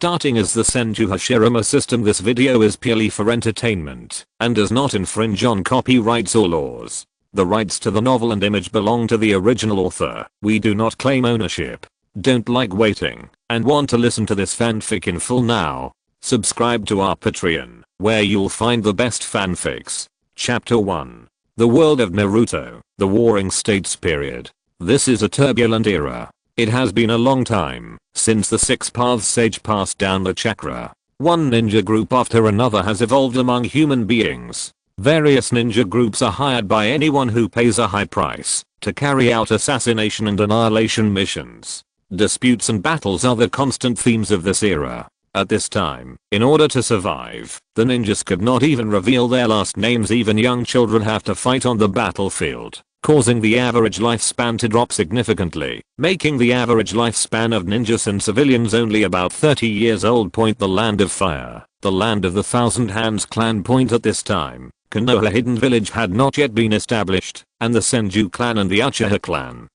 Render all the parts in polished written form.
Starting as the Senju Hashirama system, this video is purely for entertainment and does not infringe on copyrights or laws. The rights to the novel and image belong to the original author. We do not claim ownership. Don't like waiting and want to listen to this fanfic in full now? Subscribe to our Patreon, where you'll find the best fanfics. Chapter 1. The World of Naruto, the Warring States period. This is a turbulent era. It has been a long time since the Six Paths Sage passed down the chakra. One ninja group after another has evolved among human beings. Various ninja groups are hired by anyone who pays a high price to carry out assassination and annihilation missions. Disputes and battles are the constant themes of this era. At this time, in order to survive, the ninjas could not even reveal their last names. Even young children have to fight on the battlefield, causing the average lifespan to drop significantly, making the average lifespan of ninjas and civilians only about 30 years old. The Land of Fire, the land of the Thousand Hands clan. At this time, Konoha Hidden Village had not yet been established, and the Senju clan and the Uchiha clan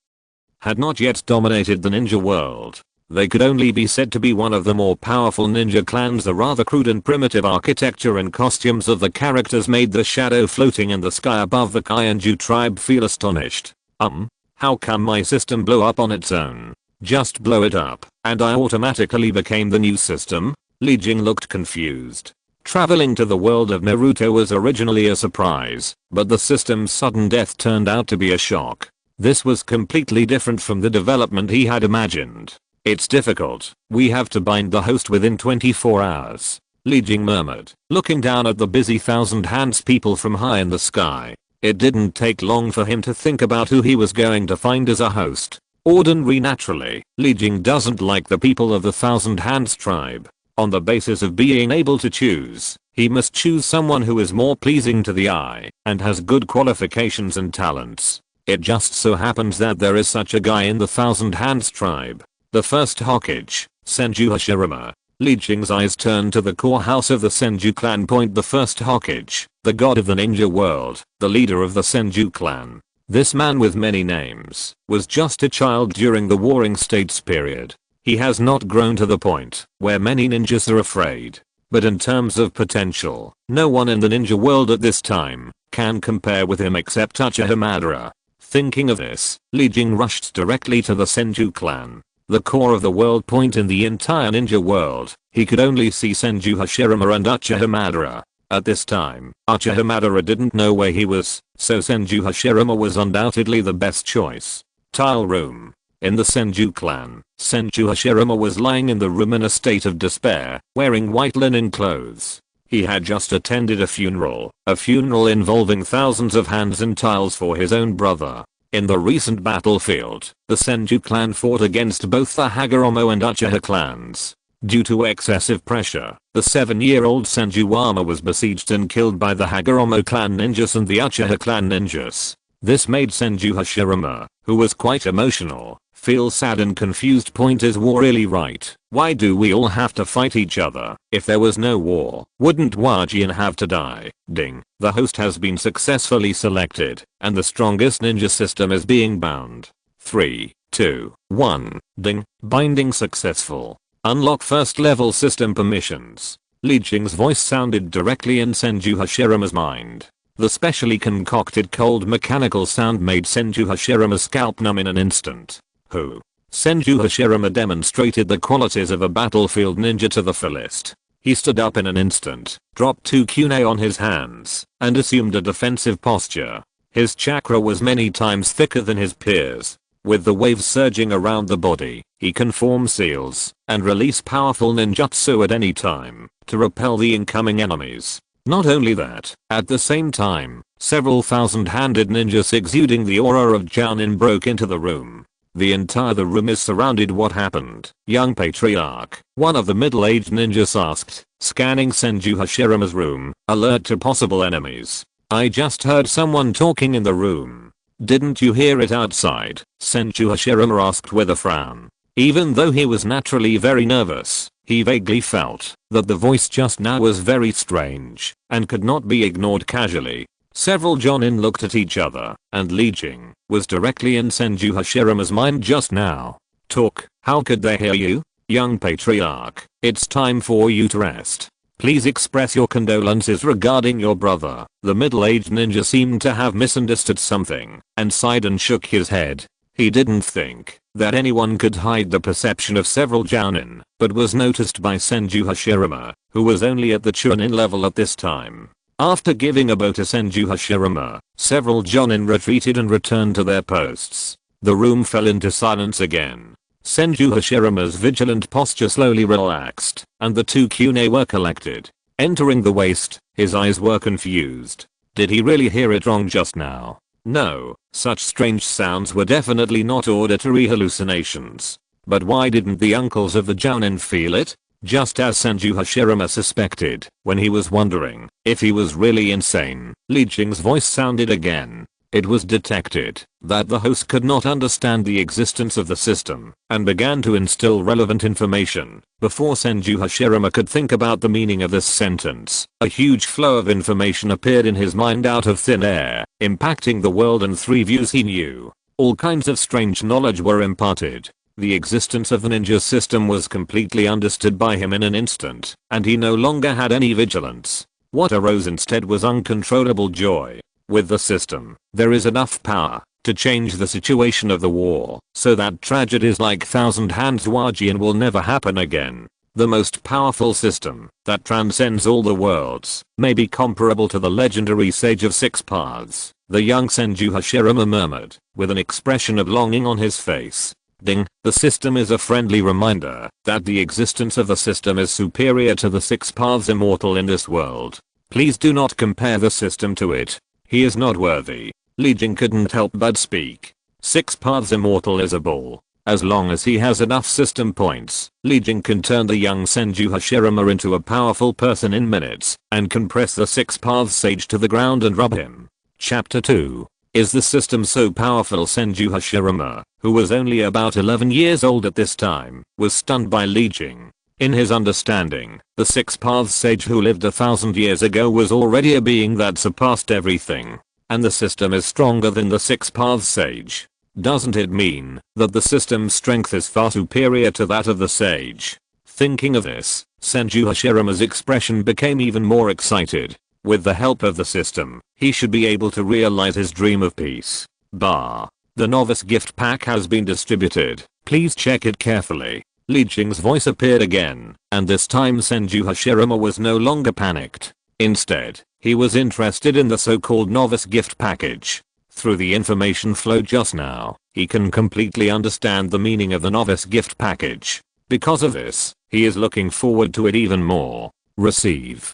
had not yet dominated the ninja world. They could only be said to be one of the more powerful ninja clans. The rather crude and primitive architecture and costumes of the characters made the shadow floating in the sky above the Kaiju tribe feel astonished. How come my system blew up on its own? Just blow it up, and I automatically became the new system? Li Jing looked confused. Traveling to the world of Naruto was originally a surprise, but the system's sudden death turned out to be a shock. This was completely different from the development he had imagined. It's difficult. We have to bind the host within 24 hours. Li Jing murmured, looking down at the busy Thousand Hands people from high in the sky. It didn't take long for him to think about who he was going to find as a host. Ordinary. Naturally, Li Jing doesn't like the people of the Thousand Hands tribe. On the basis of being able to choose, he must choose someone who is more pleasing to the eye and has good qualifications and talents. It just so happens that there is such a guy in the Thousand Hands tribe. The first Hokage, Senju Hashirama. Li Jing's eyes turned to the core house of the Senju clan. The first Hokage, the god of the ninja world, the leader of the Senju clan. This man with many names was just a child during the Warring States period. He has not grown to the point where many ninjas are afraid. But in terms of potential, no one in the ninja world at this time can compare with him except Uchiha Madara. Thinking of this, Li Jing rushed directly to the Senju clan, the core of the world. In the entire ninja world, he could only see Senju Hashirama and Uchiha Madara. At this time, Uchiha Madara didn't know where he was, so Senju Hashirama was undoubtedly the best choice. Tile room. In the Senju clan, Senju Hashirama was lying in the room in a state of despair, wearing white linen clothes. He had just attended a funeral involving thousands of hands and tiles for his own brother. In the recent battlefield, the Senju clan fought against both the Hagoromo and Uchiha clans. Due to excessive pressure, the 7-year-old Senju was besieged and killed by the Hagoromo clan ninjas and the Uchiha clan ninjas. This made Senju Hashirama, who was quite emotional, feel sad and confused. Is war really right? Why do we all have to fight each other? If there was no war, wouldn't Wajin have to die? Ding. The host has been successfully selected, and the strongest ninja system is being bound. 3, 2, 1. Ding. Binding successful. Unlock first level system permissions. Li Jing's voice sounded directly in Senju Hashirama's mind. The specially concocted cold mechanical sound made Senju Hashirama's scalp numb in an instant. Who? Senju Hashirama demonstrated the qualities of a battlefield ninja to the fullest. He stood up in an instant, dropped 2 kunai on his hands, and assumed a defensive posture. His chakra was many times thicker than his peers. With the waves surging around the body, he can form seals and release powerful ninjutsu at any time to repel the incoming enemies. Not only that, at the same time, several thousand-handed ninjas exuding the aura of Jounin broke into the room. The entire room is surrounded. What happened? Young Patriarch, one of the middle-aged ninjas asked, scanning Senju Hashirama's room, alert to possible enemies. I just heard someone talking in the room. Didn't you hear it outside? Senju Hashirama asked with a frown. Even though he was naturally very nervous, he vaguely felt that the voice just now was very strange and could not be ignored casually. Several Jonin looked at each other, and Li Jing was directly in Senju Hashirama's mind just now. Talk, how could they hear you? Young patriarch, it's time for you to rest. Please express your condolences regarding your brother. The middle-aged ninja seemed to have misunderstood something and sighed and shook his head. He didn't think that anyone could hide the perception of several jounin, but was noticed by Senju Hashirama, who was only at the chunin level at this time. After giving a bow to Senju Hashirama, several jounin retreated and returned to their posts. The room fell into silence again. Senju Hashirama's vigilant posture slowly relaxed, and the two kune were collected. Entering the waist, his eyes were confused. Did he really hear it wrong just now? No, such strange sounds were definitely not auditory hallucinations. But why didn't the uncles of the jounin feel it? Just as Senju Hashirama suspected, when he was wondering if he was really insane, Li Jing's voice sounded again. It was detected that the host could not understand the existence of the system and began to instill relevant information. Before Senju Hashirama could think about the meaning of this sentence, a huge flow of information appeared in his mind out of thin air, impacting the world in 3 views he knew. All kinds of strange knowledge were imparted. The existence of the ninja system was completely understood by him in an instant, and he no longer had any vigilance. What arose instead was uncontrollable joy. With the system, there is enough power to change the situation of the war so that tragedies like Thousand Hands Wajian will never happen again. The most powerful system that transcends all the worlds may be comparable to the legendary Sage of Six Paths, the young Senju Hashirama murmured with an expression of longing on his face. Ding, the system is a friendly reminder that the existence of the system is superior to the Six Paths immortal in this world. Please do not compare the system to it. He is not worthy. Li Jing couldn't help but speak. Six Paths Immortal is a bull. As long as he has enough system points, Li Jing can turn the young Senju Hashirama into a powerful person in minutes and can press the Six Paths Sage to the ground and rub him. Chapter 2. Is the system so powerful? Senju Hashirama, who was only about 11 years old at this time, was stunned by Li Jing. In his understanding, the Six Paths Sage who lived 1,000 years ago was already a being that surpassed everything. And the system is stronger than the Six Paths Sage. Doesn't it mean that the system's strength is far superior to that of the Sage? Thinking of this, Senju Hashirama's expression became even more excited. With the help of the system, he should be able to realize his dream of peace. The novice gift pack has been distributed. Please check it carefully. Li Jing's voice appeared again, and this time Senju Hashirama was no longer panicked. Instead, he was interested in the so-called novice gift package. Through the information flow just now, he can completely understand the meaning of the novice gift package. Because of this, he is looking forward to it even more. Receive.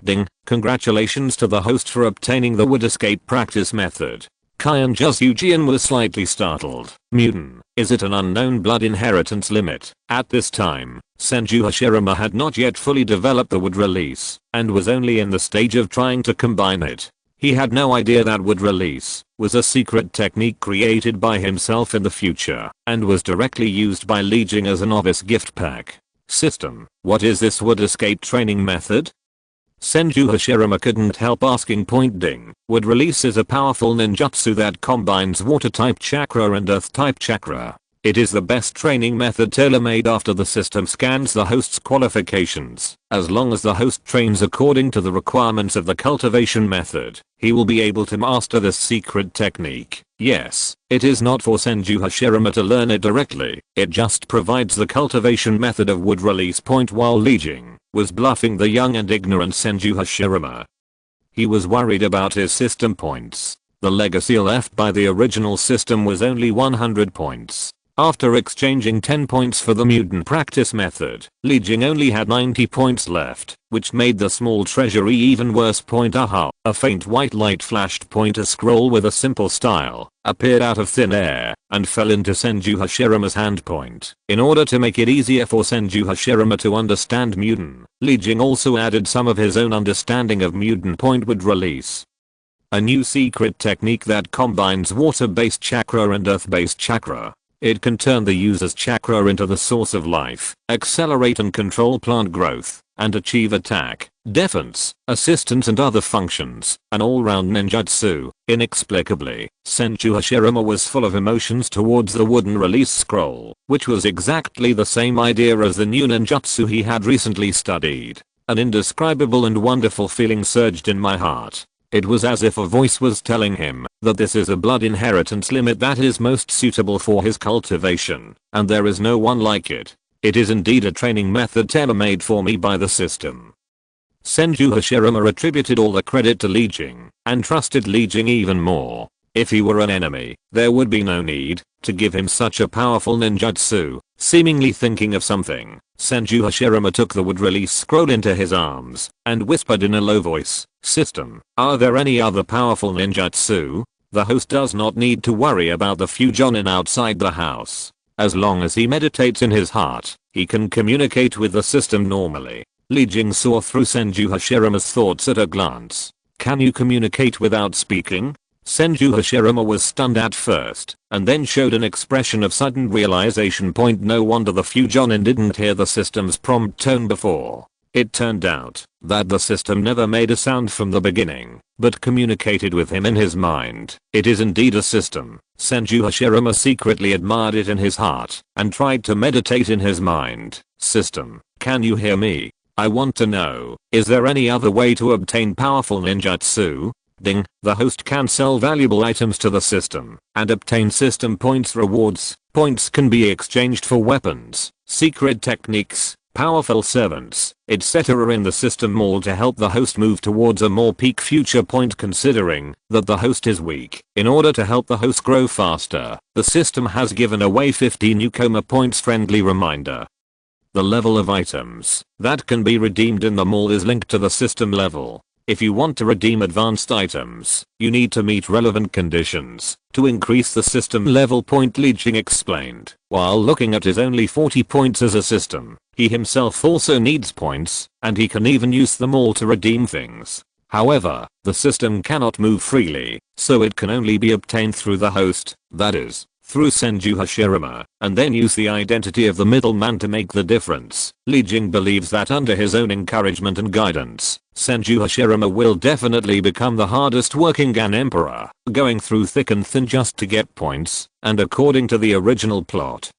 Ding, congratulations to the host for obtaining the wood escape practice method. Kyan Jusujian was slightly startled. Mutant, is it an unknown blood inheritance limit? At this time, Senju Hashirama had not yet fully developed the wood release, and was only in the stage of trying to combine it. He had no idea that wood release was a secret technique created by himself in the future, and was directly used by Li Jing as a novice gift pack. System, what is this wood escape training method? Senju Hashirama couldn't help asking. Ding. Wood release is a powerful ninjutsu that combines water type chakra and earth type chakra. It is the best training method tailor-made after the system scans the host's qualifications. As long as the host trains according to the requirements of the cultivation method, he will be able to master this secret technique. Yes, it is not for Senju Hashirama to learn it directly. It just provides the cultivation method of wood release. While Li Jing was bluffing the young and ignorant Senju Hashirama, he was worried about his system points. The legacy left by the original system was only 100 points. After exchanging 10 points for the mutant practice method, Li Jing only had 90 points left, which made the small treasury even worse. Aha! A faint white light flashed. A scroll with a simple style appeared out of thin air and fell into Senju Hashirama's hand point. In order to make it easier for Senju Hashirama to understand mutant, Li Jing also added some of his own understanding of mutant wood release. A new secret technique that combines water-based chakra and earth-based chakra. It can turn the user's chakra into the source of life, accelerate and control plant growth, and achieve attack, defense, assistance and other functions, an all-round ninjutsu. Inexplicably, Senju Hashirama was full of emotions towards the wooden release scroll, which was exactly the same idea as the new ninjutsu he had recently studied. An indescribable and wonderful feeling surged in my heart. It was as if a voice was telling him that this is a blood inheritance limit that is most suitable for his cultivation, and there is no one like it. It is indeed a training method tailor-made for me by the system. Senju Hashirama attributed all the credit to Li Jing, and trusted Li Jing even more. If he were an enemy, there would be no need to give him such a powerful ninjutsu. Seemingly thinking of something, Senju Hashirama took the wood release scroll into his arms, and whispered in a low voice, "System, are there any other powerful ninjutsu?" The host does not need to worry about the few jonin outside the house. As long as he meditates in his heart, he can communicate with the system normally. Li Jing saw through Senju Hashirama's thoughts at a glance. Can you communicate without speaking? Senju Hashirama was stunned at first, and then showed an expression of sudden realization. No wonder the few jonin didn't hear the system's prompt tone before. It turned out that the system never made a sound from the beginning, but communicated with him in his mind. It is indeed a system. Senju Hashirama secretly admired it in his heart, and tried to meditate in his mind. System, can you hear me? I want to know, is there any other way to obtain powerful ninjutsu? Ding, the host can sell valuable items to the system, and obtain system points rewards. Points can be exchanged for weapons, secret techniques, powerful servants, etc. in the system mall to help the host move towards a more peak future point. Considering that the host is weak, in order to help the host grow faster, the system has given away 50 newcomer points. Friendly reminder. The level of items that can be redeemed in the mall is linked to the system level. If you want to redeem advanced items, you need to meet relevant conditions to increase the system level. Li Jing explained. While looking at his only 40 points as a system, he himself also needs points, and he can even use them all to redeem things. However, the system cannot move freely, so it can only be obtained through the host, that is, through Senju Hashirama, and then use the identity of the middleman to make the difference. Li Jing believes that under his own encouragement and guidance, Senju Hashirama will definitely become the hardest working Gan Emperor, going through thick and thin just to get points, and according to the original plot,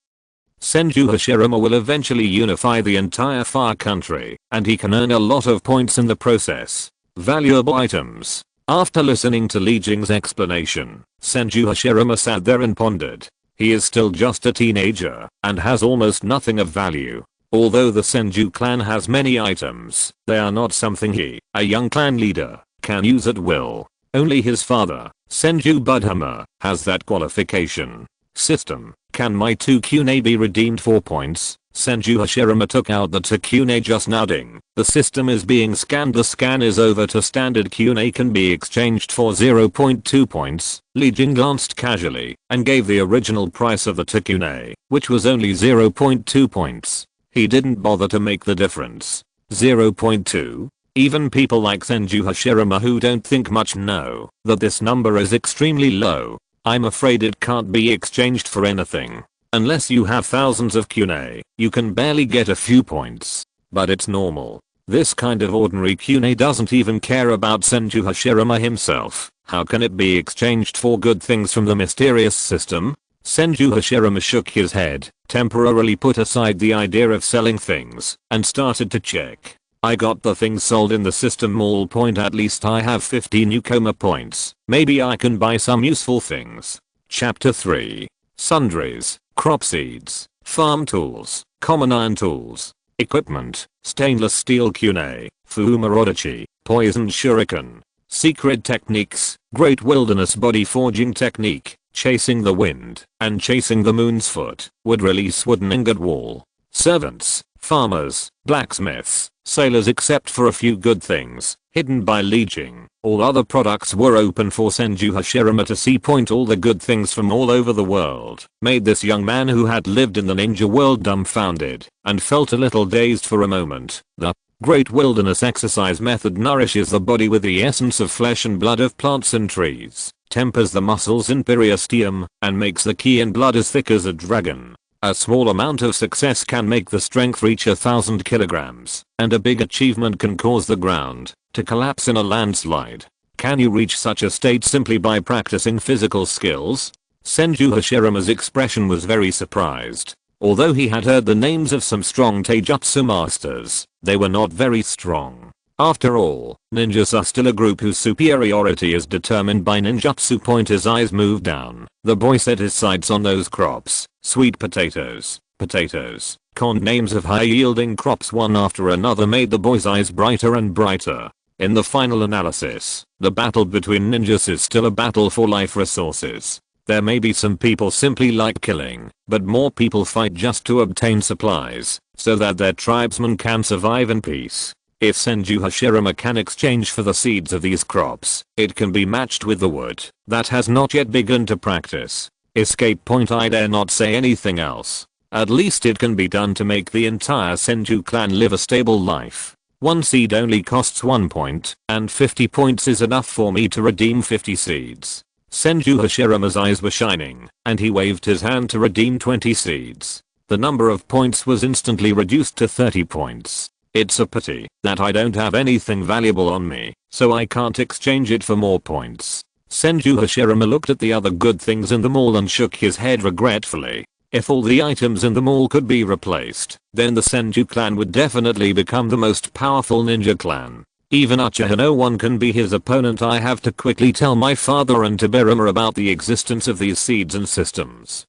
Senju Hashirama will eventually unify the entire Far Country, and he can earn a lot of points in the process. Valuable items. After listening to Li Jing's explanation, Senju Hashirama sat there and pondered. He is still just a teenager, and has almost nothing of value. Although the Senju clan has many items, they are not something he, a young clan leader, can use at will. Only his father, Senju Budhama, has that qualification. System, can my 2 Kyune be redeemed for points? Senju Hashirama took out the Kyune, just nodding. The system is being scanned. The scan is over. To standard Kyune can be exchanged for 0.2 points. Li Jing glanced casually and gave the original price of the Kyune, which was only 0.2 points. He didn't bother to make the difference. 0.2? Even people like Senju Hashirama who don't think much know that this number is extremely low. I'm afraid it can't be exchanged for anything. Unless you have thousands of Kyune, you can barely get a few points. But it's normal. This kind of ordinary Kyune doesn't even care about Senju Hashirama himself. How can it be exchanged for good things from the mysterious system? Senju Hashirama shook his head, temporarily put aside the idea of selling things, and started to check. I got the things sold in the system mall. At least I have 50 newcomer points. Maybe I can buy some useful things. Chapter 3. Sundries, crop seeds, farm tools, common iron tools, equipment, stainless steel Kyune, Fumarodachi, poison shuriken, secret techniques, great wilderness body forging technique, chasing the wind, and chasing the moon's foot, would release wooden ingot wall, servants, farmers, blacksmiths, sailors, except for a few good things hidden by Li Jing. All other products were open for Senju Hashirama to see. All the good things from all over the world made this young man who had lived in the ninja world dumbfounded and felt a little dazed for a moment. The great wilderness exercise method nourishes the body with the essence of flesh and blood of plants and trees, tempers the muscles in periosteum, and makes the ki in blood as thick as a dragon. A small amount of success can make the strength reach 1,000 kilograms, and a big achievement can cause the ground to collapse in a landslide. Can you reach such a state simply by practicing physical skills? Senju Hashirama's expression was very surprised. Although he had heard the names of some strong taijutsu masters, they were not very strong. After all, ninjas are still a group whose superiority is determined by ninjutsu. His eyes moved down. The boy set his sights on those crops. Sweet potatoes, potatoes, corn. Names of high-yielding crops one after another made the boy's eyes brighter and brighter. In the final analysis, the battle between ninjas is still a battle for life resources. There may be some people simply like killing, but more people fight just to obtain supplies, so that their tribesmen can survive in peace. If Senju Hashirama can exchange for the seeds of these crops, it can be matched with the wood that has not yet begun to practice. Escape point. I dare not say anything else. At least it can be done to make the entire Senju clan live a stable life. One seed only costs 1 point, and 50 points is enough for me to redeem 50 seeds. Senju Hashirama's eyes were shining, and he waved his hand to redeem 20 seeds. The number of points was instantly reduced to 30 points. It's a pity that I don't have anything valuable on me, so I can't exchange it for more points. Senju Hashirama looked at the other good things in the mall and shook his head regretfully. If all the items in the mall could be replaced, then the Senju clan would definitely become the most powerful ninja clan. Even Uchiha, no one can be his opponent. I have to quickly tell my father and Tobirama about the existence of these seeds and systems.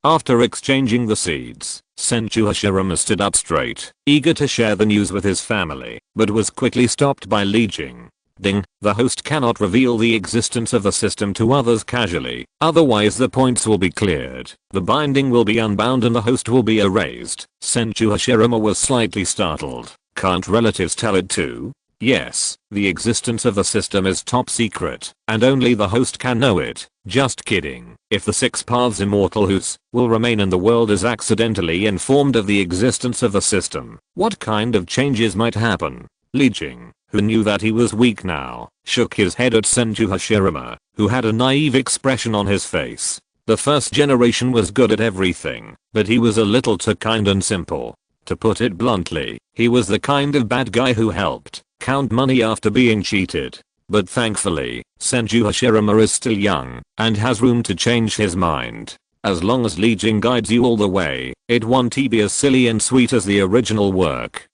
After exchanging the seeds, Senju Hashirama stood up straight, eager to share the news with his family, but was quickly stopped by Li Jing. Ding, the host cannot reveal the existence of the system to others casually, otherwise the points will be cleared, the binding will be unbound and the host will be erased. Senju Hashirama was slightly startled. Can't relatives tell it too? Yes, the existence of the system is top secret, and only the host can know it. Just kidding. If the 6 paths immortal who's will remain in the world is accidentally informed of the existence of the system, what kind of changes might happen? Li Jing, who knew that he was weak now, shook his head at Senju Hashirama, who had a naive expression on his face. The first generation was good at everything, but he was a little too kind and simple. To put it bluntly, he was the kind of bad guy who helped count money after being cheated. But thankfully, Senju Hashirama is still young and has room to change his mind. As long as Li Jing guides you all the way, it won't be as silly and sweet as the original work.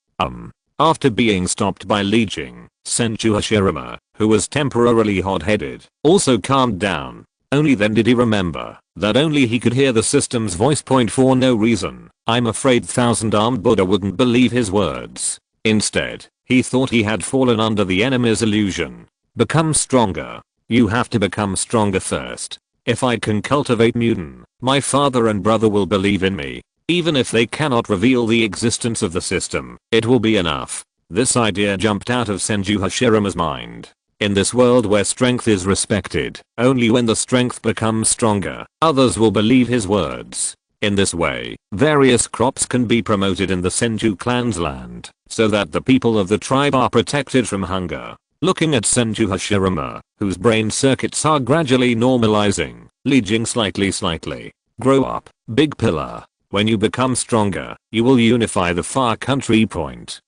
After being stopped by Li Jing, Senju Hashirama, who was temporarily hot-headed, also calmed down. Only then did he remember that only he could hear the system's voice. For no reason. I'm afraid Thousand-Armed Buddha wouldn't believe his words. Instead, he thought he had fallen under the enemy's illusion. Become stronger. You have to become stronger first. If I can cultivate Muton, my father and brother will believe in me. Even if they cannot reveal the existence of the system, it will be enough. This idea jumped out of Senju Hashirama's mind. In this world where strength is respected, only when the strength becomes stronger, others will believe his words. In this way, various crops can be promoted in the Senju clan's land, so that the people of the tribe are protected from hunger. Looking at Senju Hashirama, whose brain circuits are gradually normalizing, Li Jing slightly. Grow up, big pillar. When you become stronger, you will unify the Fire Country.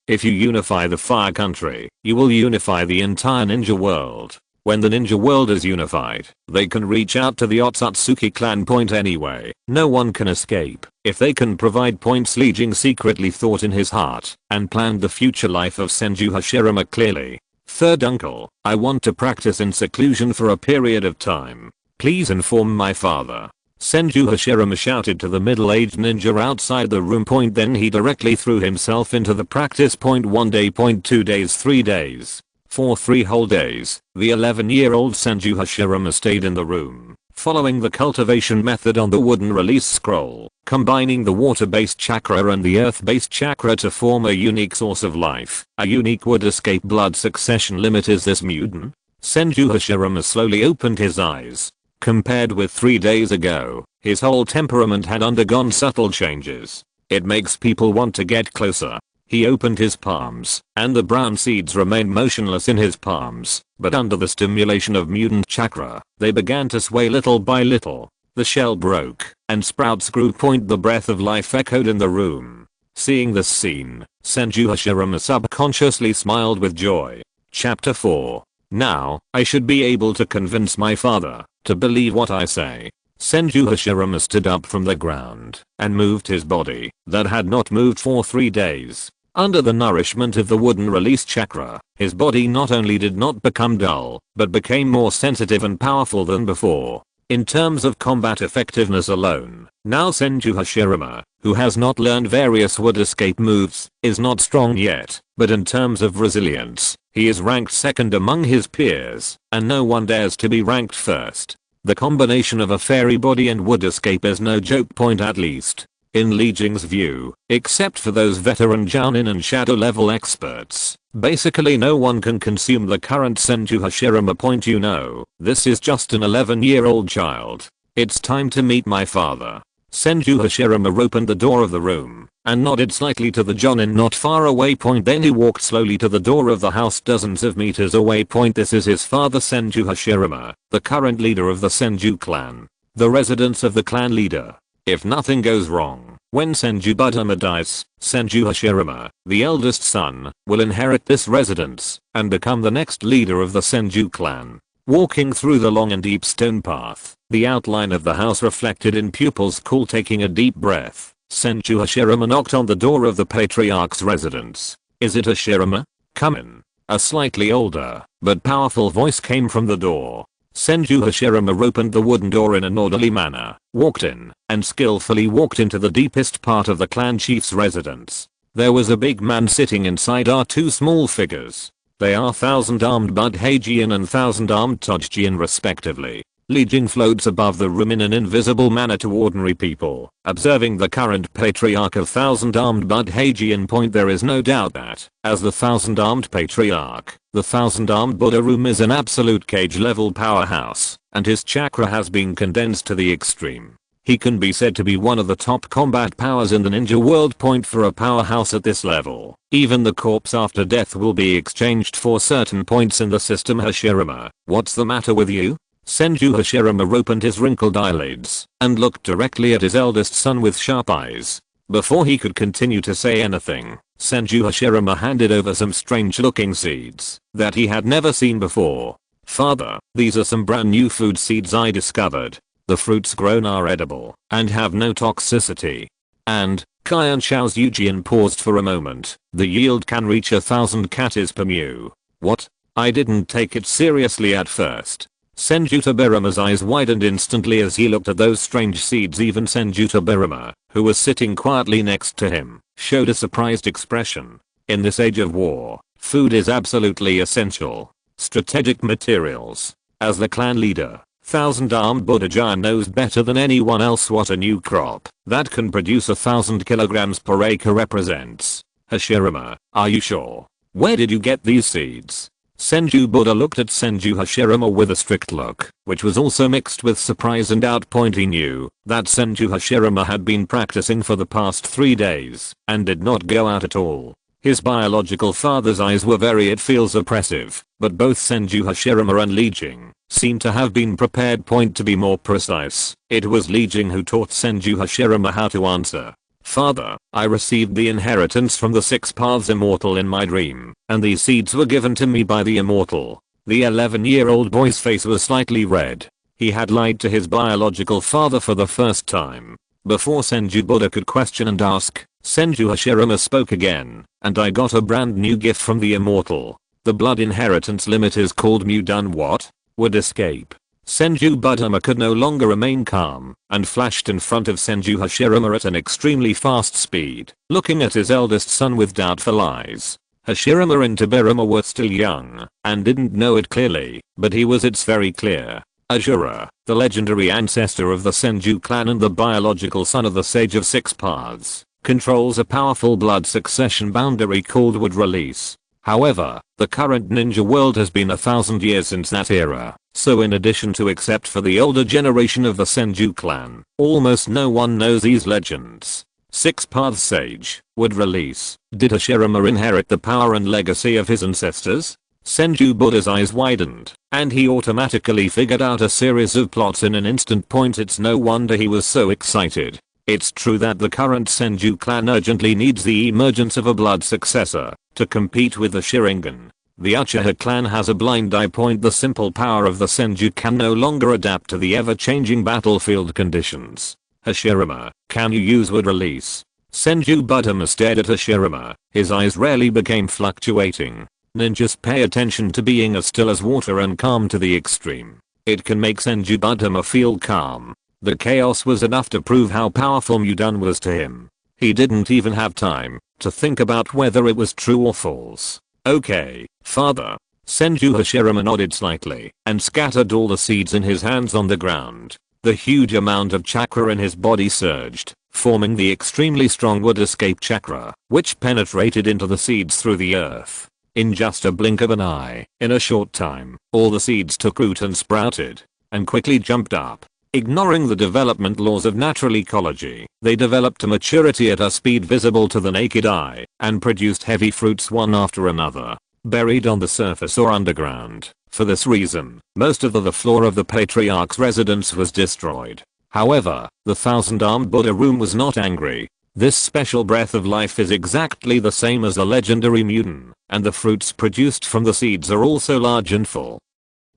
If you unify the Fire Country, you will unify the entire ninja world. When the ninja world is unified, they can reach out to the Otsutsuki clan. Anyway, no one can escape if they can provide points. Li Jing secretly thought in his heart and planned the future life of Senju Hashirama clearly. Third uncle, I want to practice in seclusion for a period of time. Please inform my father. Senju Hashirama shouted to the middle-aged ninja outside the room. Then he directly threw himself into the practice. 1 day, 2 days, 3 days. For 3 whole days, the 11-year-old Senju Hashirama stayed in the room, following the cultivation method on the wooden release scroll, combining the water-based chakra and the earth-based chakra to form a unique source of life. A unique wood escape blood succession limit. Is this mutant? Senju Hashirama slowly opened his eyes. Compared with 3 days ago, his whole temperament had undergone subtle changes. It makes people want to get closer. He opened his palms, and the brown seeds remained motionless in his palms, but under the stimulation of mutant chakra, they began to sway little by little. the shell broke, and sprouts grew. The breath of life echoed in the room. Seeing this scene, Senju Hashirama subconsciously smiled with joy. Chapter 4. Now, I should be able to convince my father to believe what I say. Senju Hashirama stood up from the ground and moved his body that had not moved for 3 days. Under the nourishment of the wooden release chakra, his body not only did not become dull, but became more sensitive and powerful than before. In terms of combat effectiveness alone, now Senju Hashirama, who has not learned various wood escape moves, is not strong yet, but in terms of resilience, he is ranked second among his peers, and no one dares to be ranked first. The combination of a fairy body and wood escape is no joke, at least. In Li Jing's view, except for those veteran Jounin and shadow level experts, basically no one can consume the current Senju Hashirama. This is just an 11-year-old child. It's time to meet my father. Senju Hashirama opened the door of the room and nodded slightly to the Jounin not far away. Then he walked slowly to the door of the house dozens of meters away. This is his father Senju Hashirama, the current leader of the Senju clan. The residence of the clan leader. If nothing goes wrong, when Senju Budama dies, Senju Hashirama, the eldest son, will inherit this residence and become the next leader of the Senju clan. Walking through the long and deep stone path, the outline of the house reflected in pupils. Taking a deep breath, Senju Hashirama knocked on the door of the patriarch's residence. Is it Hashirama? Come in. A slightly older, but powerful voice came from the door. Senju Hashirama opened the wooden door in an orderly manner, walked in, and skillfully walked into the deepest part of the clan chief's residence. There was a big man sitting inside two small figures. They are 1,000-armed Budhagian and 1,000-armed Tojjian respectively. Li Jing floats above the room in an invisible manner to ordinary people, observing the current patriarch of 1,000-armed Budhagian. There is no doubt that, as the 1,000-armed patriarch, the 1,000-armed Buddha room is an absolute cage-level powerhouse, and his chakra has been condensed to the extreme. He can be said to be one of the top combat powers in the ninja world. For a powerhouse at this level, even the corpse after death will be exchanged for certain points in the system. Hashirama, what's the matter with you? Senju Hashirama opened his wrinkled eyelids and looked directly at his eldest son with sharp eyes. Before he could continue to say anything, Senju Hashirama handed over some strange looking seeds that he had never seen before. Father, these are some brand new food seeds I discovered. The fruits grown are edible and have no toxicity. And, Kyan Xiao's Yujian paused for a moment. The yield can reach 1,000 katas per mu. What? I didn't take it seriously at first. Senju Tobirama's eyes widened instantly as he looked at those strange seeds. Even Senju Tobirama, who was sitting quietly next to him, showed a surprised expression. In this age of war, food is absolutely essential. Strategic materials. As the clan leader, 1,000-armed Buddha knows better than anyone else what a new crop that can produce 1,000 kilograms per acre represents. Hashirama, are you sure? Where did you get these seeds? Senju Buddha looked at Senju Hashirama with a strict look, which was also mixed with surprise and doubt. He knew that Senju Hashirama had been practicing for the past 3 days and did not go out at all. His biological father's eyes were very oppressive, but both Senju Hashirama and Li Jing seemed to have been prepared. To be more precise, it was Li Jing who taught Senju Hashirama how to answer. Father, I received the inheritance from the 6 Paths Immortal in my dream, and these seeds were given to me by the Immortal. The 11-year-old boy's face was slightly red. He had lied to his biological father for the first time. Before Senju Buddha could question and ask, Senju Hashirama spoke again, and I got a brand new gift from the Immortal. The blood inheritance limit is called mu. Done what? Would escape. Senju Budama could no longer remain calm and flashed in front of Senju Hashirama at an extremely fast speed, looking at his eldest son with doubtful eyes. Hashirama and Tobirama were still young and didn't know it clearly, but it's very clear. Ajura, the legendary ancestor of the Senju clan and the biological son of the Sage of 6 Paths, controls a powerful blood succession boundary called wood release. However, the current ninja world has been 1,000 years since that era, so in addition to except for the older generation of the Senju clan, almost no one knows these legends. 6 Paths Sage, would release. Did Hashirama inherit the power and legacy of his ancestors? Senju Buddha's eyes widened, and he automatically figured out a series of plots in an instant. It's no wonder he was so excited. It's true that the current Senju clan urgently needs the emergence of a blood successor to compete with the Sharingan. The Uchiha clan has a blind eye. The simple power of the Senju can no longer adapt to the ever-changing battlefield conditions. Hashirama, can you use word release? Senju Buddha stared at Hashirama. His eyes rarely became fluctuating. Ninjas pay attention to being as still as water and calm to the extreme. It can make Senju Buddha feel calm. The chaos was enough to prove how powerful Mudun was to him. He didn't even have time to think about whether it was true or false. Okay, father. Senju Hashirama nodded slightly and scattered all the seeds in his hands on the ground. The huge amount of chakra in his body surged, forming the extremely strong wood escape chakra, which penetrated into the seeds through the earth. In just a blink of an eye, in a short time, all the seeds took root and sprouted, and quickly jumped up. Ignoring the development laws of natural ecology, they developed to maturity at a speed visible to the naked eye, and produced heavy fruits one after another, buried on the surface or underground. For this reason, most of the floor of the Patriarch's residence was destroyed. However, the thousand-armed Buddha room was not angry. This special breath of life is exactly the same as the legendary Muden, and the fruits produced from the seeds are also large and full.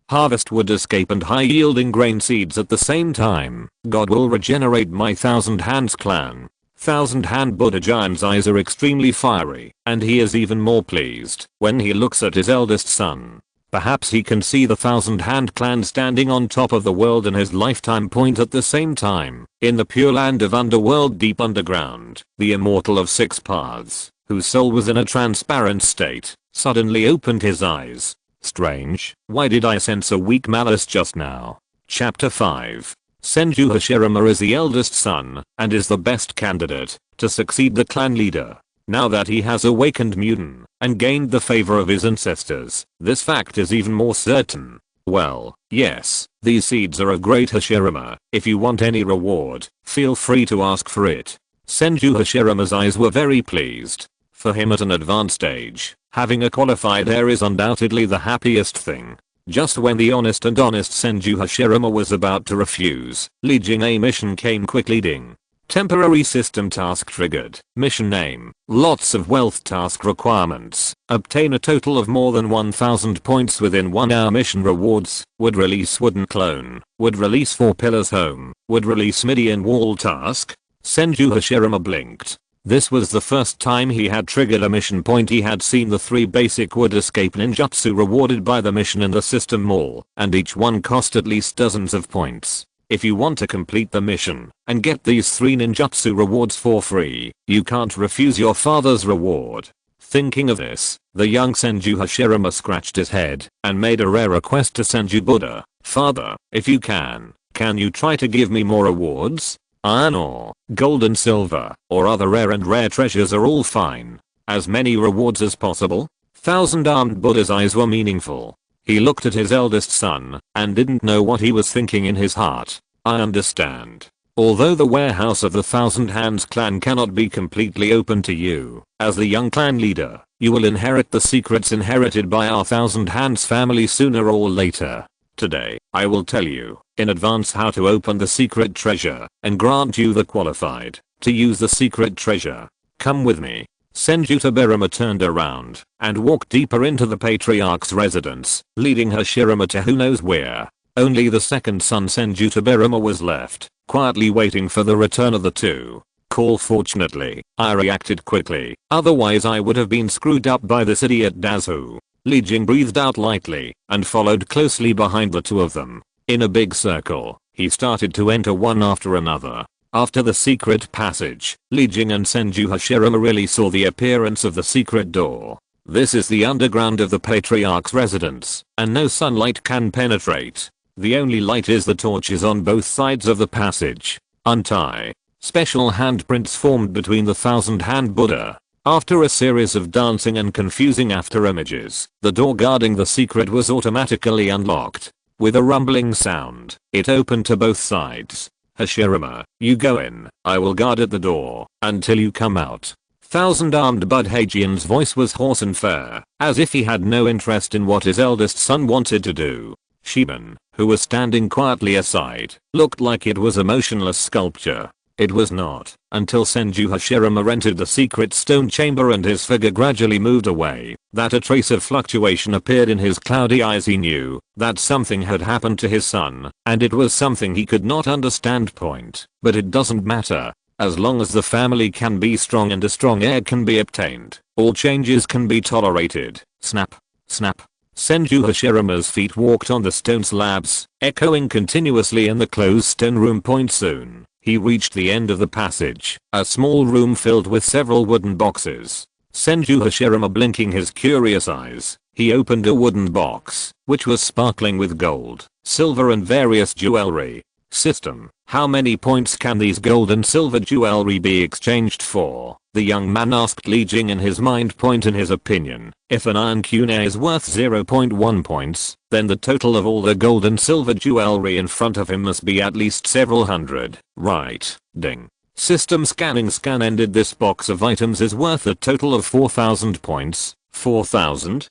Harvest wood escape and high-yielding grain seeds at the same time. God will regenerate my Thousand Hands clan. Thousand Hand Buddha Giant's eyes are extremely fiery, and he is even more pleased when he looks at his eldest son. Perhaps he can see the Thousand Hand clan standing on top of the world in his lifetime. At the same time, in the pure land of underworld deep underground, the immortal of 6 paths, whose soul was in a transparent state, suddenly opened his eyes. Strange, why did I sense a weak malice just now? Chapter 5. Senju Hashirama is the eldest son, and is the best candidate to succeed the clan leader. Now that he has awakened Muden, and gained the favor of his ancestors, this fact is even more certain. Well, yes, these seeds are of great Hashirama. If you want any reward, feel free to ask for it. Senju Hashirama's eyes were very pleased. For him at an advanced age, having a qualified heir is undoubtedly the happiest thing. Just when the honest Senju Hashirama was about to refuse, Li Jing a mission came quickly. Ding. Temporary system task triggered. Mission name. Lots of wealth task requirements. Obtain a total of more than 1000 points within 1 hour. Mission rewards. Would release wooden clone. Would release 4 pillars home. Would release Midian wall task. Senju Hashirama blinked. This was the first time he had triggered a mission point. He had seen the 3 basic wood escape ninjutsu rewarded by the mission in the system mall, and each one cost at least dozens of points. If you want to complete the mission and get these 3 ninjutsu rewards for free, you can't refuse your father's reward. Thinking of this, the young Senju Hashirama scratched his head and made a rare request to Senju Buddha. Father, if you can you try to give me more rewards? Iron ore, gold and silver, or other rare treasures are all fine. As many rewards as possible? Thousand-armed Buddha's eyes were meaningful. He looked at his eldest son and didn't know what he was thinking in his heart. I understand. Although the warehouse of the Thousand Hands clan cannot be completely open to you, as the young clan leader, you will inherit the secrets inherited by our Thousand Hands family sooner or later. Today, I will tell you in advance how to open the secret treasure and grant you the qualified to use the secret treasure. Come with me. Senju Hashirama turned around and walked deeper into the Patriarch's residence, leading Hashirama to who knows where. Only the second son Senju Hashirama was left, quietly waiting for the return of the 2. Call. Fortunately, I reacted quickly, otherwise I would have been screwed up by this idiot Dazu. Li Jing breathed out lightly and followed closely behind the 2 of them. In a big circle, he started to enter one after another. After the secret passage, Li Jing and Senju Hashirama really saw the appearance of the secret door. This is the underground of the Patriarch's residence, and no sunlight can penetrate. The only light is the torches on both sides of the passage. Untie. Special handprints formed between the Thousand-Hand Buddha. After a series of dancing and confusing after images, the door guarding the secret was automatically unlocked. With a rumbling sound, it opened to both sides. Hashirama, you go in. I will guard at the door until you come out. Thousand-armed Bud Hajian's voice was hoarse and fair, as if he had no interest in what his eldest son wanted to do. Shiban, who was standing quietly aside, looked like it was a motionless sculpture. It was not, until Senju Hashirama entered the secret stone chamber and his figure gradually moved away, that a trace of fluctuation appeared in his cloudy eyes. He knew that something had happened to his son, and it was something he could not understand. But it doesn't matter. As long as the family can be strong and a strong heir can be obtained, all changes can be tolerated. Snap. Snap. Senju Hashirama's feet walked on the stone slabs, echoing continuously in the closed stone room. Soon, he reached the end of the passage, a small room filled with several wooden boxes. Senju Hashirama blinking his curious eyes, he opened a wooden box, which was sparkling with gold, silver and various jewelry. System, how many points can these gold and silver jewelry be exchanged for? The young man asked Li Jing in his mind. In his opinion, if an iron kunai is worth 0.1 points, then the total of all the gold and silver jewelry in front of him must be at least several hundred, right? Ding. System scanning scan ended. This box of items is worth a total of 4,000 points. 4,000?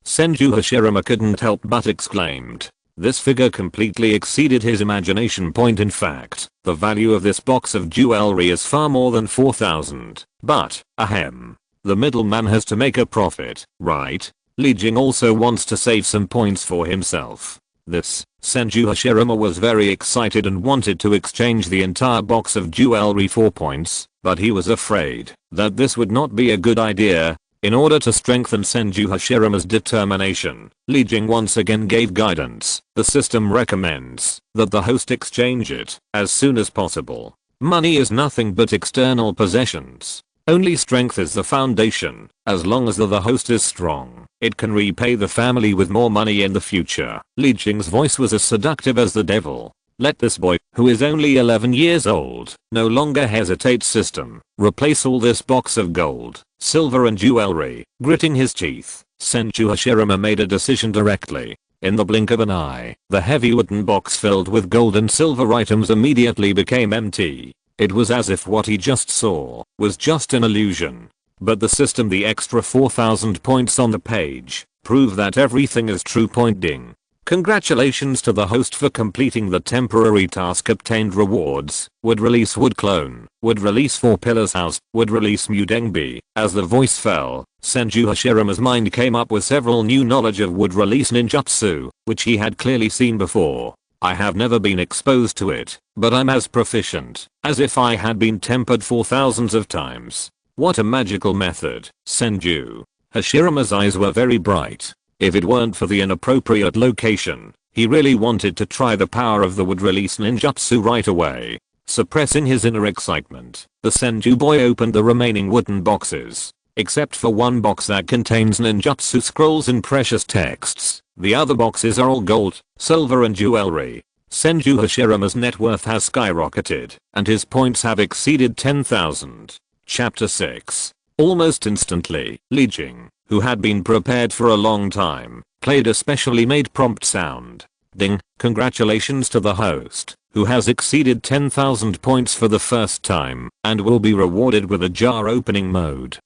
Senju Hashirama couldn't help but exclaimed. This figure completely exceeded his imagination. In fact, the value of this box of jewelry is far more than 4,000. But, ahem. The middleman has to make a profit, right? Li Jing also wants to save some points for himself. Senju Hashirama was very excited and wanted to exchange the entire box of jewelry for points, but he was afraid that this would not be a good idea. In order to strengthen Senju Hashirama's determination, Li Jing once again gave guidance. The system recommends that the host exchange it as soon as possible. Money is nothing but external possessions. Only strength is the foundation. As long as the host is strong, it can repay the family with more money in the future. Li Jing's voice was as seductive as the devil. Let this boy, who is only 11 years old, no longer hesitate. System, replace all this box of gold, silver and jewelry. Gritting his teeth, Senju Hashirama made a decision directly. In the blink of an eye, the heavy wooden box filled with gold and silver items immediately became empty. It was as if what he just saw was just an illusion. But the system, the extra 4,000 points on the page, prove that everything is true. Ding. Congratulations to the host for completing the temporary task. Obtained rewards, would release wood clone, would release 4 pillars house, would release Mudengbi. As the voice fell, Senju Hashirama's mind came up with several new knowledge of would release ninjutsu, which he had clearly seen before. I have never been exposed to it, but I'm as proficient as if I had been tempered for thousands of times. What a magical method. Senju Hashirama's eyes were very bright. If it weren't for the inappropriate location, he really wanted to try the power of the would release ninjutsu right away. Suppressing his inner excitement, the Senju boy opened the remaining wooden boxes. Except for one box that contains ninjutsu scrolls and precious texts, the other boxes are all gold, silver and jewelry. Senju Hashirama's net worth has skyrocketed, and his points have exceeded 10,000. Chapter 6. Almost instantly, Li Jing, who had been prepared for a long time, played a specially made prompt sound. Ding. Congratulations to the host, who has exceeded 10,000 points for the first time, and will be rewarded with a jar opening mode.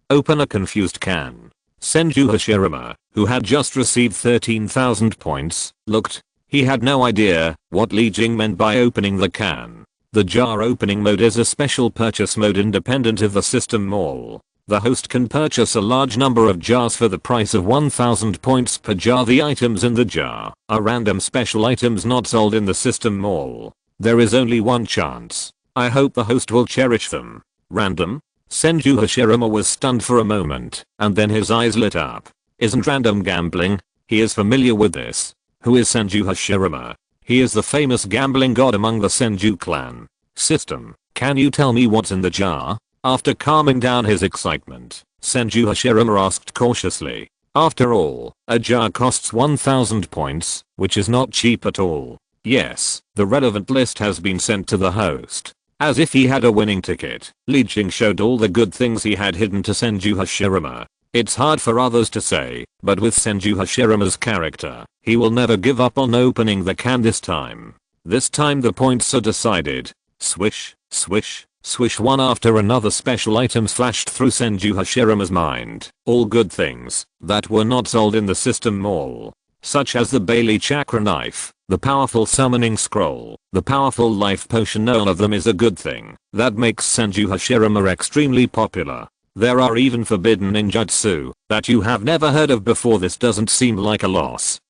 Open a confused can. Senju Hashirama, who had just received 13,000 points, looked. He had no idea what Li Jing meant by opening the can. The jar opening mode is a special purchase mode independent of the system mall. The host can purchase a large number of jars for the price of 1,000 points per jar. The items in the jar are random special items not sold in the system mall. There is only one chance. I hope the host will cherish them. Random? Senju Hashirama was stunned for a moment, and then his eyes lit up. Isn't random gambling? He is familiar with this. Who is Senju Hashirama? He is the famous gambling god among the Senju clan. System, can you tell me what's in the jar? After calming down his excitement, Senju Hashirama asked cautiously. After all, a jar costs 1,000 points, which is not cheap at all. Yes, the relevant list has been sent to the host. As if he had a winning ticket, Li Jing showed all the good things he had hidden to Senju Hashirama. It's hard for others to say, but with Senju Hashirama's character, he will never give up on opening the can this time. This time the points are decided. Swish, swish, Swish, one after another special items flashed through Senju Hashirama's mind, all good things that were not sold in the system mall. Such as the Bailey Chakra Knife, the powerful summoning scroll, the powerful life potion. None of them is a good thing. That makes Senju Hashirama extremely popular. There are even forbidden ninjutsu that you have never heard of before. This doesn't seem like a loss.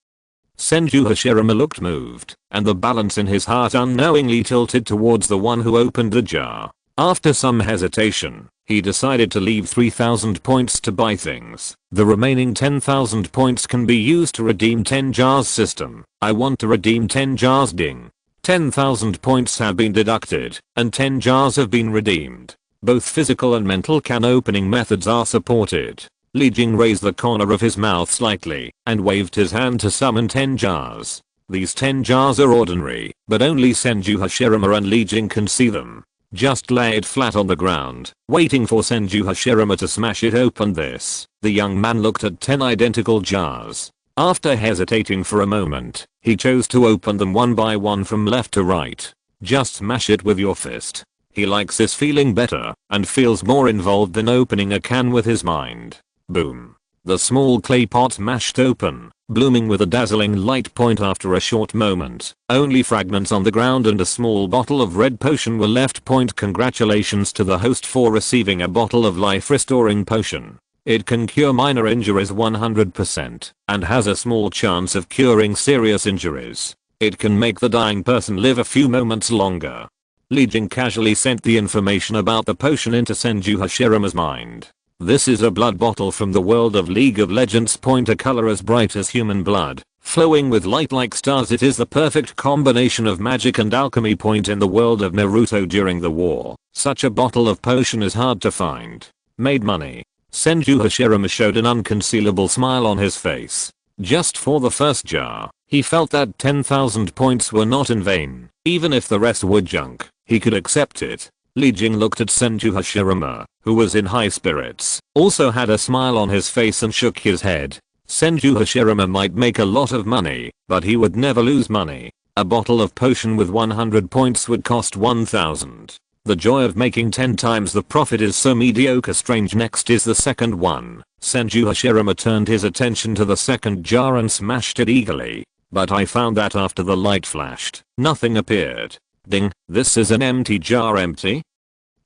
Senju Hashirama looked moved, and the balance in his heart unknowingly tilted towards the one who opened the jar. After some hesitation, he decided to leave 3,000 points to buy things. The remaining 10,000 points can be used to redeem 10 jars. System. I want to redeem 10 jars. Ding. 10,000 points have been deducted, and 10 jars have been redeemed. Both physical and mental can opening methods are supported. Li Jing raised the corner of his mouth slightly, and waved his hand to summon 10 jars. These 10 jars are ordinary, but only Senju Hashirama and Li Jing can see them. Just lay it flat on the ground, waiting for Senju Hashirama to smash it open. The young man looked at 10 identical jars. After hesitating for a moment, he chose to open them one by one from left to right. Just smash it with your fist. He likes this feeling better, and feels more involved than opening a can with his mind. Boom. The small clay pot mashed open, blooming with a dazzling light. After a short moment, only fragments on the ground and a small bottle of red potion were left. Congratulations to the host for receiving a bottle of life restoring potion. It can cure minor injuries 100% and has a small chance of curing serious injuries. It can make the dying person live a few moments longer. Li Jing casually sent the information about the potion into Senju Hashirama's mind. This is a blood bottle from the world of League of Legends. A color as bright as human blood, flowing with light like stars. It is the perfect combination of magic and alchemy. In the world of Naruto during the war, such a bottle of potion is hard to find. Made money. Senju Hashirama showed an unconcealable smile on his face. Just for the first jar, he felt that 10,000 points were not in vain. Even if the rest were junk, he could accept it. Li Jing looked at Senju Hashirama, who was in high spirits, also had a smile on his face and shook his head. Senju Hashirama might make a lot of money, but he would never lose money. A bottle of potion with 100 points would cost 1,000. The joy of making 10 times the profit is so mediocre. Strange. Next is the second one. Senju Hashirama turned his attention to the second jar and smashed it eagerly. But I found that after the light flashed, nothing appeared. Ding, this is an empty jar. Empty?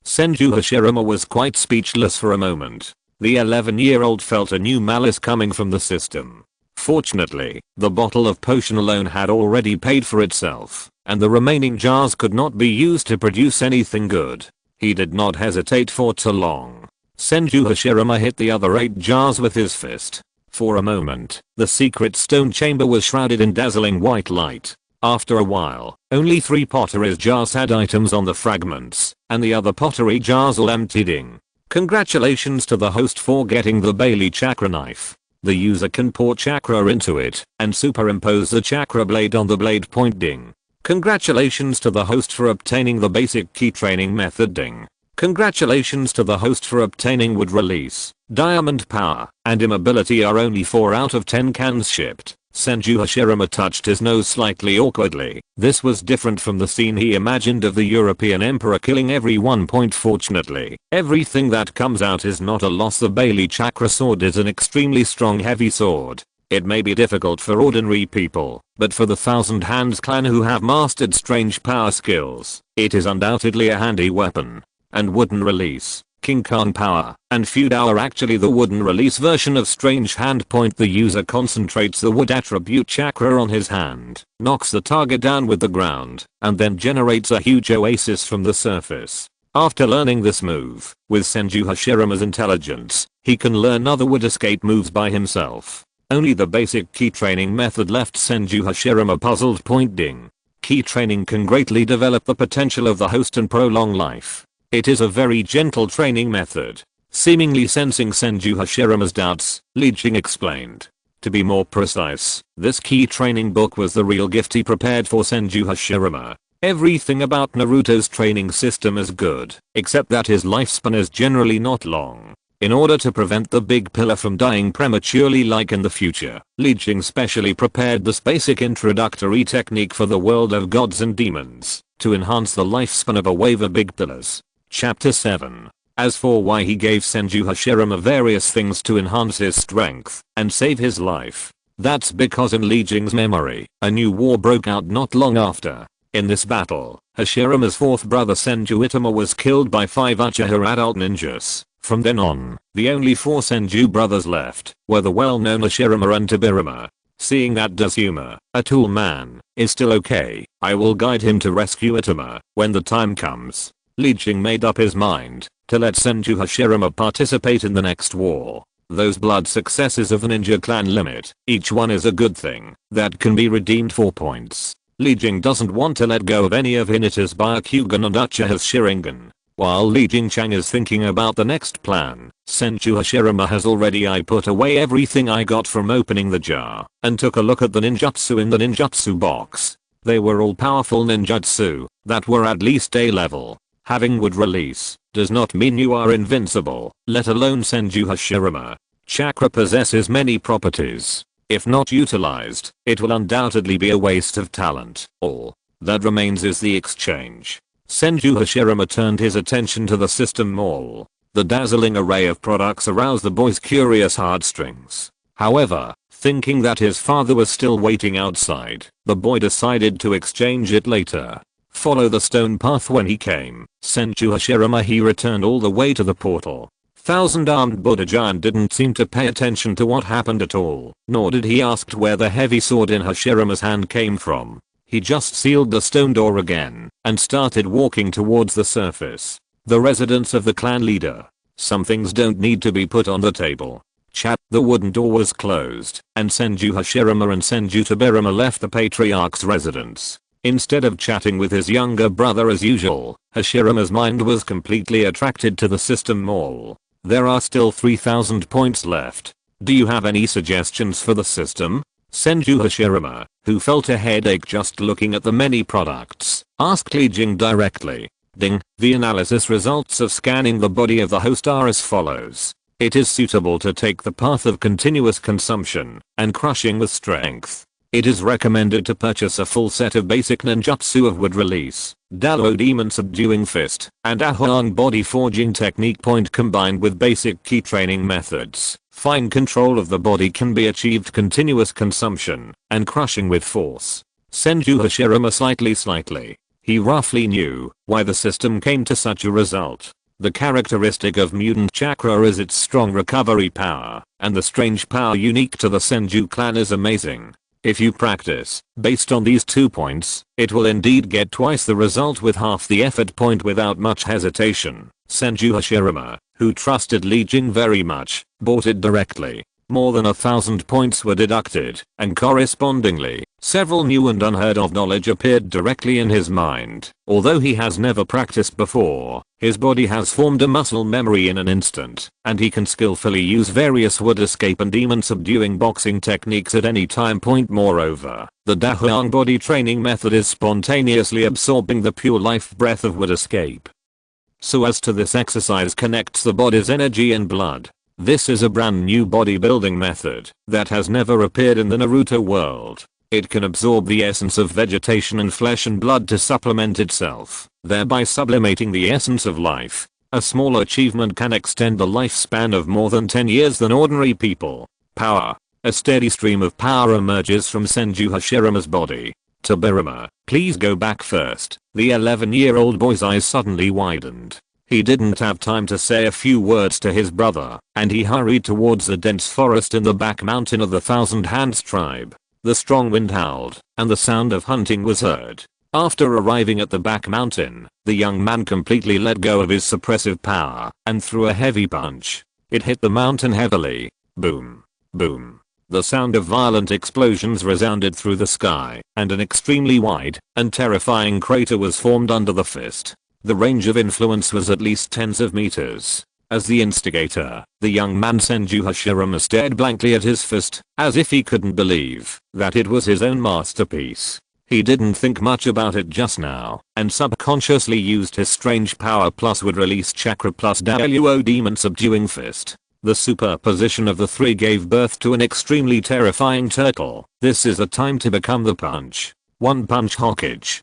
Senju Hashirama was quite speechless for a moment. The 11-year-old felt a new malice coming from the system. Fortunately, the bottle of potion alone had already paid for itself, and the remaining jars could not be used to produce anything good. He did not hesitate for too long. Senju Hashirama hit the other 8 jars with his fist. For a moment, the secret stone chamber was shrouded in dazzling white light. After a while, only 3 pottery jars had items on the fragments, and the other pottery jars all emptied. Congratulations to the host for getting the Bailey Chakra Knife. The user can pour chakra into it and superimpose the chakra blade on the blade. Ding. Congratulations to the host for obtaining the basic key training method. Ding. Congratulations to the host for obtaining wood release, diamond power, and immobility are only 4 out of 10 cans shipped. Senju Hashirama touched his nose slightly awkwardly. This was different from the scene he imagined of the European emperor killing everyone. Fortunately, everything that comes out is not a loss. The Bailey Chakra sword is an extremely strong heavy sword. It may be difficult for ordinary people, but for the Thousand Hands clan who have mastered strange power skills, it is undoubtedly a handy weapon. And wooden release, King Khan power, and feudal are actually the wooden release version of strange hand. The user concentrates the wood attribute chakra on his hand, knocks the target down with the ground, and then generates a huge oasis from the surface. After learning this move, with Senju Hashirama's intelligence, he can learn other wood escape moves by himself. Only the basic key training method left Senju Hashirama puzzled. Ding. Key training can greatly develop the potential of the host and prolong life. It is a very gentle training method. Seemingly sensing Senju Hashirama's doubts, Li Jing explained. To be more precise, this key training book was the real gift he prepared for Senju Hashirama. Everything about Naruto's training system is good, except that his lifespan is generally not long. In order to prevent the big pillar from dying prematurely like in the future, Li Jing specially prepared this basic introductory technique for the world of gods and demons, to enhance the lifespan of a wave of big pillars. Chapter 7. As for why he gave Senju Hashirama various things to enhance his strength and save his life, that's because in Li Jing's memory, a new war broke out not long after. In this battle, Hashirama's fourth brother Senju Itama was killed by 5 Uchiha adult ninjas. From then on, the only 4 Senju brothers left were the well-known Hashirama and Tobirama. Seeing that Dazuma, a tool man, is still okay, I will guide him to rescue Itama when the time comes. Li Jing made up his mind to let Senju Hashirama participate in the next war. Those blood successes of the ninja clan limit, each one is a good thing that can be redeemed for points. Li Jing doesn't want to let go of any of Hinata's Byakugan and Uchiha's Sharingan. While Li Jingchang is thinking about the next plan, Senju Hashirama has already put away everything I got from opening the jar and took a look at the ninjutsu in the ninjutsu box. They were all powerful ninjutsu that were at least A level. Having wood release does not mean you are invincible, let alone Senju Hashirama. Chakra possesses many properties. If not utilized, it will undoubtedly be a waste of talent. All that remains is the exchange. Senju Hashirama turned his attention to the system mall. The dazzling array of products aroused the boy's curious heartstrings. However, thinking that his father was still waiting outside, the boy decided to exchange it later. Follow the stone path when he came. Senju Hashirama he returned all the way to the portal. Thousand-armed Buddha giant didn't seem to pay attention to what happened at all, nor did he ask where the heavy sword in Hashirama's hand came from. He just sealed the stone door again and started walking towards the surface. The residence of the clan leader. Some things don't need to be put on the table. Chat. The wooden door was closed and Senju Hashirama and Senju Tobirama left the patriarch's residence. Instead of chatting with his younger brother as usual, Hashirama's mind was completely attracted to the system mall. There are still 3,000 points left. Do you have any suggestions for the system? Senju Hashirama, who felt a headache just looking at the many products, asked Li Jing directly. Ding. The analysis results of scanning the body of the host are as follows. It is suitable to take the path of continuous consumption and crushing with strength. It is recommended to purchase a full set of basic ninjutsu of wood release, Dalo demon subduing fist, and Ahang body forging technique point combined with basic ki training methods. Fine control of the body can be achieved continuous consumption and crushing with force. Senju Hashirama slightly. He roughly knew why the system came to such a result. The characteristic of mutant chakra is its strong recovery power, and the strange power unique to the Senju clan is amazing. If you practice, based on these 2 points, it will indeed get twice the result with half the effort point without much hesitation. Senju Hashirama, who trusted Li Jing very much, bought it directly. More than 1,000 points were deducted, and correspondingly, several new and unheard of knowledge appeared directly in his mind. Although he has never practiced before, his body has formed a muscle memory in an instant, and he can skillfully use various wood escape and demon subduing boxing techniques at any time point. Moreover, the Dahang body training method is spontaneously absorbing the pure life breath of wood escape. So as to this exercise connects the body's energy and blood. This is a brand new bodybuilding method that has never appeared in the Naruto world. It can absorb the essence of vegetation and flesh and blood to supplement itself, thereby sublimating the essence of life. A small achievement can extend the lifespan of more than 10 years than ordinary people. Power. A steady stream of power emerges from Senju Hashirama's body. Tobirama, please go back first. The 11-year-old boy's eyes suddenly widened. He didn't have time to say a few words to his brother, and he hurried towards the dense forest in the back mountain of the Thousand Hands tribe. The strong wind howled, and the sound of hunting was heard. After arriving at the back mountain, the young man completely let go of his suppressive power and threw a heavy punch. It hit the mountain heavily. Boom. Boom. The sound of violent explosions resounded through the sky, and an extremely wide and terrifying crater was formed under the fist. The range of influence was at least tens of meters. As the instigator, the young man Senju Hashirama stared blankly at his fist, as if he couldn't believe that it was his own masterpiece. He didn't think much about it just now, and subconsciously used his strange power plus would release chakra plus Daluo demon subduing fist. The superposition of the three gave birth to an extremely terrifying turtle. This is the time to become the punch. One punch Hokage.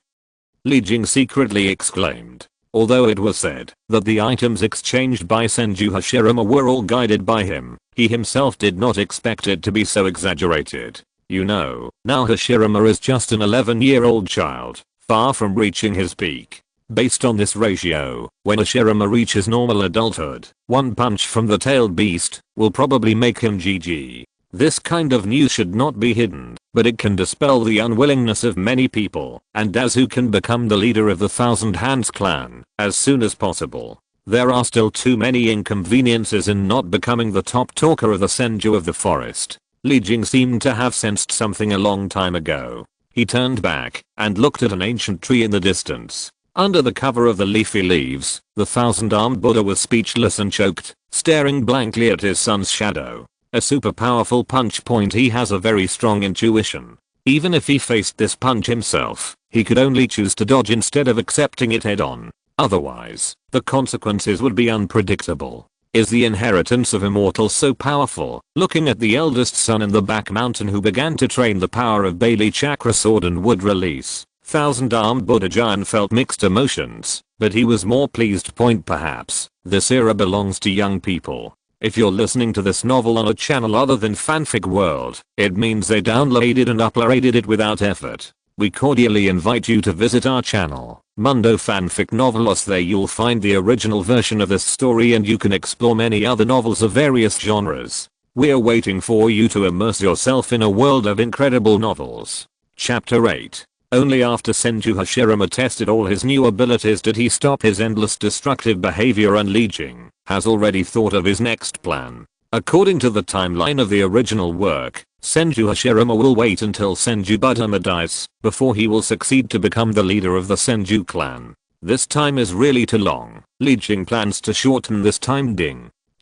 Li Jing secretly exclaimed. Although it was said that the items exchanged by Senju Hashirama were all guided by him, he himself did not expect it to be so exaggerated. You know, now Hashirama is just an 11-year-old child, far from reaching his peak. Based on this ratio, when Hashirama reaches normal adulthood, one punch from the tailed beast will probably make him GG. This kind of news should not be hidden, but it can dispel the unwillingness of many people, and Dazu can become the leader of the Thousand Hands clan as soon as possible. There are still too many inconveniences in not becoming the top talker of the Senju of the forest. Li Jing seemed to have sensed something a long time ago. He turned back and looked at an ancient tree in the distance. Under the cover of the leafy leaves, the thousand-armed Buddha was speechless and choked, staring blankly at his son's shadow. A super powerful punch point. He has a very strong intuition. Even if he faced this punch himself, he could only choose to dodge instead of accepting it head on. Otherwise, the consequences would be unpredictable. Is the inheritance of immortals so powerful? Looking at the eldest son in the back mountain who began to train the power of Bailey Chakra sword and would release thousand-armed Buddha giant felt mixed emotions, but he was more pleased. Perhaps this era belongs to young people. If you're listening to this novel on a channel other than Fanfic World, it means they downloaded and uploaded it without effort. We cordially invite you to visit our channel, Mundo Fanfic Novelos. There you'll find the original version of this story and you can explore many other novels of various genres. We're waiting for you to immerse yourself in a world of incredible novels. Chapter 8. Only after Senju Hashirama tested all his new abilities did he stop his endless destructive behavior, and Li Jing has already thought of his next plan. According to the timeline of the original work, Senju Hashirama will wait until Senju Budama dies before he will succeed to become the leader of the Senju clan. This time is really too long. Li Jing plans to shorten this time.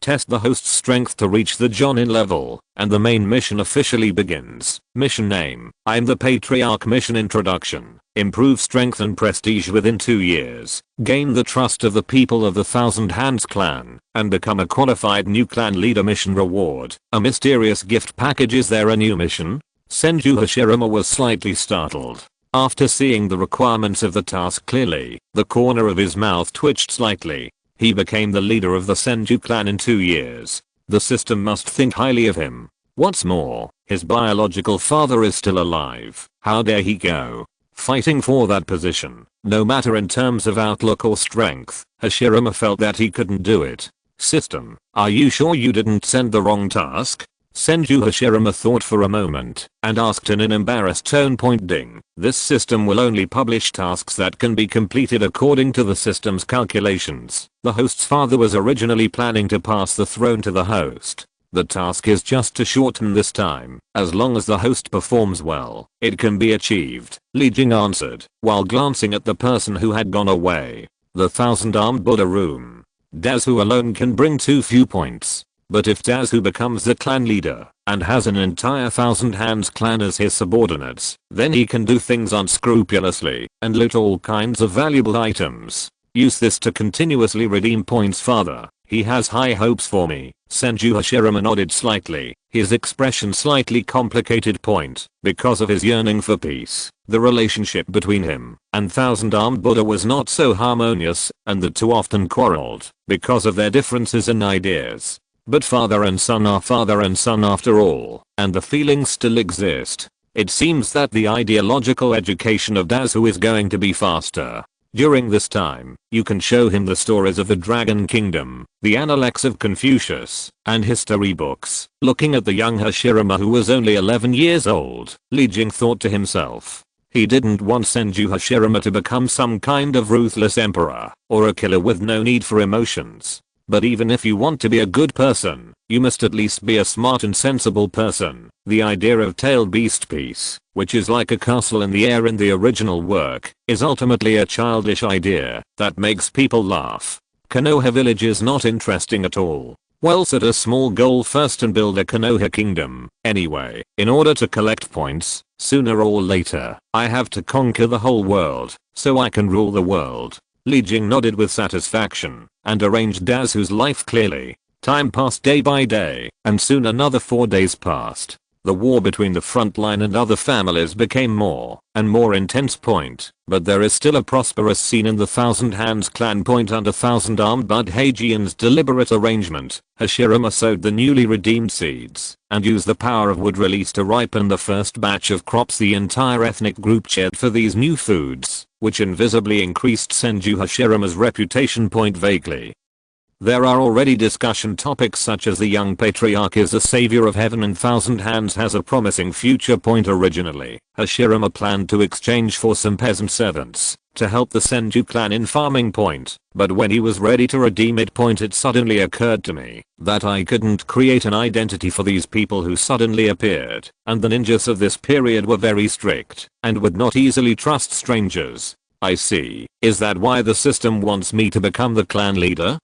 Test the host's strength to reach the Jonin level, and the main mission officially begins. Mission name: I'm the Patriarch. Mission introduction: improve strength and prestige within 2 years, gain the trust of the people of the Thousand Hands clan, and become a qualified new clan leader. Mission reward: a mysterious gift package. Is there a new mission? Senju Hashirama was slightly startled. After seeing the requirements of the task clearly, the corner of his mouth twitched slightly. He became the leader of the Senju clan in 2 years. The system must think highly of him. What's more, his biological father is still alive. How dare he go fighting for that position? No matter in terms of outlook or strength, Hashirama felt that he couldn't do it. System, are you sure you didn't send the wrong task? Senju Hashirama thought for a moment and asked in an embarrassed tone. This system will only publish tasks that can be completed according to the system's calculations. The host's father was originally planning to pass the throne to the host. The task is just to shorten this time. As long as the host performs well, it can be achieved, Li Jing answered, while glancing at the person who had gone away. The thousand-armed Buddha room. Dazu alone can bring too few points. But if Dazu becomes the clan leader and has an entire Thousand Hands clan as his subordinates, then he can do things unscrupulously and loot all kinds of valuable items. Use this to continuously redeem points. Father, he has high hopes for me. Senju Hashirama nodded slightly, his expression slightly complicated. Because of his yearning for peace, the relationship between him and Thousand-armed Buddha was not so harmonious, and the two often quarreled because of their differences in ideas. But father and son are father and son after all, and the feelings still exist. It seems that the ideological education of Dazu is going to be faster. During this time, you can show him the stories of the Dragon Kingdom, the Analects of Confucius, and history books. Looking at the young Hashirama, who was only 11 years old, Li Jing thought to himself. He didn't want Senju Hashirama to become some kind of ruthless emperor, or a killer with no need for emotions. But even if you want to be a good person, you must at least be a smart and sensible person. The idea of tailed beast peace, which is like a castle in the air in the original work, is ultimately a childish idea that makes people laugh. Konoha village is not interesting at all. Well, set a small goal first and build a Konoha kingdom. Anyway, in order to collect points, sooner or later, I have to conquer the whole world, so I can rule the world. Li Jing nodded with satisfaction and arranged Dazu's life clearly. Time passed day by day, and soon another 4 days passed. The war between the frontline and other families became more and more intense. But there is still a prosperous scene in the Thousand Hands clan. Under Thousand Armed Bud Heijian's deliberate arrangement, Hashirama sowed the newly redeemed seeds and used the power of wood release to ripen the first batch of crops. The entire ethnic group cheered for these new foods, which invisibly increased Senju Hashirama's reputation. Vaguely. There are already discussion topics such as the young patriarch is a savior of heaven and Thousand Hands has a promising future. Originally, Hashirama planned to exchange for some peasant servants to help the Senju clan in farming. But when he was ready to redeem it. It suddenly occurred to me that I couldn't create an identity for these people who suddenly appeared, and the ninjas of this period were very strict and would not easily trust strangers. I see. Is that why the system wants me to become the clan leader?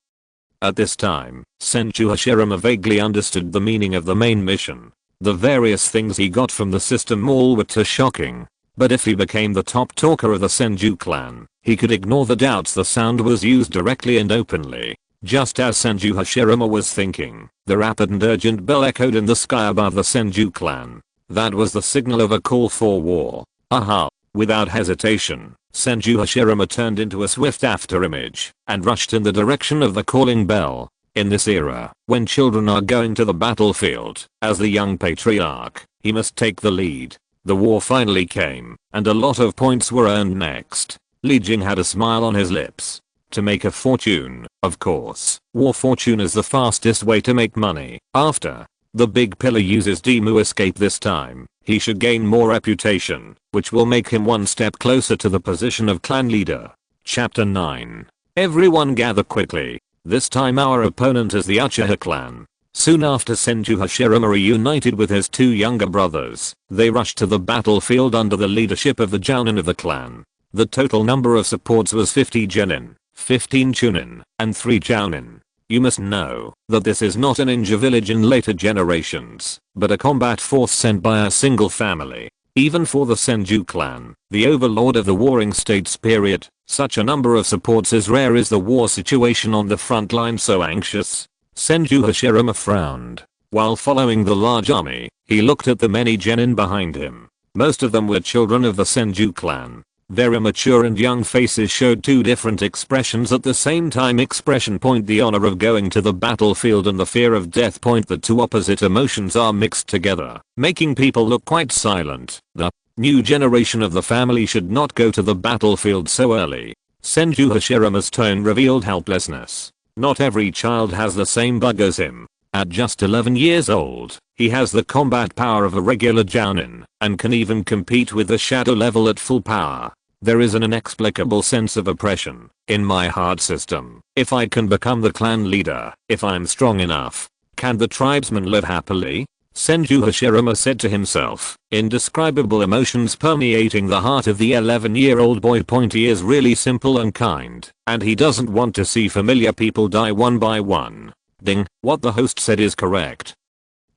At this time, Senju Hashirama vaguely understood the meaning of the main mission. The various things he got from the system all were too shocking. But if he became the top talker of the Senju clan, he could ignore the doubts. The sound was used directly and openly. Just as Senju Hashirama was thinking, the rapid and urgent bell echoed in the sky above the Senju clan. That was the signal of a call for war. Aha! Without hesitation, Senju Hashirama turned into a swift afterimage and rushed in the direction of the calling bell. In this era, when children are going to the battlefield, as the young patriarch, he must take the lead. The war finally came, and a lot of points were earned next. Li Jing had a smile on his lips. To make a fortune, of course. War fortune is the fastest way to make money. After the big pillar uses Demu escape this time, he should gain more reputation, which will make him one step closer to the position of clan leader. Chapter 9. Everyone gather quickly. This time our opponent is the Uchiha clan. Soon after Senju Hashirama reunited with his two younger brothers, they rushed to the battlefield under the leadership of the Jounin of the clan. The total number of supports was 50 genin, 15 chunin, and 3 jounin. You must know that this is not a ninja village in later generations, but a combat force sent by a single family. Even for the Senju clan, the overlord of the warring states period, such a number of supports is rare. Is the war situation on the front line so anxious? Senju Hashirama frowned. While following the large army, he looked at the many genin behind him. Most of them were children of the Senju clan. Very mature and young faces showed two different expressions at the same time. The honor of going to the battlefield and the fear of death. The two opposite emotions are mixed together, making people look quite silent. The new generation of the family should not go to the battlefield so early. Senju Hashirama's tone revealed helplessness. Not every child has the same bug as him. At just 11 years old, he has the combat power of a regular jounin, and can even compete with the shadow level at full power. There is an inexplicable sense of oppression in my heart system. If I can become the clan leader, if I'm strong enough, can the tribesmen live happily? Senju Hashirama said to himself, indescribable emotions permeating the heart of the 11-year-old boy. He is really simple and kind, and he doesn't want to see familiar people die one by one. Ding, what the host said is correct.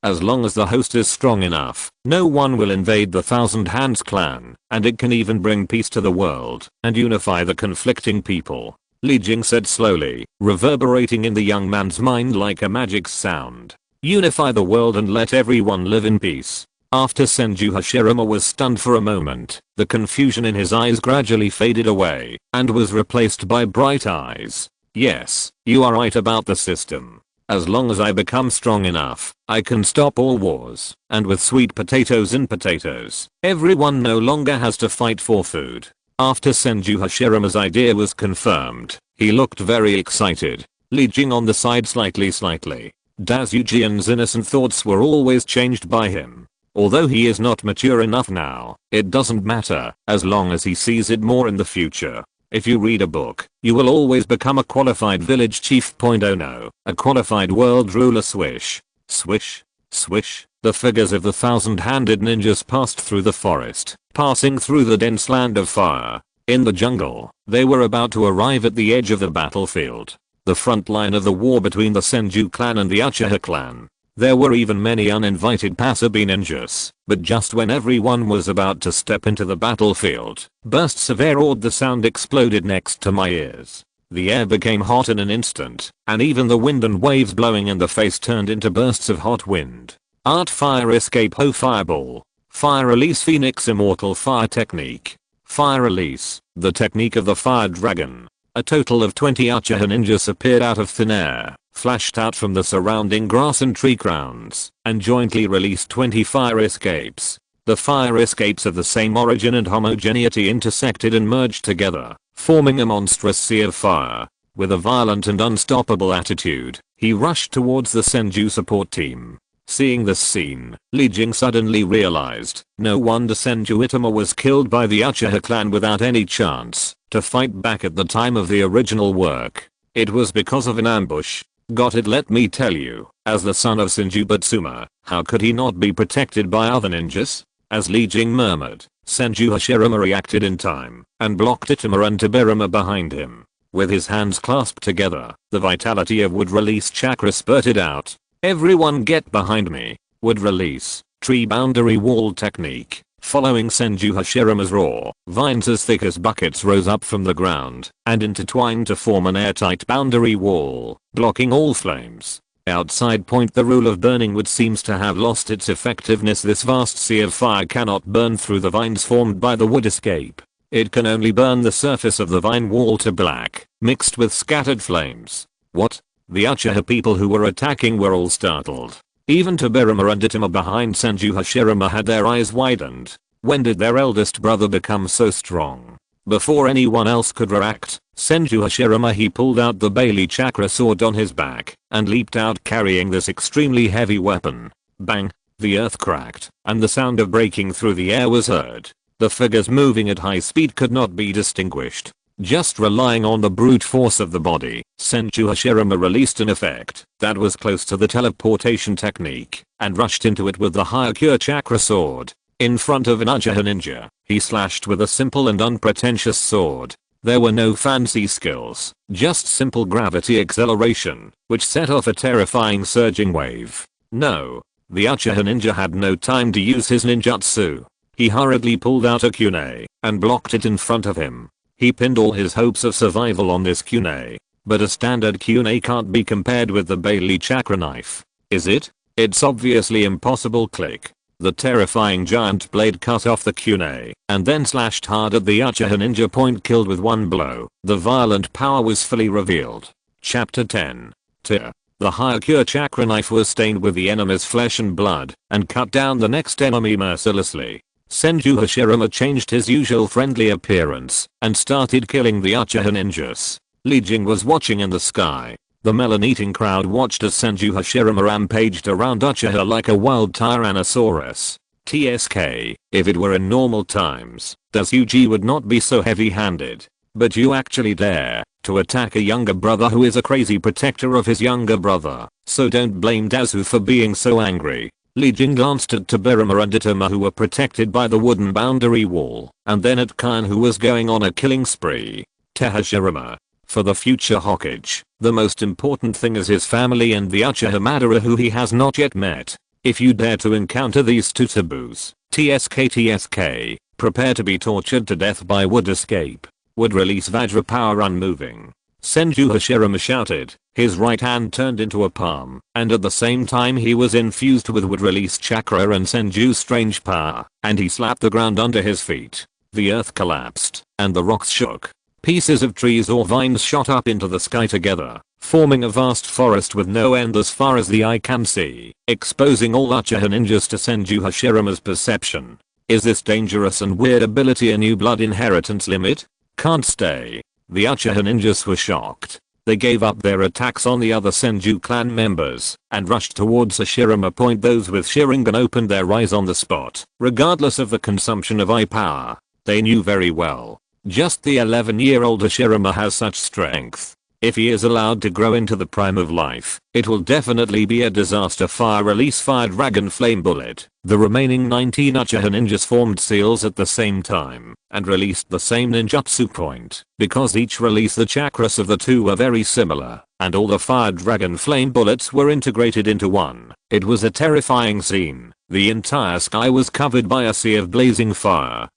As long as the host is strong enough, no one will invade the Thousand Hands clan, and it can even bring peace to the world and unify the conflicting people. Li Jing said slowly, reverberating in the young man's mind like a magic sound. Unify the world and let everyone live in peace. After Senju Hashirama was stunned for a moment, the confusion in his eyes gradually faded away and was replaced by bright eyes. Yes, you are right about the system. As long as I become strong enough, I can stop all wars, and with sweet potatoes in potatoes, everyone no longer has to fight for food. After Senju Hashirama's idea was confirmed, he looked very excited. Li Jing on the side slightly. Dazujian's innocent thoughts were always changed by him. Although he is not mature enough now, it doesn't matter, as long as he sees it more in the future. If you read a book, you will always become a qualified village chief. Oh no, a qualified world ruler. Swish. Swish. Swish. The figures of the thousand-handed ninjas passed through the forest, passing through the dense land of fire. In the jungle, they were about to arrive at the edge of the battlefield, the front line of the war between the Senju clan and the Uchiha clan. There were even many uninvited passerby ninjas, but just when everyone was about to step into the battlefield, bursts of air. The sound exploded next to my ears. The air became hot in an instant, and even the wind and waves blowing in the face turned into bursts of hot wind. Art Fire Escape Ho Fireball. Fire Release Phoenix Immortal Fire Technique. Fire Release, the technique of the Fire Dragon. A total of 20 Uchiha ninjas appeared out of thin air, flashed out from the surrounding grass and tree crowns, and jointly released 20 fire escapes. The fire escapes of the same origin and homogeneity intersected and merged together, forming a monstrous sea of fire. With a violent and unstoppable attitude, he rushed towards the Senju support team. Seeing this scene, Li Jing suddenly realized, no wonder Senju Itama was killed by the Uchiha clan without any chance to fight back at the time of the original work. It was because of an ambush. Got it, let me tell you, as the son of Senju Batsuma, how could he not be protected by other ninjas? As Li Jing murmured, Senju Hashirama reacted in time and blocked Itama and Tobirama behind him. With his hands clasped together, the vitality of wood release chakra spurted out. Everyone get behind me. Wood release, tree boundary wall technique. Following Senju Hashirama's roar, vines as thick as buckets rose up from the ground and intertwined to form an airtight boundary wall, blocking all flames. Outside point, the rule of burning wood seems to have lost its effectiveness. This vast sea of fire cannot burn through the vines formed by the wood escape. It can only burn the surface of the vine wall to black, mixed with scattered flames. What? The Uchiha people who were attacking were all startled. Even Tobirama and Itama behind Senju Hashirama had their eyes widened. When did their eldest brother become so strong? Before anyone else could react, Senju Hashirama he pulled out the Bailey chakra sword on his back and leaped out carrying this extremely heavy weapon. Bang! The earth cracked and the sound of breaking through the air was heard. The figures moving at high speed could not be distinguished. Just relying on the brute force of the body, Senju Hashirama released an effect that was close to the teleportation technique and rushed into it with the Hagoromo chakra sword. In front of an Uchiha ninja, he slashed with a simple and unpretentious sword. There were no fancy skills, just simple gravity acceleration, which set off a terrifying surging wave. No, the Uchiha ninja had no time to use his ninjutsu. He hurriedly pulled out a kunai and blocked it in front of him. He pinned all his hopes of survival on this kunai. But a standard kunai can't be compared with the Bailey chakra knife. Is it? It's obviously impossible. Click. The terrifying giant blade cut off the kunai and then slashed hard at the Uchiha ninja. Point killed with one blow. The violent power was fully revealed. Chapter 10. Tear. The Hagoromo chakra knife was stained with the enemy's flesh and blood and cut down the next enemy mercilessly. Senju Hashirama changed his usual friendly appearance and started killing the Uchiha ninjas. Li Jing was watching in the sky. The melon-eating crowd watched as Senju Hashirama rampaged around Uchiha like a wild tyrannosaurus. TSK, if it were in normal times, Daisuji would not be so heavy-handed. But you actually dare to attack a younger brother who is a crazy protector of his younger brother. So don't blame Daisu for being so angry. Li Jing glanced at Tobirama and Itama who were protected by the wooden boundary wall, and then at Kain who was going on a killing spree. Hashirama. For the future Hokage, the most important thing is his family and the Uchiha Madara who he has not yet met. If you dare to encounter these two taboos, TSK, prepare to be tortured to death by wood escape. Would release Vajra power unmoving. Senju Hashirama shouted, his right hand turned into a palm, and at the same time he was infused with wood release chakra and Senju's strange power, and he slapped the ground under his feet. The earth collapsed, and the rocks shook. Pieces of trees or vines shot up into the sky together, forming a vast forest with no end as far as the eye can see, exposing all Uchiha ninjas to Senju Hashirama's perception. Is this dangerous and weird ability a new blood inheritance limit? Can't stay. The Uchiha ninjas were shocked. They gave up their attacks on the other Senju clan members and rushed towards Hashirama. Point those with Sharingan opened their eyes on the spot, regardless of the consumption of eye power. They knew very well. Just the 11-year-old Hashirama has such strength. If he is allowed to grow into the prime of life, it will definitely be a disaster. Fire release Fire Dragon Flame Bullet. The remaining 19 Uchiha ninjas formed seals at the same time and released the same ninjutsu point. Because each release the chakras of the two were very similar and all the Fire Dragon Flame Bullets were integrated into one. It was a terrifying scene. The entire sky was covered by a sea of blazing fire.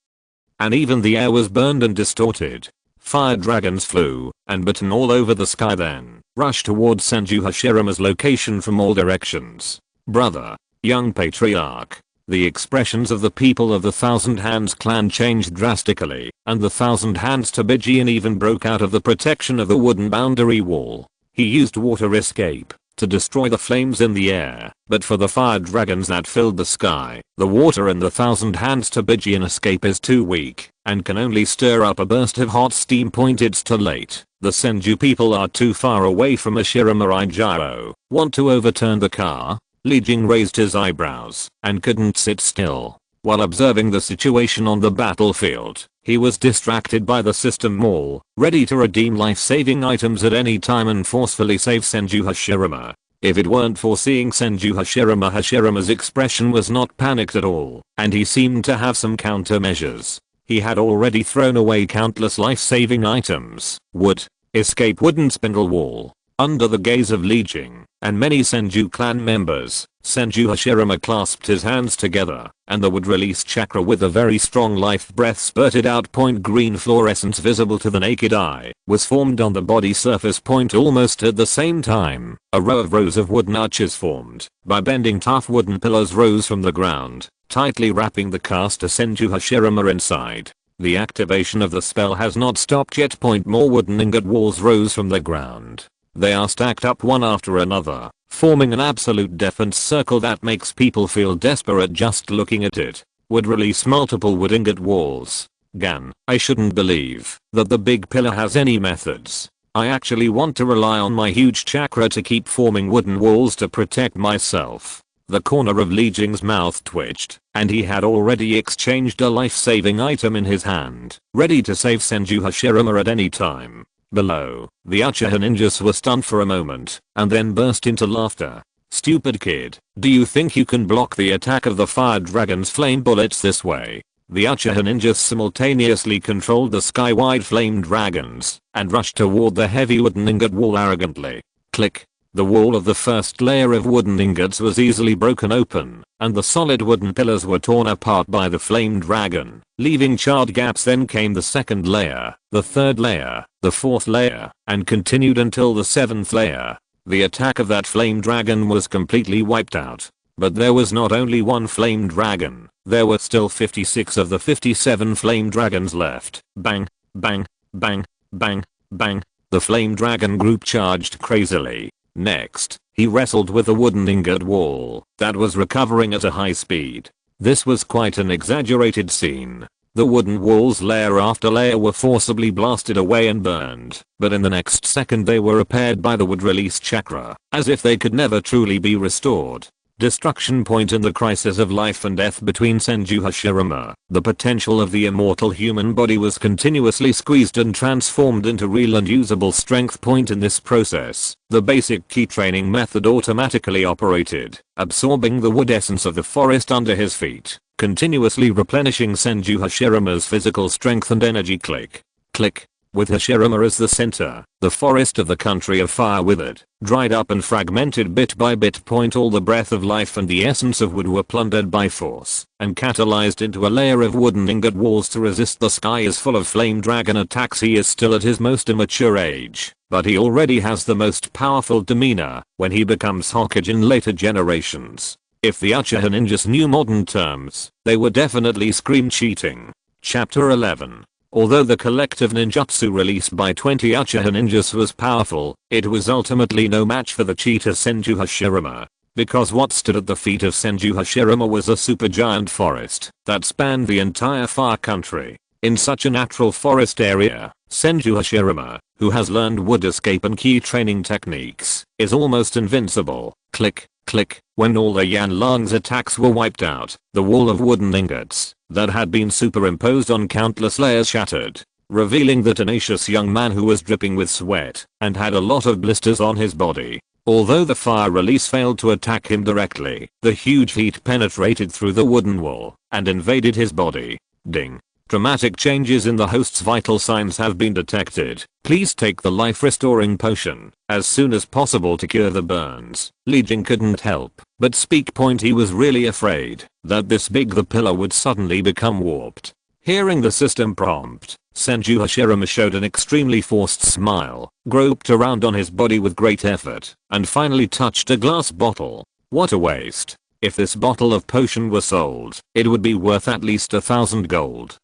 And even the air was burned and distorted. Fire dragons flew and bitten all over the sky then rushed towards Senju Hashirama's location from all directions. Brother. Young patriarch. The expressions of the people of the Thousand Hands clan changed drastically, and the Thousand Hands Tabigian even broke out of the protection of the wooden boundary wall. He used water escape to destroy the flames in the air, but for the fire dragons that filled the sky, the water in the Thousand Hands Tabigian escape is too weak, and can only stir up a burst of hot steam. It's too late. The Senju people are too far away from Hashirama. Ijiro, want to overturn the car? Li Jing raised his eyebrows and couldn't sit still. While observing the situation on the battlefield, he was distracted by the system mall, ready to redeem life-saving items at any time and forcefully save Senju Hashirama. If it weren't for seeing Senju Hashirama, Hashirama's expression was not panicked at all, and he seemed to have some countermeasures. He had already thrown away countless life-saving items, wood, escape wooden spindle wall. Under the gaze of Li Jing and many Senju clan members, Senju Hashirama clasped his hands together, and the wood release chakra with a very strong life breath spurted out. Green fluorescence visible to the naked eye was formed on the body surface. Almost at the same time, a row of rows of wooden arches formed by bending tough wooden pillars rose from the ground, tightly wrapping the caster Senju Hashirama inside. The activation of the spell has not stopped yet. More wooden ingot walls rose from the ground. They are stacked up one after another, forming an absolute defense circle that makes people feel desperate just looking at it. Would release multiple wood ingot walls. Gan, I shouldn't believe that the big pillar has any methods. I actually want to rely on my huge chakra to keep forming wooden walls to protect myself. The corner of Li Jing's mouth twitched, and he had already exchanged a life-saving item in his hand, ready to save Senju Hashirama at any time. Below, the Uchiha ninjas were stunned for a moment, and then burst into laughter. Stupid kid, do you think you can block the attack of the fire dragon's flame bullets this way? The Uchiha ninjas simultaneously controlled the skywide flame dragons, and rushed toward the heavy wooden ingot wall arrogantly. Click. The wall of the first layer of wooden ingots was easily broken open, and the solid wooden pillars were torn apart by the flame dragon, leaving charred gaps. Then came the second layer, the third layer, the fourth layer, and continued until the seventh layer. The attack of that flame dragon was completely wiped out. But there was not only one flame dragon, there were still 56 of the 57 flame dragons left. Bang, bang, bang, bang, bang. The flame dragon group charged crazily. Next, he wrestled with a wooden ingot wall that was recovering at a high speed. This was quite an exaggerated scene. The wooden walls layer after layer were forcibly blasted away and burned, but in the next second they were repaired by the wood release chakra, as if they could never truly be restored. Destruction point in the crisis of life and death between Senju Hashirama. The potential of the immortal human body was continuously squeezed and transformed into real and usable strength. In this process, the basic ki training method automatically operated, absorbing the wood essence of the forest under his feet, continuously replenishing Senju Hashirama's physical strength and energy. Click. Click. With Hashirama as the center, the forest of the country of fire withered, dried up and fragmented bit by bit. All the breath of life and the essence of wood were plundered by force and catalyzed into a layer of wooden ingot walls to resist. The sky is full of flame dragon attacks. He is still at his most immature age, but he already has the most powerful demeanor when he becomes Hokage in later generations. If the Uchiha ninjas knew modern terms, they would definitely scream cheating. Chapter 11. Although the collective ninjutsu released by 20 Uchiha ninjas was powerful, it was ultimately no match for the cheetah Senju Hashirama. Because what stood at the feet of Senju Hashirama was a supergiant forest that spanned the entire far country. In such a natural forest area, Senju Hashirama, who has learned wood escape and ki training techniques, is almost invincible. Click, click. When all the Yanlong's attacks were wiped out, the wall of wooden ingots that had been superimposed on countless layers shattered, revealing the tenacious young man who was dripping with sweat and had a lot of blisters on his body. Although the fire release failed to attack him directly, the huge heat penetrated through the wooden wall and invaded his body. Ding. Dramatic changes in the host's vital signs have been detected. Please take the life restoring potion as soon as possible to cure the burns. Li Jing couldn't help but speak. He was really afraid that this big the pillar would suddenly become warped. Hearing the system prompt, Senju Hashirama showed an extremely forced smile, groped around on his body with great effort, and finally touched a glass bottle. What a waste. If this bottle of potion were sold, it would be worth at least 1,000 gold.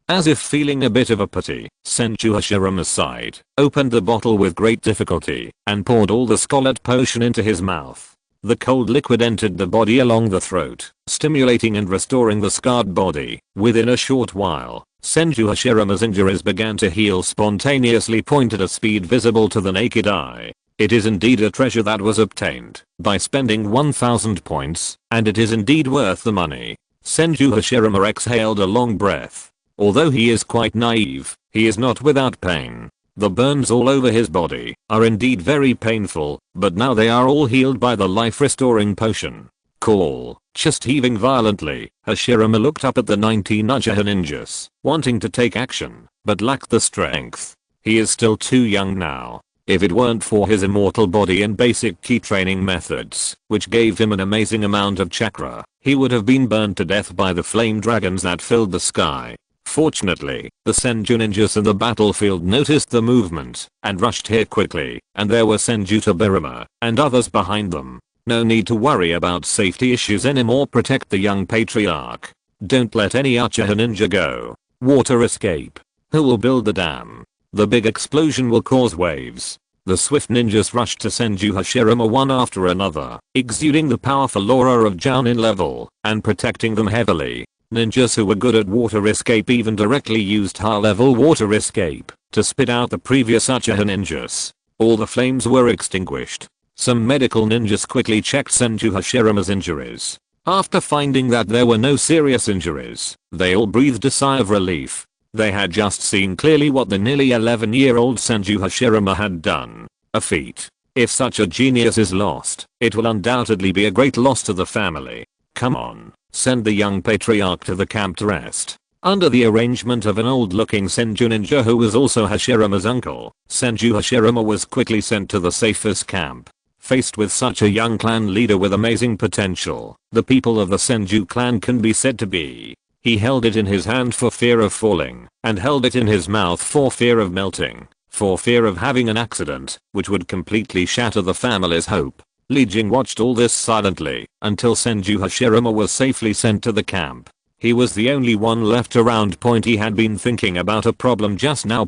As if feeling a bit of a pity, Senju Hashirama sighed, opened the bottle with great difficulty, and poured all the scarlet potion into his mouth. The cold liquid entered the body along the throat, stimulating and restoring the scarred body. Within a short while, Senju Hashirama's injuries began to heal spontaneously, at a speed visible to the naked eye. It is indeed a treasure that was obtained by spending 1,000 points, and it is indeed worth the money. Senju Hashirama exhaled a long breath. Although he is quite naive, he is not without pain. The burns all over his body are indeed very painful, but now they are all healed by the life-restoring potion. Cool. Chest heaving violently, Hashirama looked up at the 19 Uchiha ninjas, wanting to take action, but lacked the strength. He is still too young now. If it weren't for his immortal body and basic ki training methods, which gave him an amazing amount of chakra, he would have been burned to death by the flame dragons that filled the sky. Fortunately, the Senju ninjas in the battlefield noticed the movement and rushed here quickly, and there were Senju Tobirama and others behind them. No need to worry about safety issues anymore. Protect the young patriarch. Don't let any Uchiha ninja go. Water escape. Who will build the dam? The big explosion will cause waves. The swift ninjas rushed to Senju Hashirama one after another, exuding the powerful aura of Jounin level and protecting them heavily. Ninjas who were good at water escape even directly used high-level water escape to spit out the previous Uchiha ninjas. All the flames were extinguished. Some medical ninjas quickly checked Senju Hashirama's injuries. After finding that there were no serious injuries, they all breathed a sigh of relief. They had just seen clearly what the nearly 11-year-old Senju Hashirama had done. A feat. If such a genius is lost, it will undoubtedly be a great loss to the family. Come on. Send the young patriarch to the camp to rest. Under the arrangement of an old-looking Senju ninja who was also Hashirama's uncle, Senju Hashirama was quickly sent to the safest camp. Faced with such a young clan leader with amazing potential, the people of the Senju clan can be said to be. He held it in his hand for fear of falling, and held it in his mouth for fear of melting, for fear of having an accident, which would completely shatter the family's hope. Li Jing watched all this silently until Senju Hashirama was safely sent to the camp. He was the only one left around. He had been thinking about a problem just now.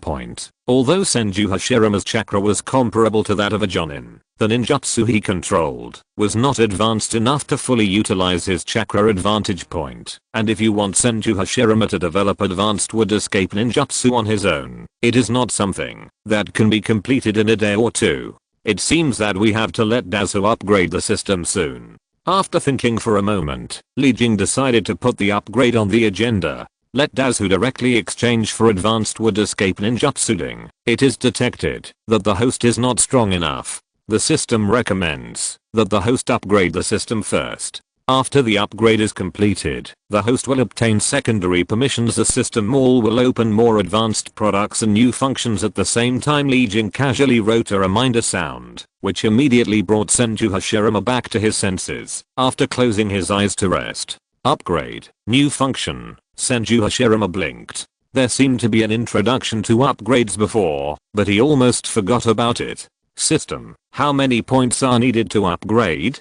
Although Senju Hashirama's chakra was comparable to that of a Jonin, the ninjutsu he controlled was not advanced enough to fully utilize his chakra advantage point. And if you want Senju Hashirama to develop advanced wood escape ninjutsu on his own, it is not something that can be completed in a day or two. It seems that we have to let Dazu upgrade the system soon. After thinking for a moment, Li Jing decided to put the upgrade on the agenda. Let Dazu directly exchange for advanced wood escape ninjutsu. It is detected that the host is not strong enough. The system recommends that the host upgrade the system first. After the upgrade is completed, the host will obtain secondary permissions. The system mall will open more advanced products and new functions at the same time. Li Jing casually wrote a reminder sound, which immediately brought Senju Hashirama back to his senses. After closing his eyes to rest, upgrade, new function, Senju Hashirama blinked. There seemed to be an introduction to upgrades before, but he almost forgot about it. System, how many points are needed to upgrade?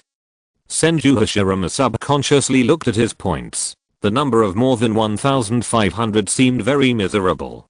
Senju Hashirama subconsciously looked at his points. The number of more than 1,500 seemed very miserable.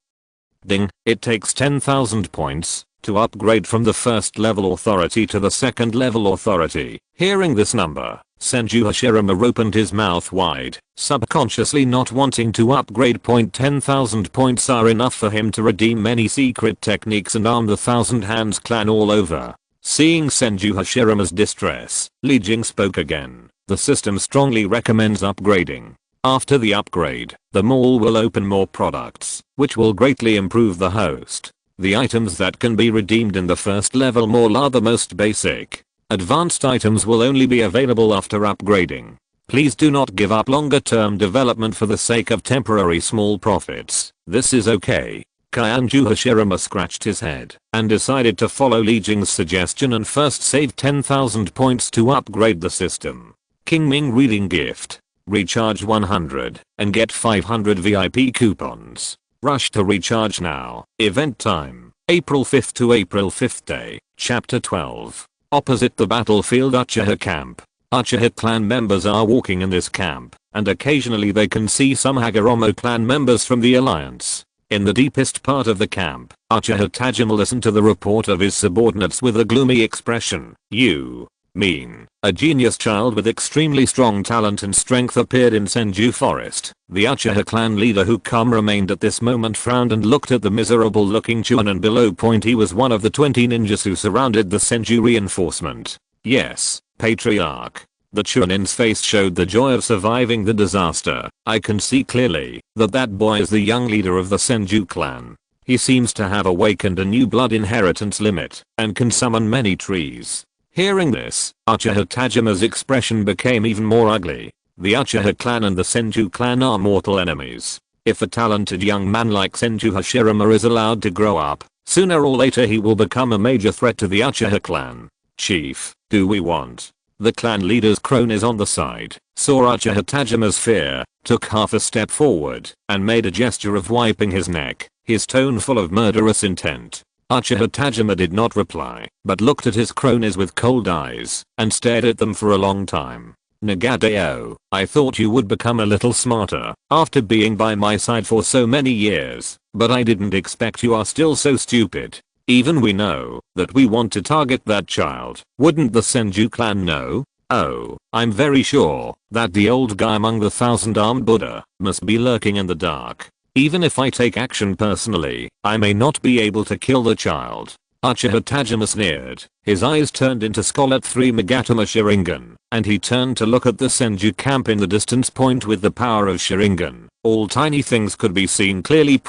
Ding, it takes 10,000 points to upgrade from the first level authority to the second level authority. Hearing this number, Senju Hashirama opened his mouth wide, subconsciously not wanting to upgrade. 10,000 points are enough for him to redeem many secret techniques and arm the Thousand Hands clan all over. Seeing Senju Hashirama's distress, Li Jing spoke again. The system strongly recommends upgrading. After the upgrade, the mall will open more products, which will greatly improve the host. The items that can be redeemed in the first level mall are the most basic. Advanced items will only be available after upgrading. Please do not give up longer term development for the sake of temporary small profits. This is okay. Senju Hashirama scratched his head and decided to follow Li Jing's suggestion and first save 10,000 points to upgrade the system. King Ming reading gift. Recharge 100 and get 500 VIP coupons. Rush to recharge now. Event time. April 5th to April 5th day. Chapter 12. Opposite the battlefield Uchiha camp. Uchiha clan members are walking in this camp, and occasionally they can see some Hagoromo clan members from the alliance. In the deepest part of the camp, Uchiha Tajima listened to the report of his subordinates with a gloomy expression. You mean a genius child with extremely strong talent and strength appeared in Senju Forest. The Uchiha clan leader who calm remained at this moment frowned and looked at the miserable looking Chunin below. He was one of the 20 ninjas who surrounded the Senju reinforcement. Yes, Patriarch. The Chunin's face showed the joy of surviving the disaster. I can see clearly that boy is the young leader of the Senju clan. He seems to have awakened a new blood inheritance limit and can summon many trees. Hearing this, Uchiha Tajima's expression became even more ugly. The Uchiha clan and the Senju clan are mortal enemies. If a talented young man like Senju Hashirama is allowed to grow up, sooner or later he will become a major threat to the Uchiha clan. Chief, do we want? The clan leader's crone is on the side, saw Uchiha Tajima's fear, took half a step forward, and made a gesture of wiping his neck, his tone full of murderous intent. Uchiha Tajima did not reply, but looked at his cronies with cold eyes, and stared at them for a long time. Nagadeo, I thought you would become a little smarter, after being by my side for so many years, but I didn't expect you are still so stupid. Even we know that we want to target that child. Wouldn't the Senju clan know? Oh, I'm very sure that the old guy among the 1,000-armed Buddha must be lurking in the dark. Even if I take action personally, I may not be able to kill the child. Uchiha Tajima sneered. His eyes turned into Scarlet 3 Magatama Sharingan, and he turned to look at the Senju camp in the distance. With the power of Sharingan, all tiny things could be seen clearly.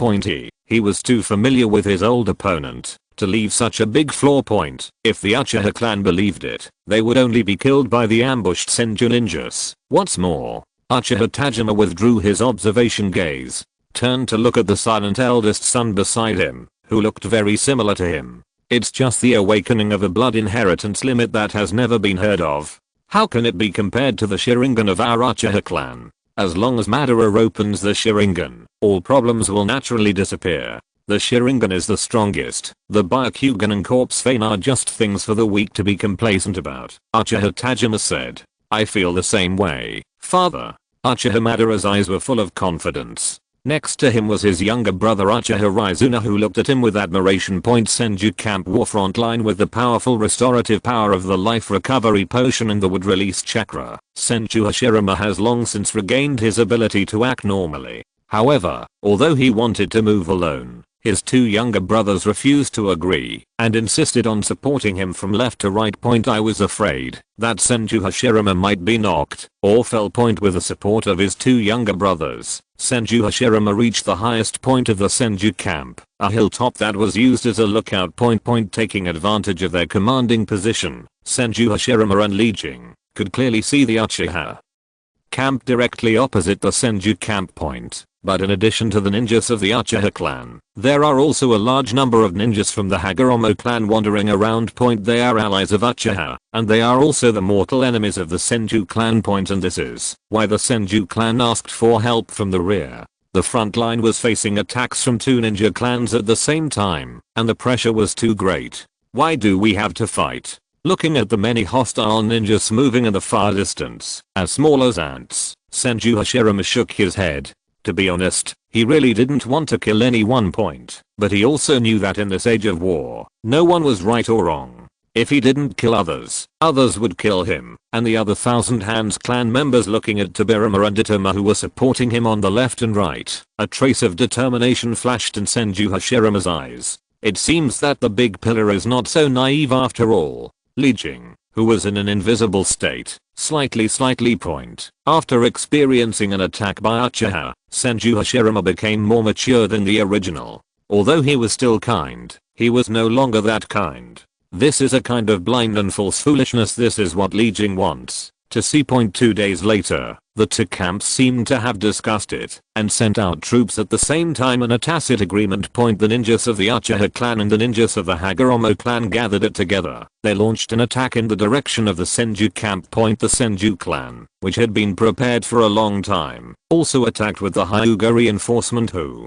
He was too familiar with his old opponent to leave such a big flaw. If the Uchiha clan believed it, they would only be killed by the ambushed Senju ninjas. What's more, Uchiha Tajima withdrew his observation gaze, turned to look at the silent eldest son beside him, who looked very similar to him. It's just the awakening of a blood inheritance limit that has never been heard of. How can it be compared to the Sharingan of our Uchiha clan? As long as Madara opens the Sharingan, all problems will naturally disappear. The Sharingan is the strongest. The Byakugan and Corpse Vein are just things for the weak to be complacent about. Uchiha Tajima said. I feel the same way, father. Uchiha Madara's eyes were full of confidence. Next to him was his younger brother Uchiha Raizuna, who looked at him with admiration. Senju camp war front line with the powerful restorative power of the life recovery potion and the wood release chakra. Senju Hashirama has long since regained his ability to act normally. However, although he wanted to move alone, his two younger brothers refused to agree and insisted on supporting him from left to right. I was afraid that Senju Hashirama might be knocked or fell. With the support of his two younger brothers, Senju Hashirama reached the highest point of the Senju camp, a hilltop that was used as a lookout point. Taking advantage of their commanding position, Senju Hashirama and Li Jing could clearly see the Uchiha camp directly opposite the Senju camp point. But in addition to the ninjas of the Uchiha clan, there are also a large number of ninjas from the Hagoromo clan wandering around. They are allies of Uchiha, and they are also the mortal enemies of the Senju clan. And this is why the Senju clan asked for help from the rear. The front line was facing attacks from two ninja clans at the same time, and the pressure was too great. Why do we have to fight? Looking at the many hostile ninjas moving in the far distance, as small as ants, Senju Hashirama shook his head. To be honest, he really didn't want to kill anyone. But he also knew that in this age of war, no one was right or wrong. If he didn't kill others, others would kill him, and the other Thousand Hands clan members looking at Tobirama and Itama who were supporting him on the left and right, a trace of determination flashed in Senju Hashirama's eyes. It seems that the big pillar is not so naive after all. Li Jing, who was in an invisible state, slightly. After experiencing an attack by Uchiha, Senju Hashirama became more mature than the original. Although he was still kind, he was no longer that kind. This is a kind of blind and false foolishness. This is what Li Jing wants to see. 2 days later, the two camps seemed to have discussed it and sent out troops at the same time in a tacit agreement. The ninjas of the Uchiha clan and the ninjas of the Hagoromo clan gathered it together. They launched an attack in the direction of the Senju camp. The Senju clan, which had been prepared for a long time, also attacked with the Hyuga reinforcement who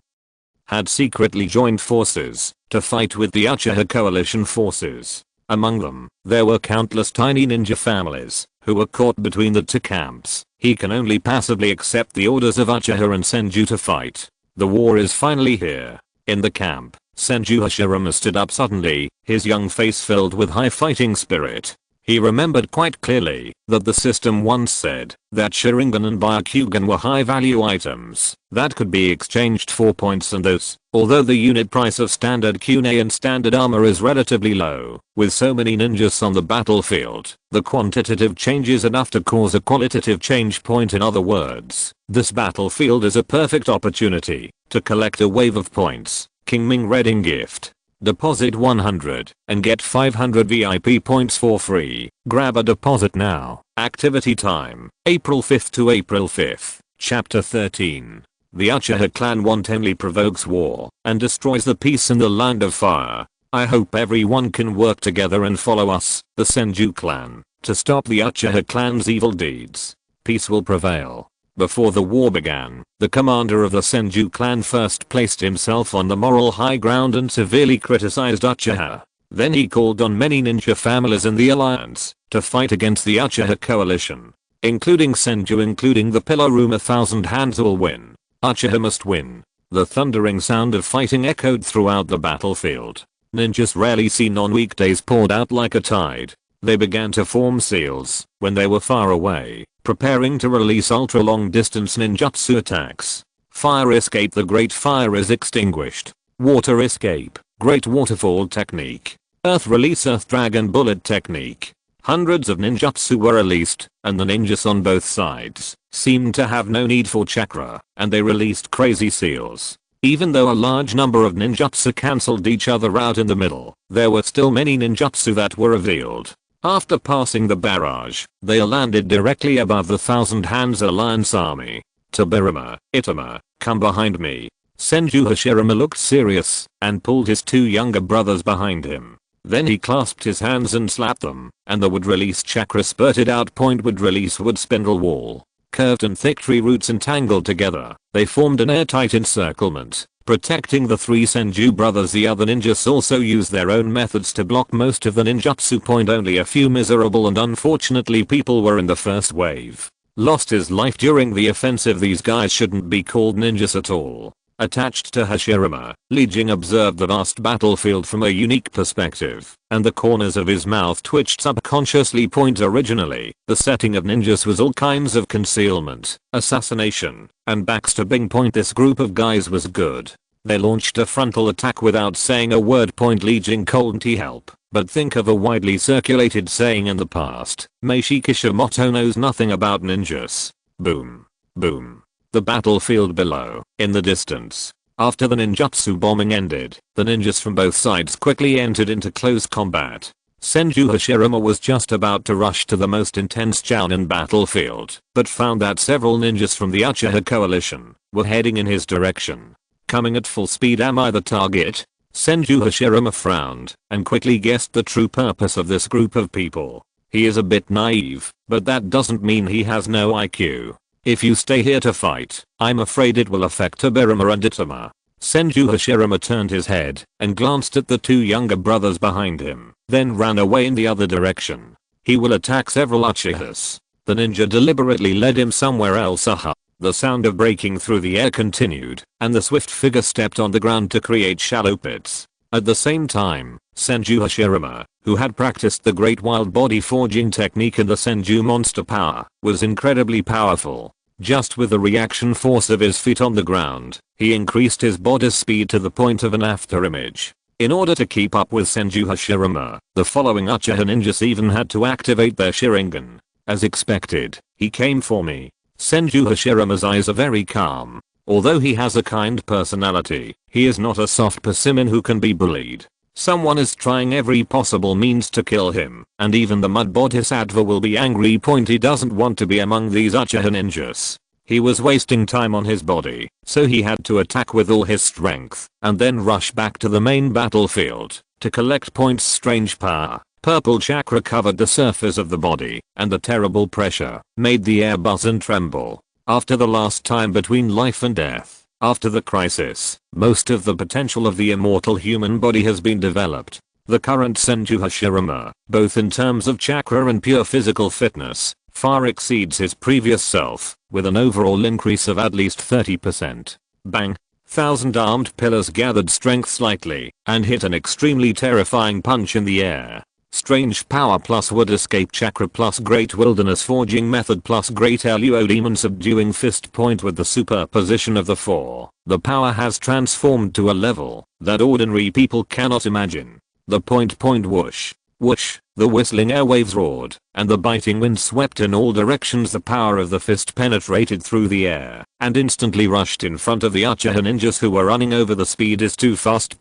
had secretly joined forces to fight with the Uchiha coalition forces. Among them, there were countless tiny ninja families who were caught between the two camps. He can only passively accept the orders of Uchiha and Senju to fight. The war is finally here. In the camp, Senju Hashirama stood up suddenly, his young face filled with high fighting spirit. He remembered quite clearly that the system once said that Sharingan and Byakugan were high value items that could be exchanged for points, and those, although the unit price of standard Kunai and standard armor is relatively low, with so many ninjas on the battlefield, the quantitative change is enough to cause a qualitative change point. In other words, this battlefield is a perfect opportunity to collect a wave of points. King Ming Reading gift. Deposit 100 and get 500 VIP points for free. Grab a deposit now. Activity time, April 5th to April 5th. Chapter 13. The Uchiha clan wantonly provokes war and destroys the peace in the Land of Fire. I hope everyone can work together and follow us, the Senju clan, to stop the Uchiha clan's evil deeds. Peace will prevail. Before the war began, the commander of the Senju clan first placed himself on the moral high ground and severely criticized Uchiha. Then he called on many ninja families in the alliance to fight against the Uchiha coalition, including Senju, including the pillar room. 1,000 hands will win. Uchiha must win. The thundering sound of fighting echoed throughout the battlefield. Ninjas rarely seen on weekdays poured out like a tide. They began to form seals when they were far away, preparing to release ultra long distance ninjutsu attacks. Fire escape. The great fire is extinguished. Water escape. Great waterfall technique. Earth release. Earth dragon bullet technique. Hundreds of ninjutsu were released, and the ninjas on both sides seemed to have no need for chakra, and they released crazy seals. Even though a large number of ninjutsu cancelled each other out in the middle, there were still many ninjutsu that were revealed. After passing the barrage, they landed directly above the 1,000 Hands Alliance army. Tobirama, Itama, come behind me. Senju Hashirama looked serious and pulled his two younger brothers behind him. Then he clasped his hands and slapped them, and the wood release chakra spurted out. Point wood release wood spindle wall. Curved and thick tree roots entangled together, they formed an airtight encirclement, protecting the three Senju brothers. The other ninjas also used their own methods to block most of the ninjutsu. Point only a few miserable and unfortunately people were in the first wave. Lost his life during the offensive. These guys shouldn't be called ninjas at all. Attached to Hashirama, Li Jing observed the vast battlefield from a unique perspective, and the corners of his mouth twitched subconsciously. Point originally, the setting of ninjas was all kinds of concealment, assassination, and backstabbing. Point this group of guys was good. They launched a frontal attack without saying a word. Point Li Jing couldn't help but think of a widely circulated saying in the past, Meishi Kishimoto knows nothing about ninjas. Boom. Boom. The battlefield below, in the distance. After the ninjutsu bombing ended, the ninjas from both sides quickly entered into close combat. Senju Hashirama was just about to rush to the most intense Jounin battlefield, but found that several ninjas from the Uchiha coalition were heading in his direction. Coming at full speed. Am I the target? Senju Hashirama frowned and quickly guessed the true purpose of this group of people. He is a bit naive, but that doesn't mean he has no IQ. If you stay here to fight, I'm afraid it will affect Tobirama and Itama. Senju Hashirama turned his head and glanced at the two younger brothers behind him, then ran away in the other direction. He will attack several Uchihas. The ninja deliberately led him somewhere else. Aha. The sound of breaking through the air continued, and the swift figure stepped on the ground to create shallow pits. At the same time, Senju Hashirama, who had practiced the great wild body forging technique and the Senju monster power, was incredibly powerful. Just with the reaction force of his feet on the ground, he increased his body's speed to the point of an afterimage. In order to keep up with Senju Hashirama, the following Uchiha ninjas even had to activate their Sharingan. As expected, he came for me. Senju Hashirama's eyes are very calm. Although he has a kind personality, he is not a soft persimmon who can be bullied. Someone is trying every possible means to kill him, and even the mud bodhisattva will be angry. Point he doesn't want to be among these Uchiha ninjas. He was wasting time on his body, so he had to attack with all his strength, and then rush back to the main battlefield to collect points. Strange power. Purple chakra covered the surface of the body, and the terrible pressure made the air buzz and tremble. After the last time between life and death, after the crisis, most of the potential of the immortal human body has been developed. The current Senju Hashirama, both in terms of chakra and pure physical fitness, far exceeds his previous self, with an overall increase of at least 30%. Bang! 1,000 armed pillars gathered strength slightly, and hit an extremely terrifying punch in the air. Strange power plus wood escape chakra plus great wilderness forging method plus great Luo demon subduing fist point with the superposition of the four. The power has transformed to a level that ordinary people cannot imagine. The point whoosh. Whoosh, the whistling airwaves roared, and the biting wind swept in all directions. The power of the fist penetrated through the air, and instantly rushed in front of the Uchiha ninjas who were running over. The speed is too fast.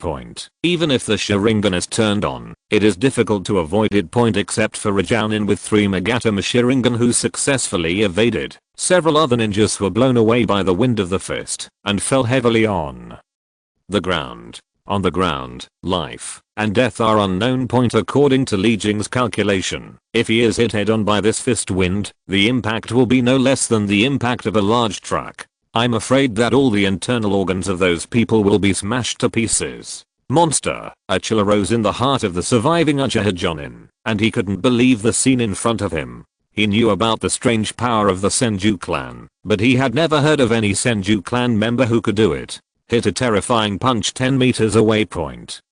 Even if the Sharingan is turned on, it is difficult to avoid it. Except for Rajanin with 3 Magatama Sharingan who successfully evaded. Several other ninjas were blown away by the wind of the fist, and fell heavily on the ground. On the ground, life and death are unknown. According to Li Jing's calculation, if he is hit head on by this fist wind, the impact will be no less than the impact of a large truck. I'm afraid that all the internal organs of those people will be smashed to pieces. Monster, a chill arose in the heart of the surviving Uchiha Jonin, and he couldn't believe the scene in front of him. He knew about the strange power of the Senju clan, but he had never heard of any Senju clan member who could do it. Hit a terrifying punch 10 meters away.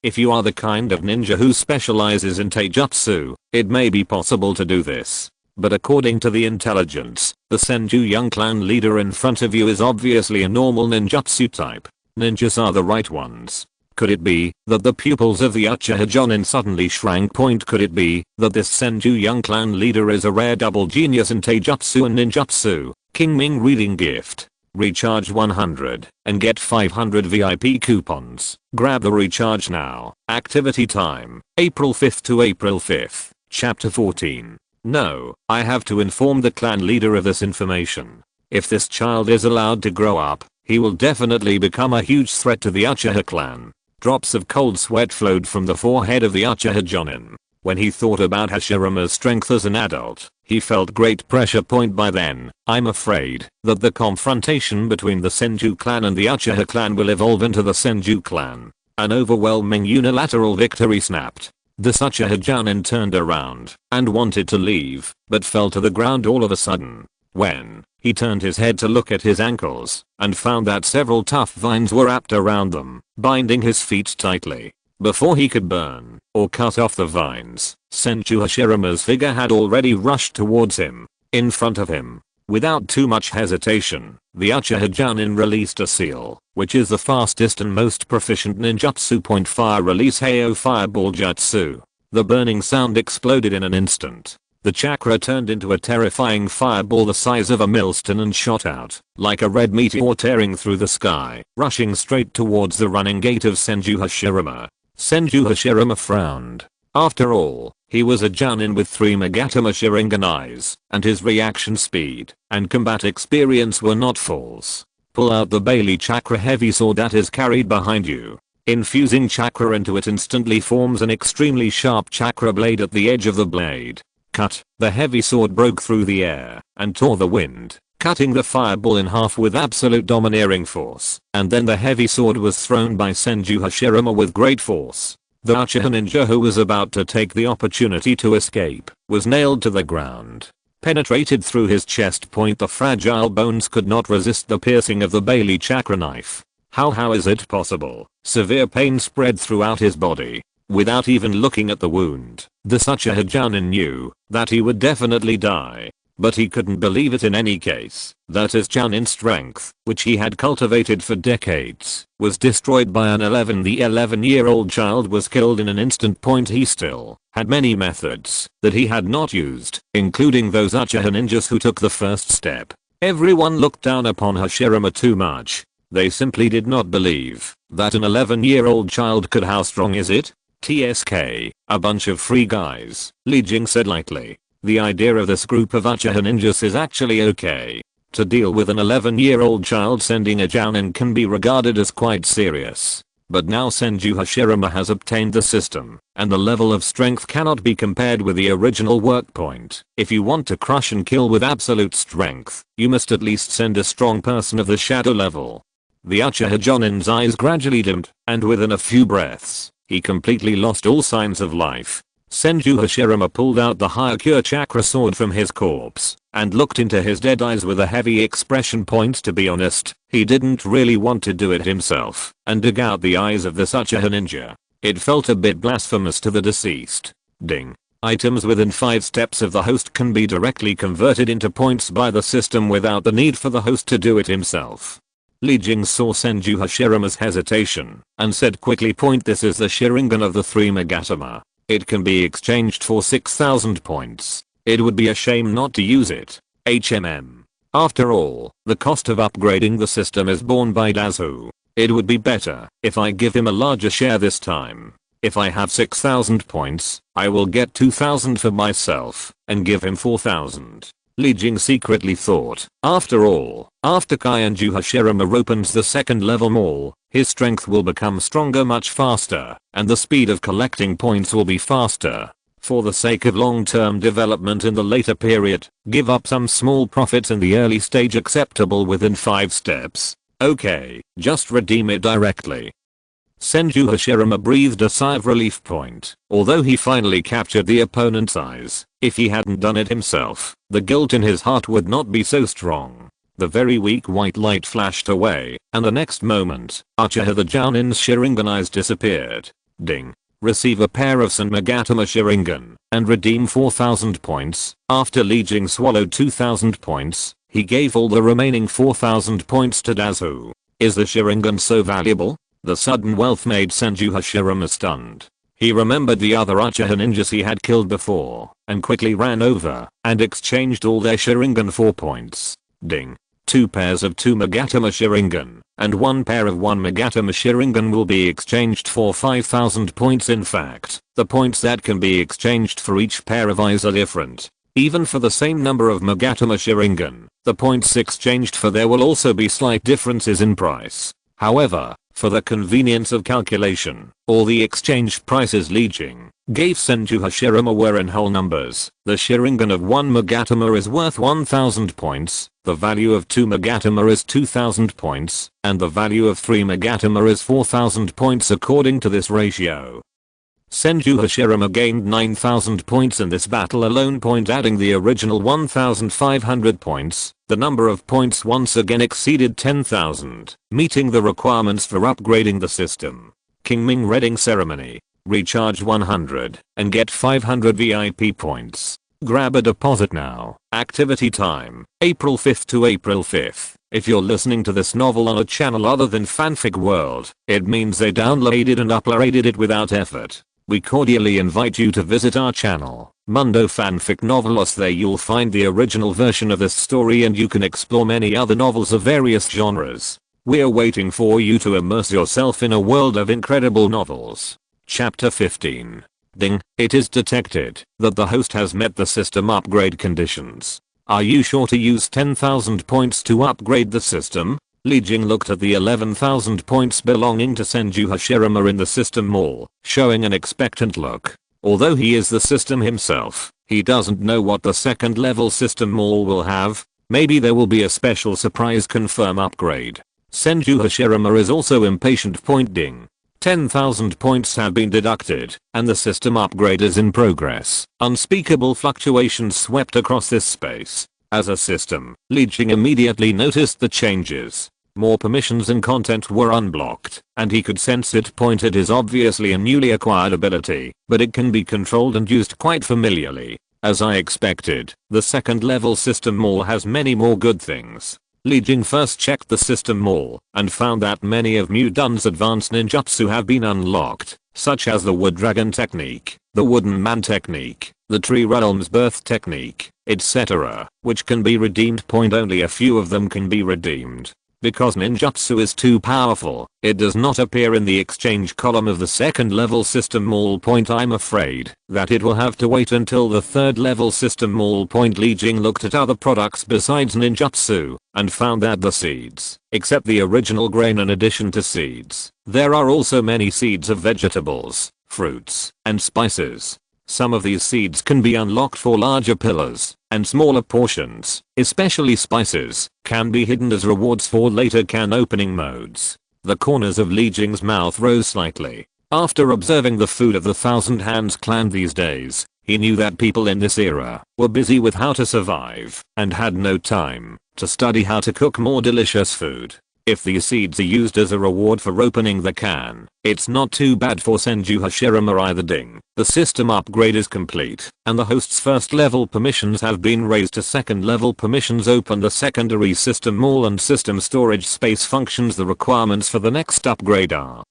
If you are the kind of ninja who specializes in taijutsu, it may be possible to do this. But according to the intelligence, the Senju young clan leader in front of you is obviously a normal ninjutsu type. Ninjas are the right ones. Could it be that the pupils of the Uchiha Jonin suddenly shrank? Could it be that this Senju young clan leader is a rare double genius in taijutsu and ninjutsu? King Ming reading gift. Recharge 100 and get 500 VIP coupons. Grab the recharge now. Activity time, April 5th to April 5th, Chapter 14. No, I have to inform the clan leader of this information. If this child is allowed to grow up, he will definitely become a huge threat to the Uchiha clan. Drops of cold sweat flowed from the forehead of the Uchiha Jonin. When he thought about Hashirama's strength as an adult, he felt great pressure. By then, I'm afraid that the confrontation between the Senju clan and the Uchiha clan will evolve into the Senju clan. An overwhelming unilateral victory snapped. The Uchiha Jonin turned around and wanted to leave, but fell to the ground all of a sudden. When he turned his head to look at his ankles and found that several tough vines were wrapped around them, binding his feet tightly. Before he could burn or cut off the vines, Senju Hashirama's figure had already rushed towards him. In front of him, without too much hesitation, the Uchiha Jonin released a seal, which is the fastest and most proficient ninjutsu. Fire release Heio Fireball Jutsu. The burning sound exploded in an instant. The chakra turned into a terrifying fireball the size of a millstone and shot out, like a red meteor tearing through the sky, rushing straight towards the running gate of Senju Hashirama. Senju Hashirama frowned. After all, he was a Jonin with 3 Magatama Sharingan eyes, and his reaction speed and combat experience were not false. Pull out the Bailey chakra heavy sword that is carried behind you. Infusing chakra into it instantly forms an extremely sharp chakra blade at the edge of the blade. Cut. The heavy sword broke through the air and tore the wind, cutting the fireball in half with absolute domineering force, and then the heavy sword was thrown by Senju Hashirama with great force. The Uchiha ninja who was about to take the opportunity to escape was nailed to the ground. Penetrated through his chest. The fragile bones could not resist the piercing of the Bailey chakra knife. How is it possible? Severe pain spread throughout his body. Without even looking at the wound, the Uchiha Jonin knew that he would definitely die. But he couldn't believe it in any case, that his Jonin strength, which he had cultivated for decades, was destroyed by an 11. The 11-year-old child was killed in an instant. He still had many methods that he had not used, including those Uchiha ninjas who took the first step. Everyone looked down upon Hashirama too much. They simply did not believe that an 11-year-old child could. How strong is it? TSK, a bunch of free guys, Li Jing said lightly. The idea of this group of Uchiha ninjas is actually okay. To deal with an 11-year-old child sending a Jonin can be regarded as quite serious. But now Senju Hashirama has obtained the system, and the level of strength cannot be compared with the original work point. If you want to crush and kill with absolute strength, you must at least send a strong person of the shadow level. The Uchiha Jonin's eyes gradually dimmed, and within a few breaths, He completely lost all signs of life. Senju Hashirama pulled out the higher cure chakra sword from his corpse and looked into his dead eyes with a heavy expression. To be honest, he didn't really want to do it himself and dig out the eyes of this Uchiha ninja. It felt a bit blasphemous to the deceased. Ding. Items within 5 steps of the host can be directly converted into points by the system without the need for the host to do it himself. Li Jing saw Senju Hashirama's hesitation and said quickly, "This is the Sharingan of the 3 Magatama. It can be exchanged for 6,000 points. It would be a shame not to use it. After all, the cost of upgrading the system is borne by Dazu. It would be better if I give him a larger share this time. If I have 6,000 points, I will get 2,000 for myself and give him 4,000. Li Jing secretly thought. After all, after Senju Hashirama opens the second level mall, his strength will become stronger much faster, and the speed of collecting points will be faster. For the sake of long-term development in the later period, give up some small profits in the early stage acceptable within 5 steps. Okay, just redeem it directly. Senju Hashirama breathed a sigh of relief. Although he finally captured the opponent's eyes, if he hadn't done it himself, the guilt in his heart would not be so strong. The very weak white light flashed away, and the next moment, Uchiha the Jounin's Sharingan eyes disappeared. Ding. Receive a pair of Sen Magatama Sharingan, and redeem 4,000 points. After Li Jing swallowed 2,000 points, he gave all the remaining 4,000 points to Dazu. Is the Sharingan so valuable? The sudden wealth made Senju Hashirama stunned. He remembered the other Uchiha ninjas he had killed before, and quickly ran over and exchanged all their Sharingan for points. Ding. 2 pairs of 2 Magatama Sharingan and 1 pair of 1 Magatama Sharingan will be exchanged for 5,000 points. In fact, the points that can be exchanged for each pair of eyes are different. Even for the same number of Magatama Sharingan, the points exchanged for there will also be slight differences in price. However, for the convenience of calculation, all the exchanged prices Li Jing gave Senju Hashirama were in whole numbers. The Sharingan of 1 Magatama is worth 1,000 points, the value of 2 Magatama is 2,000 points, and the value of 3 Magatama is 4,000 points according to this ratio. Senju Hashirama gained 9,000 points in this battle alone. Adding the original 1,500 points, the number of points once again exceeded 10,000, meeting the requirements for upgrading the system. King Ming Reading Ceremony. Recharge 100 and get 500 VIP points. Grab a deposit now. Activity time, April 5th to April 5th. If you're listening to this novel on a channel other than Fanfic World, it means they downloaded and uploaded it without effort. We cordially invite you to visit our channel, Mundo Fanfic Novelos. There you'll find the original version of this story and you can explore many other novels of various genres. We're waiting for you to immerse yourself in a world of incredible novels. Chapter 15. Ding. It is detected that the host has met the system upgrade conditions. Are you sure to use 10,000 points to upgrade the system? Li Jing looked at the 11,000 points belonging to Senju Hashirama in the system mall, showing an expectant look. Although he is the system himself, he doesn't know what the second level system mall will have. Maybe there will be a special surprise confirm upgrade. Senju Hashirama is also impatient. Ding. 10,000 points have been deducted, and the system upgrade is in progress. Unspeakable fluctuations swept across this space. As a system, Li Jing immediately noticed the changes. More permissions and content were unblocked, and he could sense it. It is obviously a newly acquired ability, but it can be controlled and used quite familiarly. As I expected, the second level system mall has many more good things. Li Jing first checked the system mall and found that many of Mudun's advanced ninjutsu have been unlocked, such as the Wood Dragon technique, the Wooden Man technique, the Tree Realm's Birth technique, etc., which can be redeemed. Only a few of them can be redeemed. Because ninjutsu is too powerful, it does not appear in the exchange column of the second level system mall. I'm afraid that it will have to wait until the third level system mall. Li Jing looked at other products besides ninjutsu and found that the seeds, except the original grain. In addition to seeds, there are also many seeds of vegetables, fruits, and spices. Some of these seeds can be unlocked for larger pillars, and smaller portions, especially spices, can be hidden as rewards for later can opening modes. The corners of Li Jing's mouth rose slightly. After observing the food of the Thousand Hands clan these days, he knew that people in this era were busy with how to survive and had no time to study how to cook more delicious food. If these seeds are used as a reward for opening the can, it's not too bad for Senju Hashirama either. Ding. The system upgrade is complete, and the host's first level permissions have been raised to second level permissions. Open the secondary system mall and system storage space functions. The requirements for the next upgrade are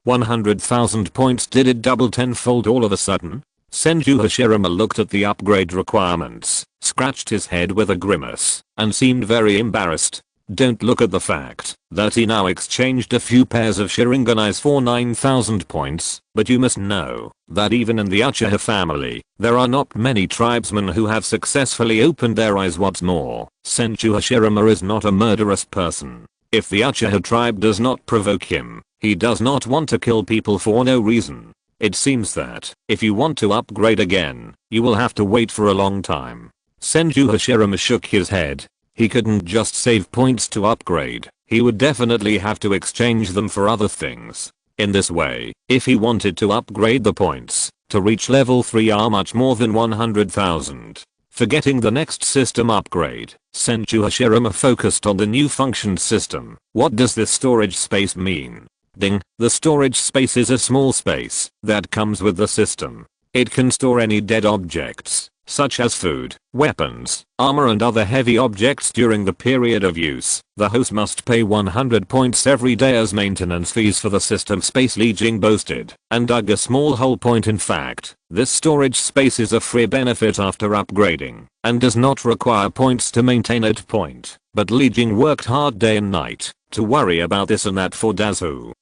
100,000 points. Did it double tenfold all of a sudden? Senju Hashirama looked at the upgrade requirements, scratched his head with a grimace, and seemed very embarrassed. Don't look at the fact that he now exchanged a few pairs of Sharinganais for 9,000 points, but you must know that even in the Uchiha family, there are not many tribesmen who have successfully opened their eyes. What's more, Senju Hashirama is not a murderous person. If the Uchiha tribe does not provoke him, he does not want to kill people for no reason. It seems that if you want to upgrade again, you will have to wait for a long time. Senju Hashirama shook his head. He couldn't just save points to upgrade, he would definitely have to exchange them for other things. In this way, if he wanted to upgrade, the points to reach level 3 are much more than 100,000. Forgetting the next system upgrade, Senju Hashirama focused on the new function system. What does this storage space mean? Ding. The storage space is a small space that comes with the system. It can store any dead objects, such as food, weapons, armor and other heavy objects during the period of use. The host must pay 100 points every day as maintenance fees for the system space, Li Jing boasted, and dug a small hole. In fact, this storage space is a free benefit after upgrading, and does not require points to maintain it. But Li Jing worked hard day and night to worry about this and that for Dazu.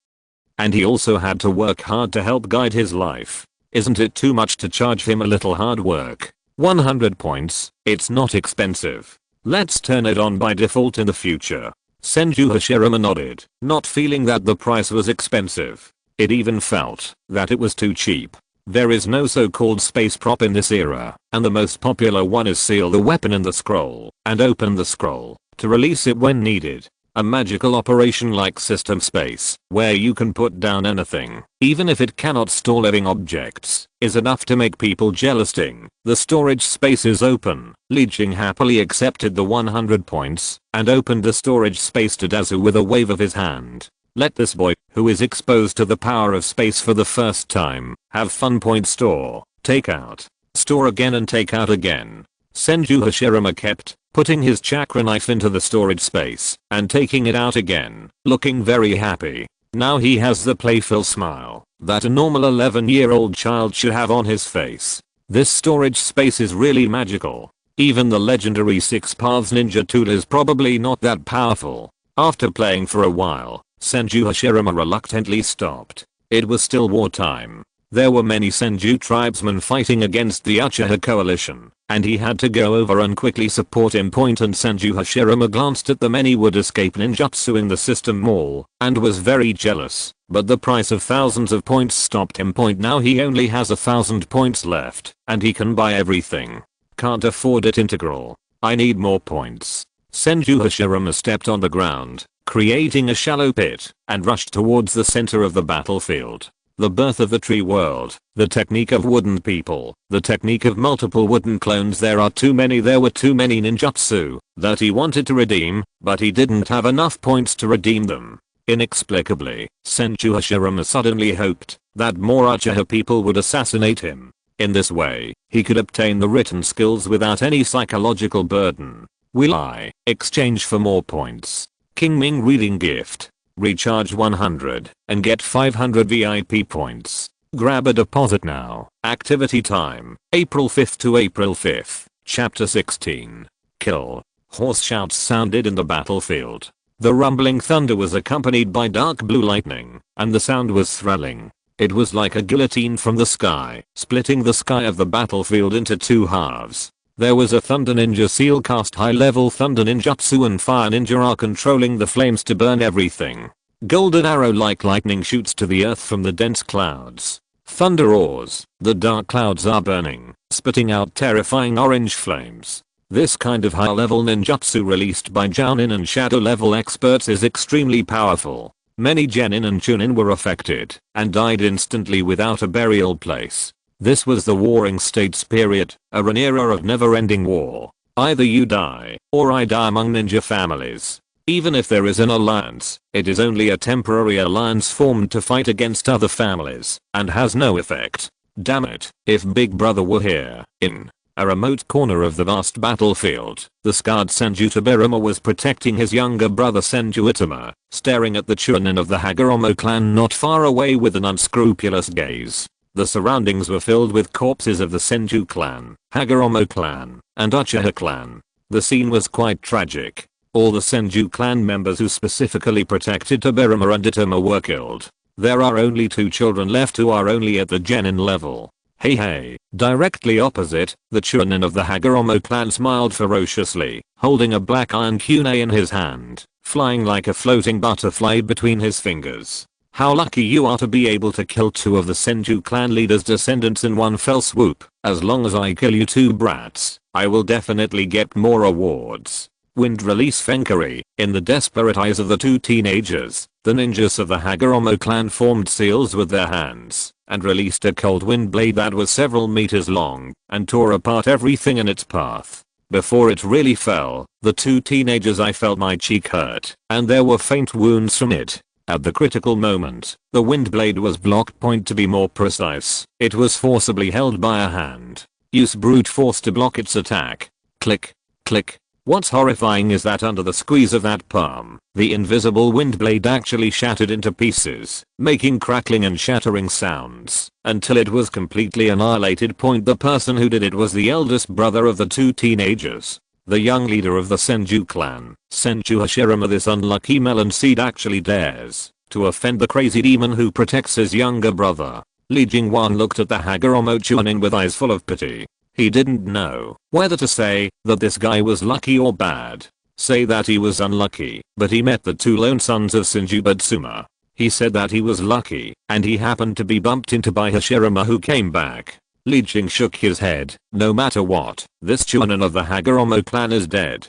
And he also had to work hard to help guide his life. Isn't it too much to charge him a little hard work? 100 points, it's not expensive. Let's turn it on by default in the future. Senju Hashirama nodded, not feeling that the price was expensive. It even felt that it was too cheap. There is no so-called space prop in this era, and the most popular one is seal the weapon in the scroll, and open the scroll, to release it when needed. A magical operation like system space, where you can put down anything, even if it cannot store living objects, is enough to make people jealous. Ding. The storage space is open. Li Jing happily accepted the 100 points, and opened the storage space to Dazu with a wave of his hand. Let this boy, who is exposed to the power of space for the first time, have fun. Store, take out, store again and take out again. Senju Hashirama kept putting his chakra knife into the storage space and taking it out again, looking very happy. Now he has the playful smile that a normal 11-year-old child should have on his face. This storage space is really magical. Even the legendary 6 Paths ninja tool is probably not that powerful. After playing for a while, Senju Hashirama reluctantly stopped. It was still wartime. There were many Senju tribesmen fighting against the Uchiha coalition, and he had to go over and quickly support him. And Senju Hashirama glanced at the many would escape ninjutsu in the system mall, and was very jealous, but the price of thousands of points stopped him. Now he only has 1,000 points left, and he can buy everything. Can't afford it. Integral. I need more points. Senju Hashirama stepped on the ground, creating a shallow pit, and rushed towards the center of the battlefield. The birth of the tree world, the technique of wooden people, the technique of multiple wooden clones. There were too many ninjutsu that he wanted to redeem, but he didn't have enough points to redeem them. Inexplicably, Senju Hashirama suddenly hoped that more Uchiha people would assassinate him. In this way, he could obtain the written skills without any psychological burden. Will I exchange for more points? King Ming reading gift. Recharge 100 and get 500 VIP points. Grab a deposit now. Activity time, April 5th to April 5th, Chapter 16. Kill. Hoarse shouts sounded in the battlefield. The rumbling thunder was accompanied by dark blue lightning, and the sound was thrilling. It was like a guillotine from the sky, splitting the sky of the battlefield into 2 halves. There was a Thunder Ninja Seal cast high-level Thunder Ninjutsu, and Fire Ninja are controlling the flames to burn everything. Golden arrow-like lightning shoots to the earth from the dense clouds. Thunder roars. The dark clouds are burning, spitting out terrifying orange flames. This kind of high-level ninjutsu released by Jounin and shadow-level experts is extremely powerful. Many genin and chunin were affected and died instantly without a burial place. This was the Warring States period, an era of never-ending war. Either you die, or I die among ninja families. Even if there is an alliance, it is only a temporary alliance formed to fight against other families, and has no effect. Damn it, if Big Brother were here, in a remote corner of the vast battlefield, the scarred Senju Tobirama was protecting his younger brother Senju Itama, staring at the chunin of the Hagoromo clan not far away with an unscrupulous gaze. The surroundings were filled with corpses of the Senju clan, Hagoromo clan, and Uchiha clan. The scene was quite tragic. All the Senju clan members who specifically protected Tobirama and Itama were killed. There are only 2 children left who are only at the genin level. Hey. Directly opposite, the chunin of the Hagoromo clan smiled ferociously, holding a black iron kunai in his hand, flying like a floating butterfly between his fingers. How lucky you are to be able to kill 2 of the Senju clan leaders' descendants in one fell swoop. As long as I kill you 2 brats, I will definitely get more awards. Wind release Fenkari. In the desperate eyes of the 2 teenagers, the ninjas of the Hagoromo clan formed seals with their hands and released a cold wind blade that was several meters long and tore apart everything in its path. Before it really fell, the 2 teenagers I felt my cheek hurt, and there were faint wounds from it. At the critical moment, the wind blade was blocked. To be more precise, it was forcibly held by a hand. Use brute force to block its attack. Click, click. What's horrifying is that under the squeeze of that palm, the invisible wind blade actually shattered into pieces, making crackling and shattering sounds, until it was completely annihilated. The person who did it was the eldest brother of the 2 teenagers. The young leader of the Senju clan, Senju Hashirama. This unlucky melon seed actually dares to offend the crazy demon who protects his younger brother. Li Jing looked at the Hagoromo chunin with eyes full of pity. He didn't know whether to say that this guy was lucky or bad. Say that he was unlucky, but he met the 2 lone sons of Senju Butsuma. He said that he was lucky, and he happened to be bumped into by Hashirama, who came back. Li Jing shook his head. No matter what, this chunin of the Hagoromo clan is dead.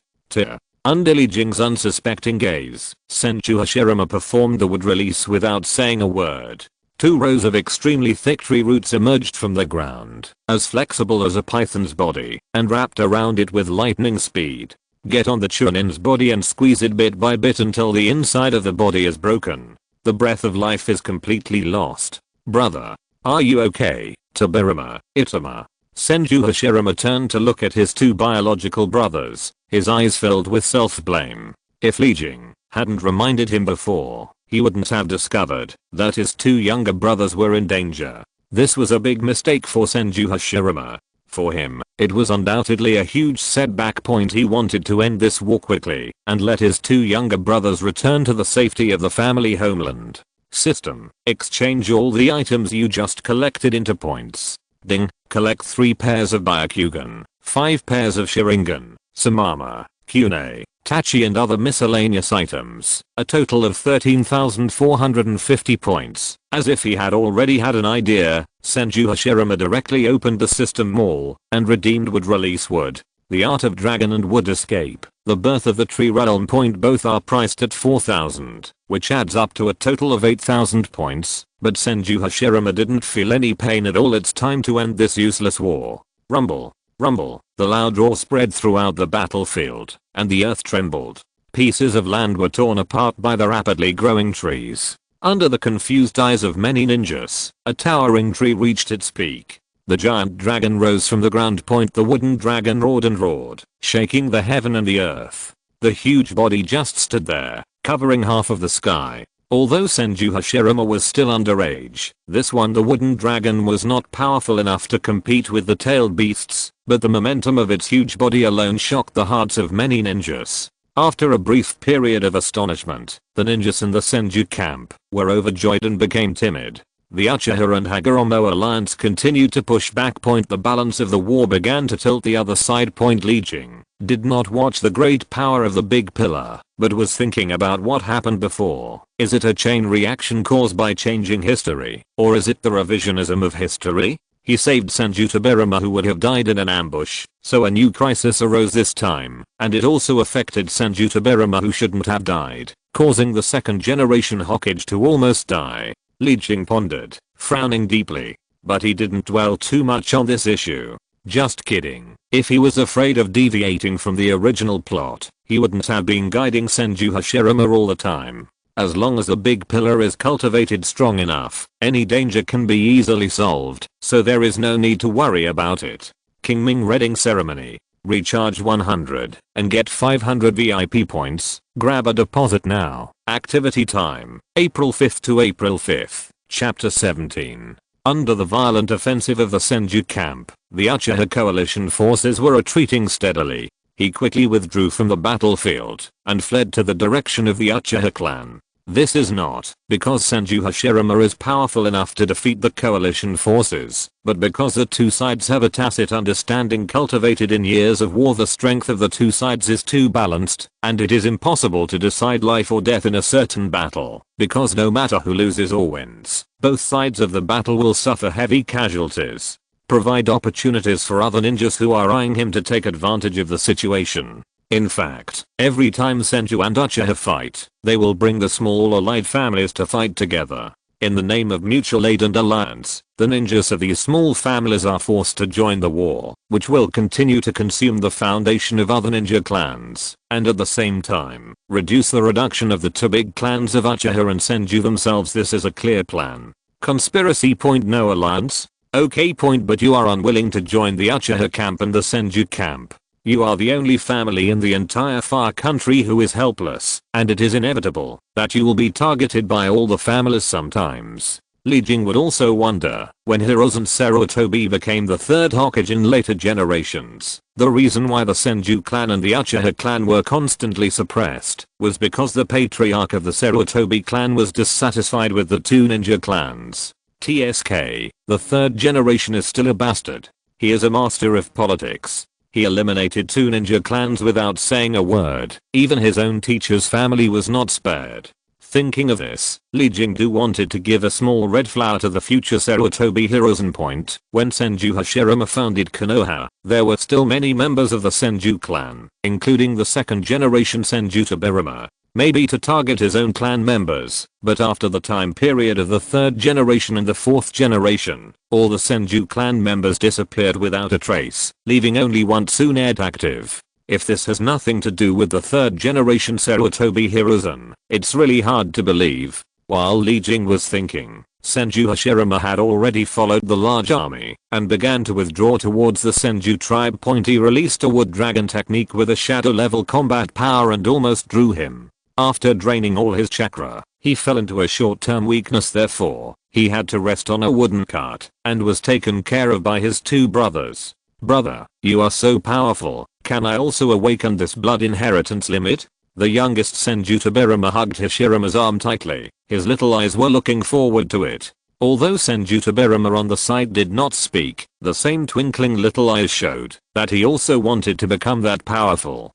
Under Li Jing's unsuspecting gaze, Senju Hashirama performed the wood release without saying a word. 2 rows of extremely thick tree roots emerged from the ground, as flexible as a python's body, and wrapped around it with lightning speed. Get on the chunin's body and squeeze it bit by bit until the inside of the body is broken. The breath of life is completely lost. Brother, are you okay? Tobirama, Itama. Senju Hashirama turned to look at his 2 biological brothers, his eyes filled with self-blame. If Li Jing hadn't reminded him before, he wouldn't have discovered that his 2 younger brothers were in danger. This was a big mistake for Senju Hashirama. For him, it was undoubtedly a huge setback. He wanted to end this war quickly and let his 2 younger brothers return to the safety of the family homeland. System, exchange all the items you just collected into points. Ding, collect 3 pairs of Byakugan, 5 pairs of Sharingan, some armor, kunai, tachi and other miscellaneous items, a total of 13,450 points. As if he had already had an idea, Senju Hashirama directly opened the system mall and redeemed wood release wood. The Art of Dragon and Wood Escape, The Birth of the Tree Realm. Both are priced at 4,000, which adds up to a total of 8,000 points, but Senju Hashirama didn't feel any pain at all. It's time to end this useless war. Rumble, rumble, the loud roar spread throughout the battlefield, and the earth trembled. Pieces of land were torn apart by the rapidly growing trees. Under the confused eyes of many ninjas, a towering tree reached its peak. The giant dragon rose from the ground. The wooden dragon roared and roared, shaking the heaven and the earth. The huge body just stood there, covering half of the sky. Although Senju Hashirama was still underage, the wooden dragon was not powerful enough to compete with the tailed beasts, but the momentum of its huge body alone shocked the hearts of many ninjas. After a brief period of astonishment, the ninjas in the Senju camp were overjoyed and became timid. The Uchiha and Hagoromo alliance continued to push back. The balance of the war began to tilt the other side. Li Jing did not watch the great power of the big pillar, but was thinking about what happened before. Is it a chain reaction caused by changing history, or is it the revisionism of history? He saved Senju Tobirama, who would have died in an ambush, so a new crisis arose this time, and it also affected Senju Tobirama, who shouldn't have died. causing the second generation Hokage to almost die. Li Jing pondered, frowning deeply. But he didn't dwell too much on this issue. Just kidding. If he was afraid of deviating from the original plot, he wouldn't have been guiding Senju Hashirama all the time. As long as the big pillar is cultivated strong enough, any danger can be easily solved, so there is no need to worry about it. King Ming Reading Ceremony. Recharge 100 and get 500 VIP points. Grab a deposit now. Activity time. April 5th to April 5th. Chapter 17. Under the violent offensive of the Senju camp, the Uchiha coalition forces were retreating steadily. He quickly withdrew from the battlefield and fled to the direction of the Uchiha clan. This is not because Senju Hashirama is powerful enough to defeat the coalition forces, but because the two sides have a tacit understanding cultivated in years of war. The strength of the two sides is too balanced, and it is impossible to decide life or death in a certain battle, because no matter who loses or wins, both sides of the battle will suffer heavy casualties. Provide opportunities for other ninjas who are eyeing him to take advantage of the situation. In fact, every time Senju and Uchiha fight, they will bring the small allied families to fight together. In the name of mutual aid and alliance, the ninjas of these small families are forced to join the war, which will continue to consume the foundation of other ninja clans, and at the same time, reduce the reduction of the two big clans of Uchiha and Senju themselves. This is a clear plan. Conspiracy point: no alliance? Okay point, but you are unwilling to join the Uchiha camp and the Senju camp. You are the only family in the entire far country who is helpless, and it is inevitable that you will be targeted by all the families sometimes. Li Jing would also wonder, when Hiruzen Sarutobi became the third Hokage in later generations, the reason why the Senju clan and the Uchiha clan were constantly suppressed was because the patriarch of the Sarutobi clan was dissatisfied with the two ninja clans. TSK, the third generation is still a bastard. He is a master of politics. He eliminated two ninja clans without saying a word. Even his own teacher's family was not spared. Thinking of this, Li Jingdu wanted to give a small red flower to the future Sarutobi Hiruzen point. When Senju Hashirama founded Konoha, there were still many members of the Senju clan, including the second generation Senju Tobirama. Maybe to target his own clan members, but after the time period of the third generation and the fourth generation, all the Senju clan members disappeared without a trace, leaving only one Tsunade active. If this has nothing to do with the third generation Sarutobi Hiruzen, it's really hard to believe. While Li Jing was thinking, Senju Hashirama had already followed the large army and began to withdraw towards the Senju tribe. He released a wood dragon technique with a shadow level combat power and almost drew him. After draining all his chakra, he fell into a short-term weakness. Therefore, he had to rest on a wooden cart and was taken care of by his two brothers. Brother, you are so powerful, can I also awaken this blood inheritance limit? The youngest Senju Tobirama hugged Hashirama's arm tightly. His little eyes were looking forward to it. Although Senju Tobirama on the side did not speak, the same twinkling little eyes showed that he also wanted to become that powerful.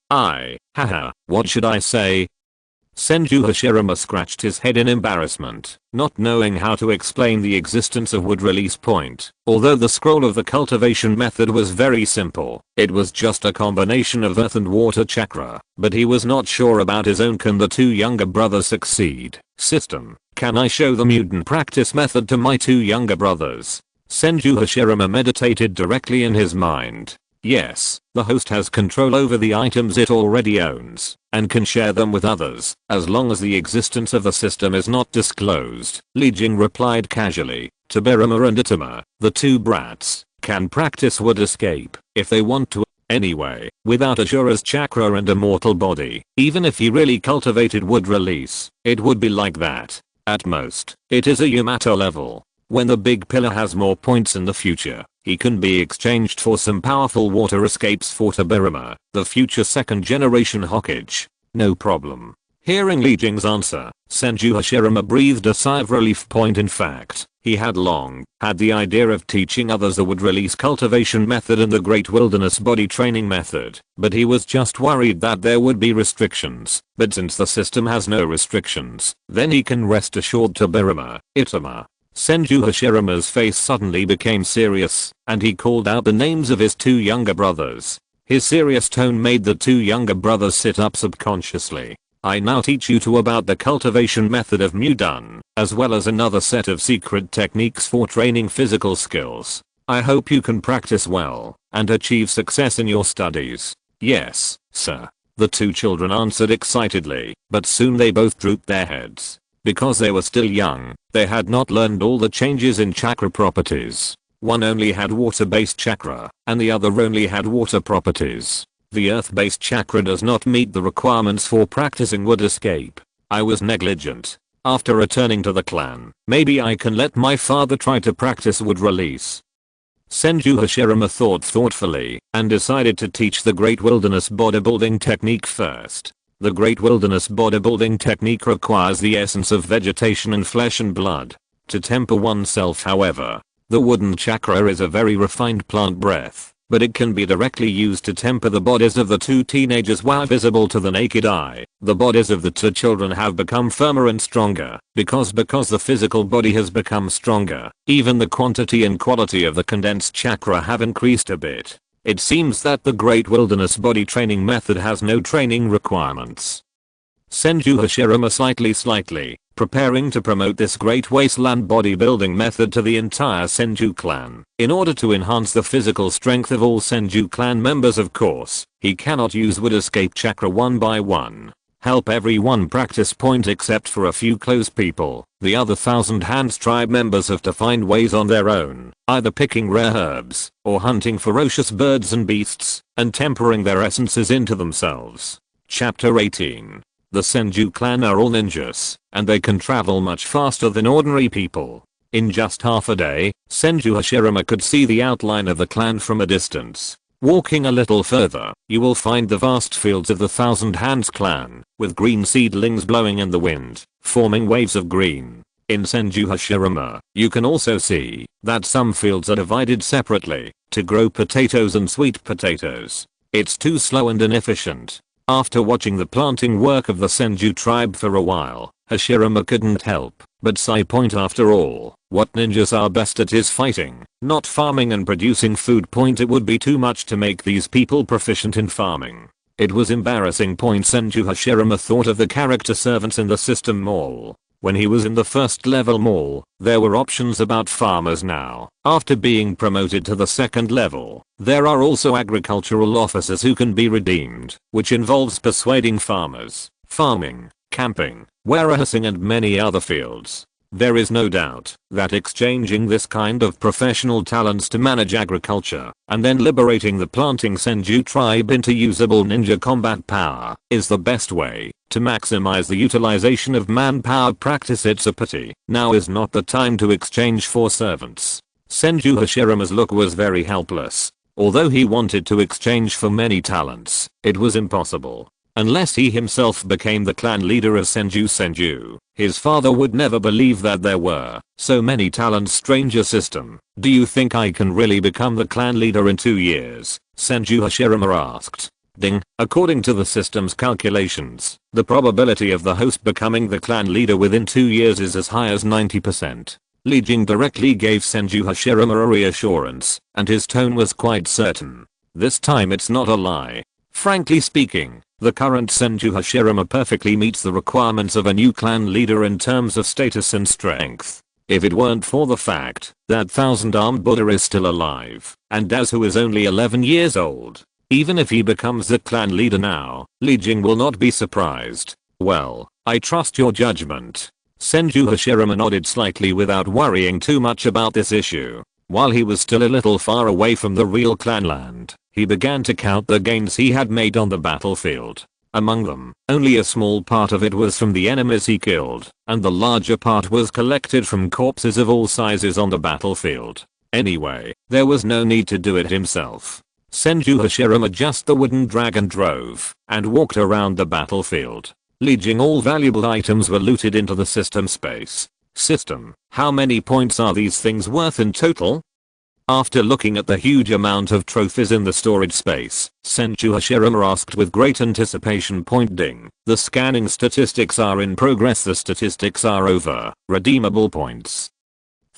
Haha, what should I say? Senju Hashirama scratched his head in embarrassment, not knowing how to explain the existence of wood release point. Although the scroll of the cultivation method was very simple, it was just a combination of earth and water chakra, but he was not sure about his own. Can the two younger brothers succeed? System, can I show the mutant practice method to my two younger brothers? Senju Hashirama meditated directly in his mind. Yes, the host has control over the items it already owns, and can share them with others, as long as the existence of the system is not disclosed. Li Jing replied casually. Tobirama and Itama, the two brats, can practice wood escape, if they want to. Anyway, without Ashura's chakra and immortal body, even if he really cultivated wood release, it would be like that. At most, it is a Yamato level. When the big pillar has more points in the future, he can be exchanged for some powerful water escapes for Tobirama, the future second generation Hokage. No problem. Hearing Li Jing's answer, Senju Hashirama breathed a sigh of relief. In fact, he had long had the idea of teaching others the wood release cultivation method and the Great Wilderness body training method, but he was just worried that there would be restrictions. But since the system has no restrictions, then he can rest assured. Tobirama, Itama. Senju Hashirama's face suddenly became serious, and he called out the names of his two younger brothers. His serious tone made the two younger brothers sit up subconsciously. I now teach you about the cultivation method of Mudan, as well as another set of secret techniques for training physical skills. I hope you can practice well and achieve success in your studies. Yes, sir. The two children answered excitedly, but soon they both drooped their heads. Because they were still young, they had not learned all the changes in chakra properties. One only had water-based chakra, and the other only had water properties. The earth-based chakra does not meet the requirements for practicing wood escape. I was negligent. After returning to the clan, maybe I can let my father try to practice wood release. Senju Hashirama thought thoughtfully and decided to teach the Great Wilderness Bodybuilding technique first. The Great Wilderness Bodybuilding technique requires the essence of vegetation and flesh and blood to temper oneself. However, the wooden chakra is a very refined plant breath, but it can be directly used to temper the bodies of the two teenagers while visible to the naked eye. The bodies of the two children have become firmer and stronger because the physical body has become stronger. Even the quantity and quality of the condensed chakra have increased a bit. It seems that the Great Wilderness body training method has no training requirements. Senju Hashirama slightly preparing to promote this great wasteland bodybuilding method to the entire Senju clan. In order to enhance the physical strength of all Senju clan members, of course, he cannot use wood escape chakra one by one. Help everyone practice point except for a few close people. The other Thousand Hands tribe members have to find ways on their own, either picking rare herbs or hunting ferocious birds and beasts and tempering their essences into themselves. Chapter 18. The Senju clan are all ninjas, and they can travel much faster than ordinary people. In just half a day, Senju Hashirama could see the outline of the clan from a distance. Walking a little further, you will find the vast fields of the Thousand Hands clan, with green seedlings blowing in the wind, forming waves of green. In Senju Hashirama, you can also see that some fields are divided separately to grow potatoes and sweet potatoes. It's too slow and inefficient. After watching the planting work of the Senju tribe for a while, Hashirama couldn't help but sigh. Point after all, what ninjas are best at is fighting, not farming and producing food. It would be too much to make these people proficient in farming. It was embarrassing. Senju Hashirama thought of the character servants in the system mall. When he was in the first level mall, there were options about farmers now. After being promoted to the second level, there are also agricultural officers who can be redeemed, which involves persuading farmers, farming, camping, warehousing and many other fields. There is no doubt that exchanging this kind of professional talents to manage agriculture and then liberating the planting Senju tribe into usable ninja combat power is the best way to maximize the utilization of manpower. Practice. It's a pity now is not the time to exchange for servants. Senju Hashirama's look was very helpless. Although he wanted to exchange for many talents, it was impossible. Unless he himself became the clan leader of Senju, his father would never believe that there were so many talents. Stranger system, do you think I can really become the clan leader in 2 years? Senju Hashirama asked. Ding. According to the system's calculations, the probability of the host becoming the clan leader within 2 years is as high as 90%. Li Jing directly gave Senju Hashirama a reassurance, and his tone was quite certain. This time it's not a lie. Frankly speaking, the current Senju Hashirama perfectly meets the requirements of a new clan leader in terms of status and strength. If it weren't for the fact that Thousand-Armed Buddha is still alive, and Dazu is only 11 years old, even if he becomes the clan leader now, Li Jing will not be surprised. Well, I trust your judgment. Senju Hashirama nodded slightly without worrying too much about this issue. While he was still a little far away from the real clanland, he began to count the gains he had made on the battlefield. Among them, only a small part of it was from the enemies he killed, and the larger part was collected from corpses of all sizes on the battlefield. Anyway, there was no need to do it himself. Senju Hashirama just the wooden dragon drove and walked around the battlefield. Li Jing. All valuable items were looted into the system space. System, how many points are these things worth in total? After looking at the huge amount of trophies in the storage space, Senju Hashirama asked with great anticipation. Ding. The scanning statistics are in progress. The statistics are over. Redeemable points.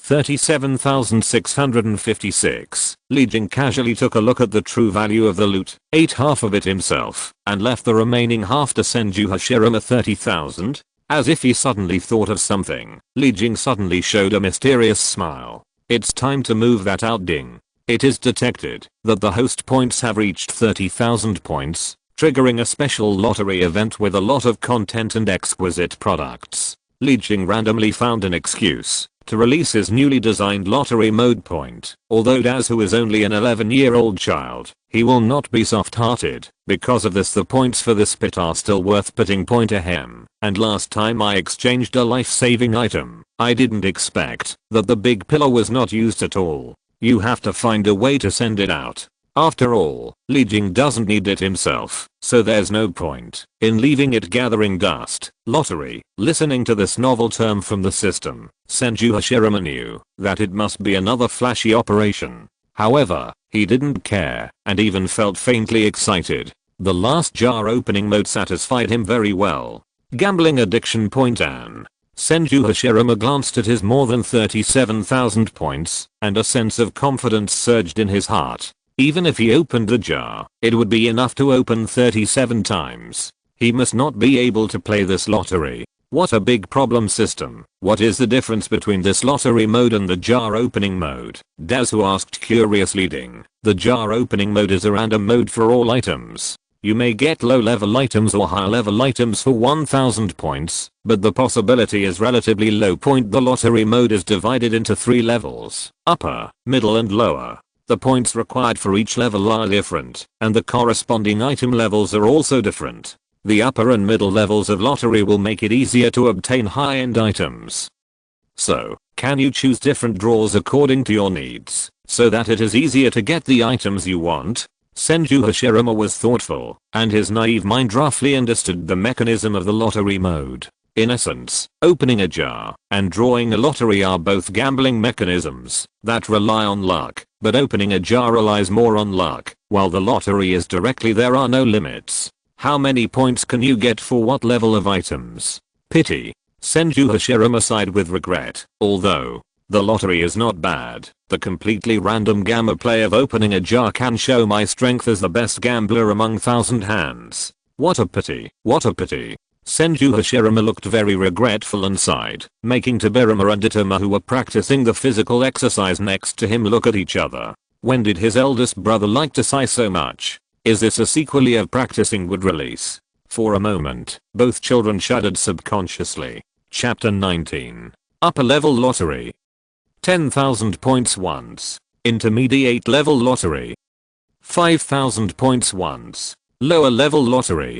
37,656. Li Jing casually took a look at the true value of the loot, ate half of it himself, and left the remaining half to Senju Hashirama. 30,000? As if he suddenly thought of something, Li Jing suddenly showed a mysterious smile. It's time to move that out, ding. It is detected that the host points have reached 30,000 points, triggering a special lottery event with a lot of content and exquisite products. Li Jing randomly found an excuse to release his newly designed lottery mode point. Although Daz, who is only an 11-year-old child, he will not be soft-hearted. Because of this, the points for this pit are still worth putting point ahem. And last time I exchanged a life-saving item, I didn't expect that the big pillar was not used at all. You have to find a way to send it out. After all, Li Jing doesn't need it himself, so there's no point in leaving it gathering dust. Lottery. Listening to this novel term from the system, Senju Hashirama knew that it must be another flashy operation. However, he didn't care and even felt faintly excited. The last jar opening mode satisfied him very well. Gambling addiction point an. Senju Hashirama glanced at his more than 37,000 points, and a sense of confidence surged in his heart. Even if he opened the jar, it would be enough to open 37 times. He must not be able to play this lottery. What a big problem system. What is the difference between this lottery mode and the jar opening mode? Dazu asked curiously. Ding. The jar opening mode is a random mode for all items. You may get low level items or high level items for 1000 points, but the possibility is relatively low. The lottery mode is divided into 3 levels: upper, middle and lower. The points required for each level are different, and the corresponding item levels are also different. The upper and middle levels of lottery will make it easier to obtain high-end items. So, can you choose different draws according to your needs, so that it is easier to get the items you want? Senju Hashirama was thoughtful, and his naive mind roughly understood the mechanism of the lottery mode. In essence, opening a jar and drawing a lottery are both gambling mechanisms that rely on luck, but opening a jar relies more on luck, while the lottery is directly there are no limits. How many points can you get for what level of items? Pity. Senju Hashirama sighed with regret. Although the lottery is not bad, the completely random gamma play of opening a jar can show my strength as the best gambler among 1,000 hands. What a pity. What a pity. Senju Hashirama looked very regretful and sighed, making Tobirama and Itama, who were practicing the physical exercise next to him, look at each other. When did his eldest brother like to sigh so much? Is this a sequel of practicing would release? For a moment, both children shuddered subconsciously. Chapter 19. Upper level lottery. 10,000 points once. Intermediate level lottery. 5,000 points once. Lower level lottery.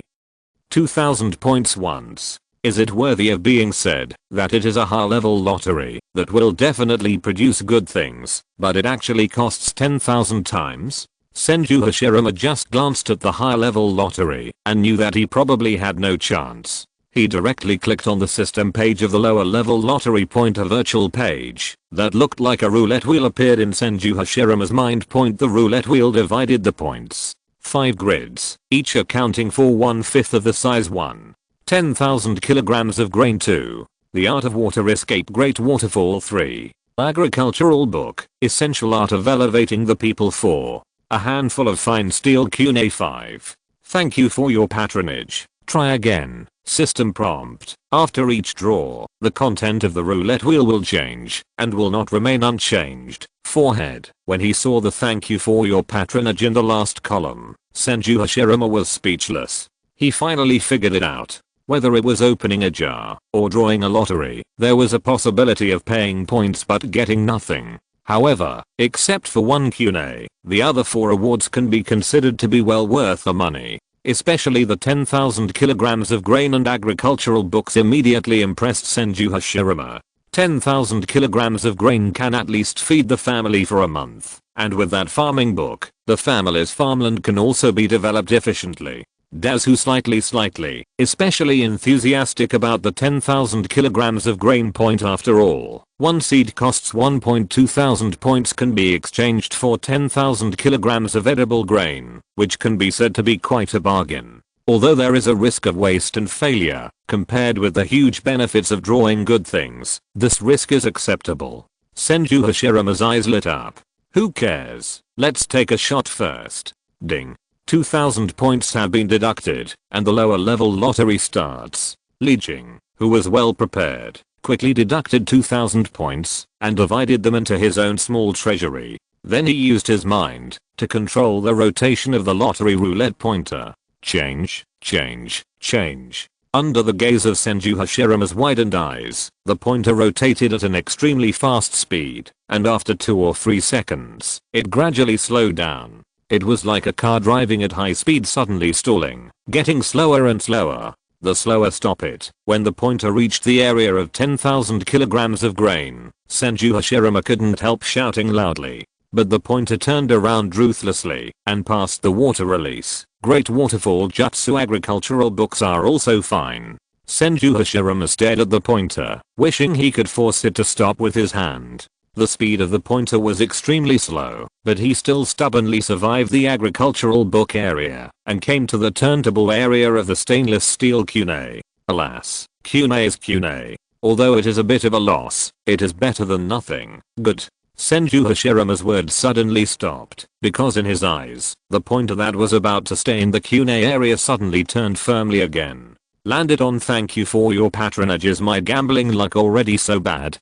2,000 points once. Is it worthy of being said that it is a high level lottery that will definitely produce good things, but it actually costs 10,000 times? Senju Hashirama just glanced at the high level lottery and knew that he probably had no chance. He directly clicked on the system page of the lower level lottery point. A virtual page that looked like a roulette wheel appeared in Senju Hashirama's mind. The roulette wheel divided the points. 5 grids, each accounting for 1/5 of the size. 1. 10,000 kilograms of grain. 2. The Art of Water Escape Great Waterfall. 3. Agricultural Book, Essential Art of Elevating the People. 4. A handful of fine steel cunei. 5. Thank you for your patronage. Try again. System prompt. After each draw, the content of the roulette wheel will change and will not remain unchanged. Forehead. When he saw the thank you for your patronage in the last column, Senju Hashirama was speechless. He finally figured it out. Whether it was opening a jar or drawing a lottery, there was a possibility of paying points but getting nothing. However, except for 1 cunei, the other 4 awards can be considered to be well worth the money. Especially the 10,000 kilograms of grain and agricultural books immediately impressed Senju Hashirama. 10,000 kilograms of grain can at least feed the family for a month, and with that farming book, the family's farmland can also be developed efficiently. Dazu slightly, especially enthusiastic about the 10,000 kilograms of grain point. After all, 1 seed costs 1.2 thousand points can be exchanged for 10,000 kilograms of edible grain, which can be said to be quite a bargain. Although there is a risk of waste and failure, compared with the huge benefits of drawing good things, this risk is acceptable. Senju Hashirama's eyes lit up. Who cares? Let's take a shot first. Ding. 2000 points have been deducted, and the lower level lottery starts. Li Jing, who was well prepared, quickly deducted 2000 points and divided them into his own small treasury. Then he used his mind to control the rotation of the lottery roulette pointer. Change, change, change. Under the gaze of Senju Hashirama's widened eyes, the pointer rotated at an extremely fast speed, and after 2 or 3 seconds, it gradually slowed down. It was like a car driving at high speed suddenly stalling, getting slower and slower. The slower stop it. When the pointer reached the area of 10,000 kilograms of grain, Senju Hashirama couldn't help shouting loudly. But the pointer turned around ruthlessly and passed the water release. Great waterfall jutsu agricultural books are also fine. Senju Hashirama stared at the pointer, wishing he could force it to stop with his hand. The speed of the pointer was extremely slow, but he still stubbornly survived the agricultural book area and came to the turntable area of the stainless steel kunai. Alas, kunai is kunai. Although it is a bit of a loss, it is better than nothing. Good. Senju Hashirama's words suddenly stopped, because in his eyes, the pointer that was about to stay in the kunai area suddenly turned firmly again. Landed on thank you for your patronage. Is my gambling luck already so bad?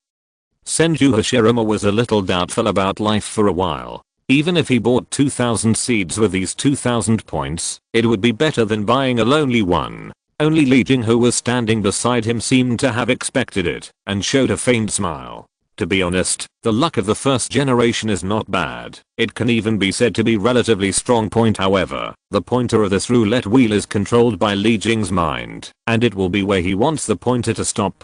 Senju Hashirama was a little doubtful about life for a while. Even if he bought 2000 seeds with these 2000 points, it would be better than buying a lonely one. Only Li Jing, who was standing beside him, seemed to have expected it and showed a faint smile. To be honest, the luck of the first generation is not bad. It can even be said to be relatively strong. However, the pointer of this roulette wheel is controlled by Li Jing's mind, and it will be where he wants the pointer to stop.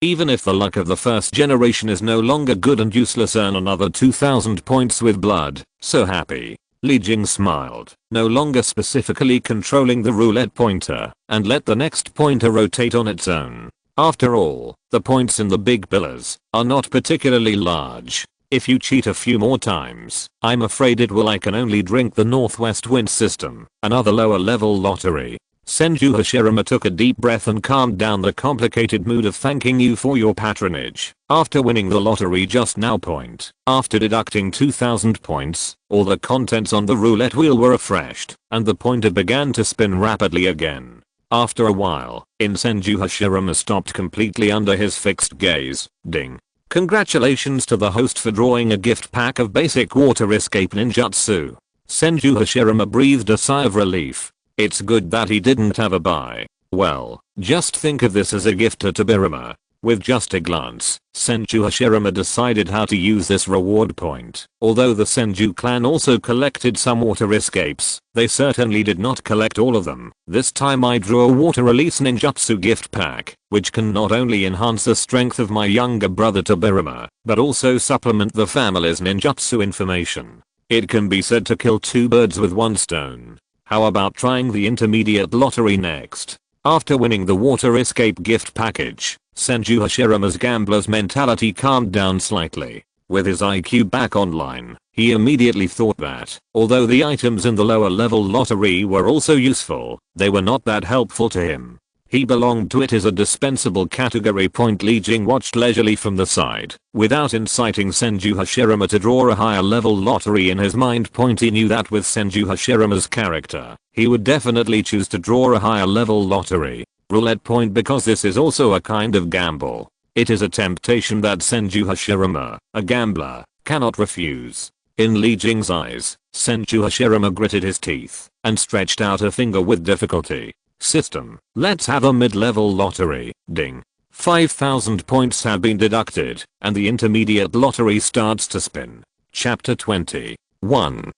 Even if the luck of the first generation is no longer good and useless, earn another 2000 points with blood. So happy. Li Jing smiled, no longer specifically controlling the roulette pointer, and let the next pointer rotate on its own. After all, the points in the big pillars are not particularly large. If you cheat a few more times, I'm afraid it will. I can only drink the Northwest Wind system, another lower level lottery. Senju Hashirama took a deep breath and calmed down the complicated mood of thanking you for your patronage. After winning the lottery just now. After deducting 2000 points, all the contents on the roulette wheel were refreshed, and the pointer began to spin rapidly again. After a while, Senju Hashirama stopped completely under his fixed gaze. Ding. Congratulations to the host for drawing a gift pack of basic water escape ninjutsu. Senju Hashirama breathed a sigh of relief. It's good that he didn't have a buy. Well, just think of this as a gift to Tobirama. With just a glance, Senju Hashirama decided how to use this reward point. Although the Senju clan also collected some water escapes, they certainly did not collect all of them. This time I drew a water release ninjutsu gift pack, which can not only enhance the strength of my younger brother Tobirama, but also supplement the family's ninjutsu information. It can be said to kill 2 birds with 1 stone. How about trying the intermediate lottery next? After winning the water escape gift package, Senju Hashirama's gambler's mentality calmed down slightly. With his IQ back online, he immediately thought that, although the items in the lower level lottery were also useful, they were not that helpful to him. He belonged to it as a dispensable category. Li Jing watched leisurely from the side, without inciting Senju Hashirama to draw a higher level lottery in his mind. He knew that with Senju Hashirama's character, he would definitely choose to draw a higher level lottery. Roulette point, because this is also a kind of gamble. It is a temptation that Senju Hashirama, a gambler, cannot refuse. In Li Jing's eyes, Senju Hashirama gritted his teeth and stretched out a finger with difficulty. System, let's have a mid-level lottery. Ding. 5000 points have been deducted, and the intermediate lottery starts to spin. Chapter 20. 1.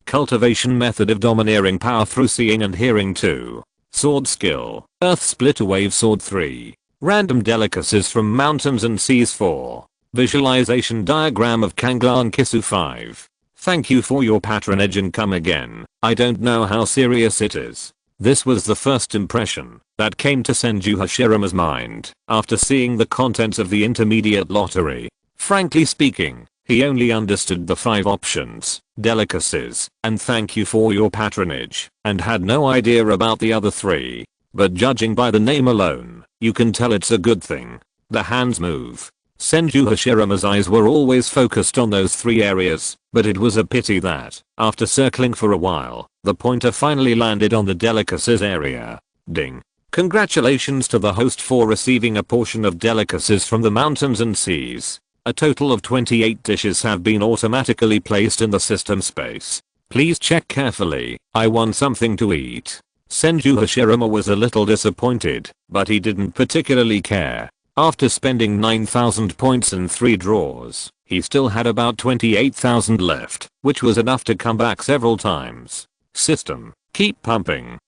Cultivation method of domineering power through seeing and hearing. 2. Sword skill, Earth Splitter Wave Sword. 3. Random delicacies from mountains and seas. 4. Visualization diagram of Kanglan Kisu. 5. Thank you for your patronage and come again. I don't know how serious it is. This was the first impression that came to Senju Hashirama's mind after seeing the contents of the intermediate lottery. Frankly speaking, he only understood the 5 options, delicacies, and thank you for your patronage, and had no idea about the other 3. But judging by the name alone, you can tell it's a good thing. The hands move. Senju Hashirama's eyes were always focused on those 3 areas, but it was a pity that, after circling for a while, the pointer finally landed on the delicacies area. Ding. Congratulations to the host for receiving a portion of delicacies from the mountains and seas. A total of 28 dishes have been automatically placed in the system space. Please check carefully. I want something to eat. Senju Hashirama was a little disappointed, but he didn't particularly care. After spending 9,000 points in 3 draws, he still had about 28,000 left, which was enough to come back several times. System, keep pumping.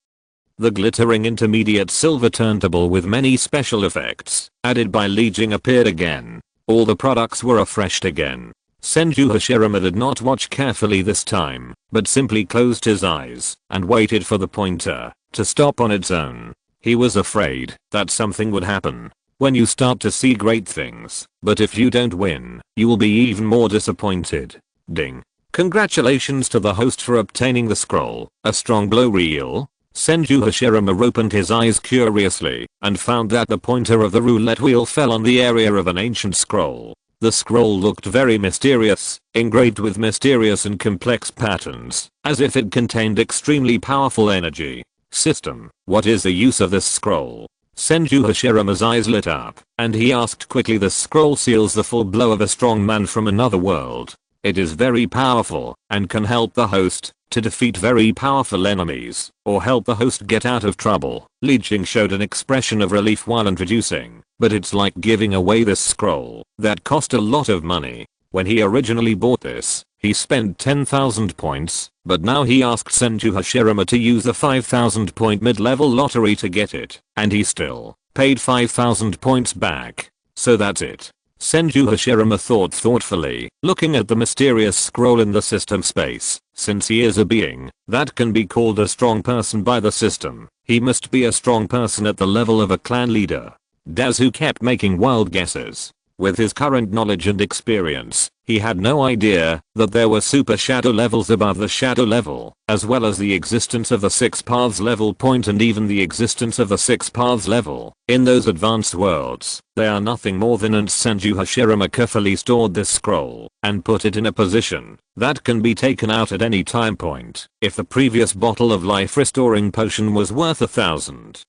The glittering intermediate silver turntable with many special effects, added by Li Jing, appeared again. All the products were refreshed again. Senju Hashirama did not watch carefully this time, but simply closed his eyes and waited for the pointer to stop on its own. He was afraid that something would happen when you start to see great things, but if you don't win, you will be even more disappointed. Ding. Congratulations to the host for obtaining the scroll, a strong blow reel. Senju Hashirama opened his eyes curiously and found that the pointer of the roulette wheel fell on the area of an ancient scroll. The scroll looked very mysterious, engraved with mysterious and complex patterns, as if it contained extremely powerful energy. System, what is the use of this scroll? Senju Hashirama's eyes lit up, and he asked quickly. The scroll seals the full blow of a strong man from another world. It is very powerful, and can help the host to defeat very powerful enemies, or help the host get out of trouble. Li Jing showed an expression of relief while introducing, but it's like giving away this scroll that cost a lot of money. When he originally bought this, he spent 10,000 points, but now he asked Senju Hashirama to use the 5,000 point mid-level lottery to get it, and he still paid 5,000 points back. So that's it. Senju Hashirama thought thoughtfully, looking at the mysterious scroll in the system space. Since he is a being that can be called a strong person by the system, he must be a strong person at the level of a clan leader. Dazu kept making wild guesses. With his current knowledge and experience, he had no idea that there were super shadow levels above the shadow level, as well as the existence of the 6 paths level point and even the existence of the 6 paths level. In those advanced worlds, they are nothing more than, and Senju Hashirama carefully stored this scroll and put it in a position that can be taken out at any time point. If the previous bottle of life restoring potion was worth 1,000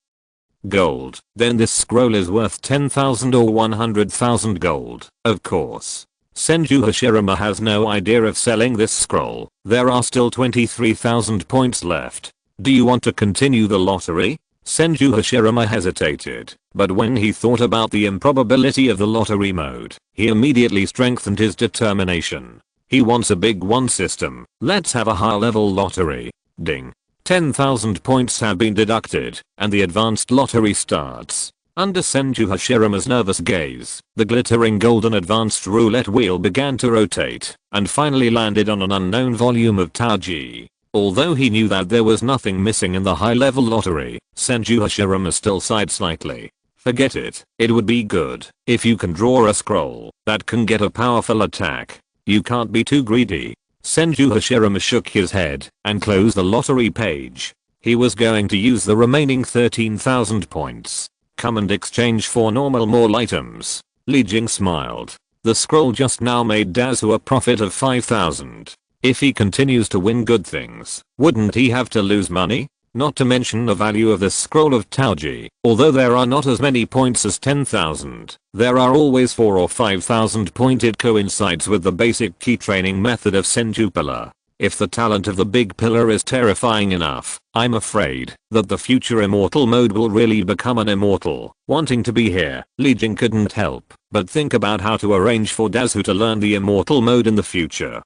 gold, then this scroll is worth 10,000 or 100,000 gold. Of course, Senju Hashirama has no idea of selling this scroll. There are still 23,000 points left. Do you want to continue the lottery? Senju Hashirama hesitated, but when he thought about the improbability of the lottery mode, he immediately strengthened his determination. He wants a big one system. Let's have a high level lottery. Ding. 10,000 points have been deducted, and the advanced lottery starts. Under Senju Hashirama's nervous gaze, the glittering golden advanced roulette wheel began to rotate, and finally landed on an unknown volume of Taoji. Although he knew that there was nothing missing in the high-level lottery, Senju Hashirama still sighed slightly. Forget it. It would be good if you can draw a scroll that can get a powerful attack. You can't be too greedy. Senju Hashirama shook his head and closed the lottery page. He was going to use the remaining 13,000 points. Come and exchange for normal more items. Li Jing smiled. The scroll just now made Dazu a profit of 5,000. If he continues to win good things, wouldn't he have to lose money? Not to mention the value of the scroll of Taoji. Although there are not as many points as 10,000, there are always 4 or 5,000 point. It coincides with the basic key training method of Senju Pillar. If the talent of the big pillar is terrifying enough, I'm afraid that the future immortal mode will really become an immortal. Wanting to be here, Li Jing couldn't help but think about how to arrange for Dazu to learn the immortal mode in the future.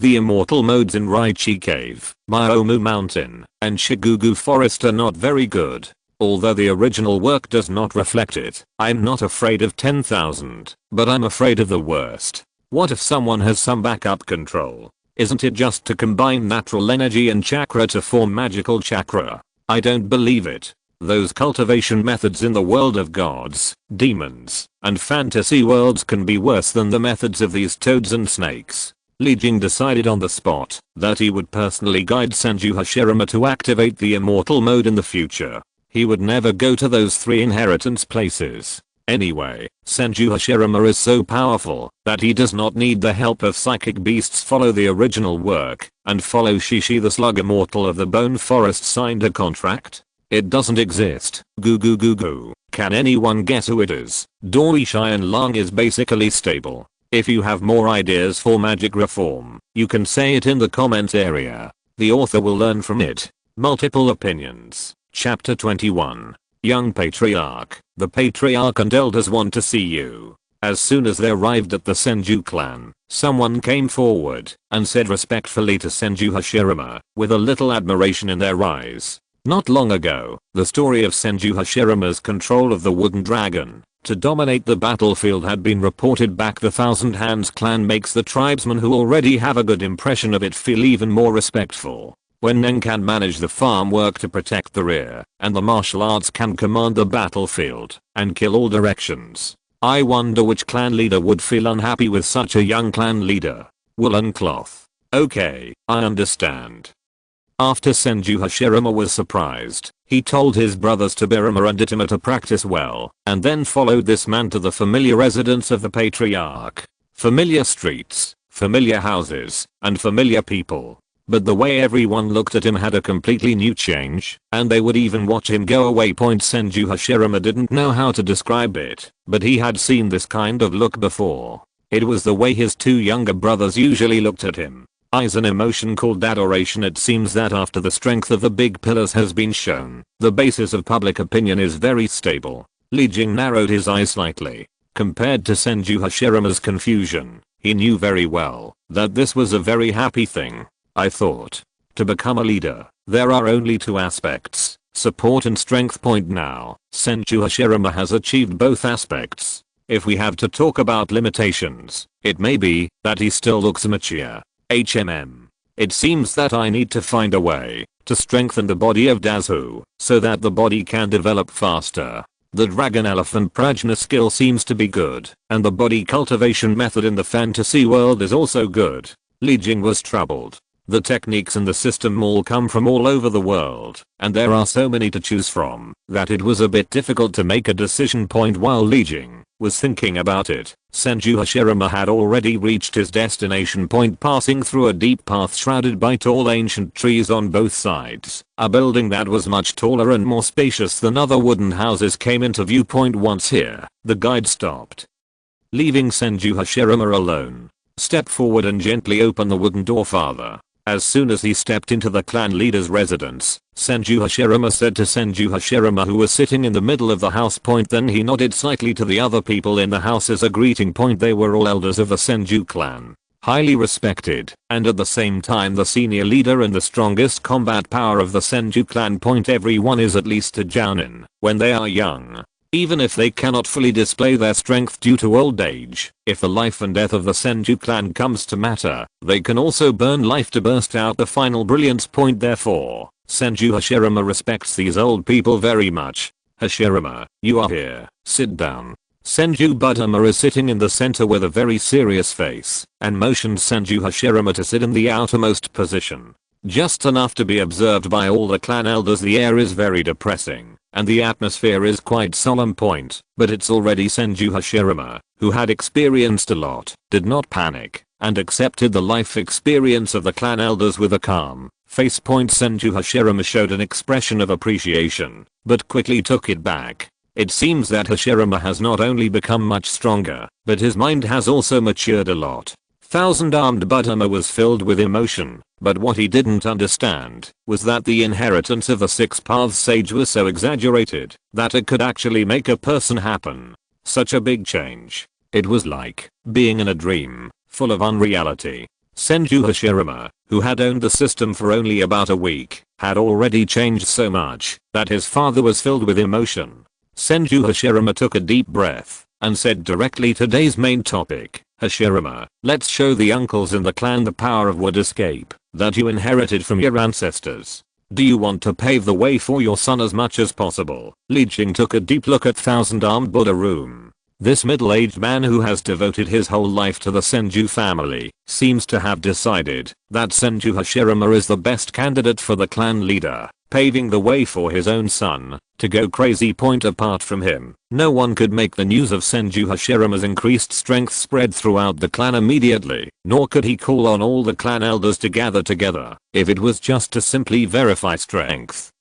The immortal modes in Raichi Cave, Myomu Mountain, and Shigugu Forest are not very good. Although the original work does not reflect it, I'm not afraid of 10,000, but I'm afraid of the worst. What if someone has some backup control? Isn't it just to combine natural energy and chakra to form magical chakra? I don't believe it. Those cultivation methods in the world of gods, demons, and fantasy worlds can be worse than the methods of these toads and snakes. Li Jing decided on the spot that he would personally guide Senju Hashirama to activate the immortal mode in the future. He would never go to those 3 inheritance places. Anyway, Senju Hashirama is so powerful that he does not need the help of psychic beasts. Follow the original work and follow Shishi the slug immortal of the Bone Forest signed a contract? It doesn't exist. Goo goo goo goo. Can anyone guess who it is? Doi Xianlong is basically stable. If you have more ideas for magic reform, you can say it in the comments area. The author will learn from it. Multiple opinions. Chapter 21. Young Patriarch. The Patriarch and elders want to see you. As soon as they arrived at the Senju clan, someone came forward and said respectfully to Senju Hashirama, with a little admiration in their eyes. Not long ago, the story of Senju Hashirama's control of the wooden dragon to dominate the battlefield had been reported back. The Thousand Hands clan makes the tribesmen who already have a good impression of it feel even more respectful. When Nen can manage the farm work to protect the rear, and the martial arts can command the battlefield and kill all directions, I wonder which clan leader would feel unhappy with such a young clan leader. Woolen cloth. Okay, I understand. After Senju Hashirama was surprised, he told his brothers Tobirama and Itama to practice well, and then followed this man to the familiar residence of the Patriarch. Familiar streets, familiar houses, and familiar people. But the way everyone looked at him had a completely new change, and they would even watch him go away. Senju Hashirama didn't know how to describe it, but he had seen this kind of look before. It was the way his two younger brothers usually looked at him. Eyes, an emotion called adoration. It seems that after the strength of the big pillars has been shown, the basis of public opinion is very stable. Li Jing narrowed his eyes slightly. Compared to Senju Hashirama's confusion, he knew very well that this was a very happy thing. I thought. To become a leader, there are only two aspects, support and strength. Now, Senju Hashirama has achieved both aspects. If we have to talk about limitations, it may be that he still looks immature. It seems that I need to find a way to strengthen the body of Dazu so that the body can develop faster. The dragon elephant prajna skill seems to be good, and the body cultivation method in the fantasy world is also good. Li Jing was troubled. The techniques in the system all come from all over the world, and there are so many to choose from that it was a bit difficult to make a decision. While Li Jing was thinking about it, Senju Hashirama had already reached his destination. Passing through a deep path shrouded by tall ancient trees on both sides, a building that was much taller and more spacious than other wooden houses came into view. Once here, the guide stopped. Leaving Senju Hashirama alone, step forward and gently open the wooden door. Father. As soon as he stepped into the clan leader's residence, Senju Hashirama said to Senju Hashirama, who was sitting in the middle of the house. Then he nodded slightly to the other people in the house as a greeting. They were all elders of the Senju clan, highly respected, and at the same time the senior leader and the strongest combat power of the Senju clan. Everyone is at least a jounin when they are young. Even if they cannot fully display their strength due to old age, if the life and death of the Senju clan comes to matter, they can also burn life to burst out the final brilliance. Therefore, Senju Hashirama respects these old people very much. Hashirama, you are here, sit down. Senju Budama is sitting in the center with a very serious face, and motions Senju Hashirama to sit in the outermost position. Just enough to be observed by all the clan elders. The air is very depressing, and the atmosphere is quite solemn. But it's already Senju Hashirama, who had experienced a lot, did not panic, and accepted the life experience of the clan elders with a calm face. Senju Hashirama showed an expression of appreciation, but quickly took it back. It seems that Hashirama has not only become much stronger, but his mind has also matured a lot. Thousand-armed Budama was filled with emotion, but what he didn't understand was that the inheritance of the Six Paths Sage was so exaggerated that it could actually make a person happen. Such a big change. It was like being in a dream, full of unreality. Senju Hashirama, who had owned the system for only about a week, had already changed so much that his father was filled with emotion. Senju Hashirama took a deep breath and said directly, today's main topic. Hashirama, let's show the uncles in the clan the power of wood escape that you inherited from your ancestors. Do you want to pave the way for your son as much as possible? Li Jing took a deep look at Thousand-Armed Buddha room. This middle-aged man who has devoted his whole life to the Senju family seems to have decided that Senju Hashirama is the best candidate for the clan leader. paving the way for his own son to go crazy. Point apart from him, no one could make the news of Senju Hashirama's increased strength spread throughout the clan immediately, nor could he call on all the clan elders to gather together if it was just to simply verify strength.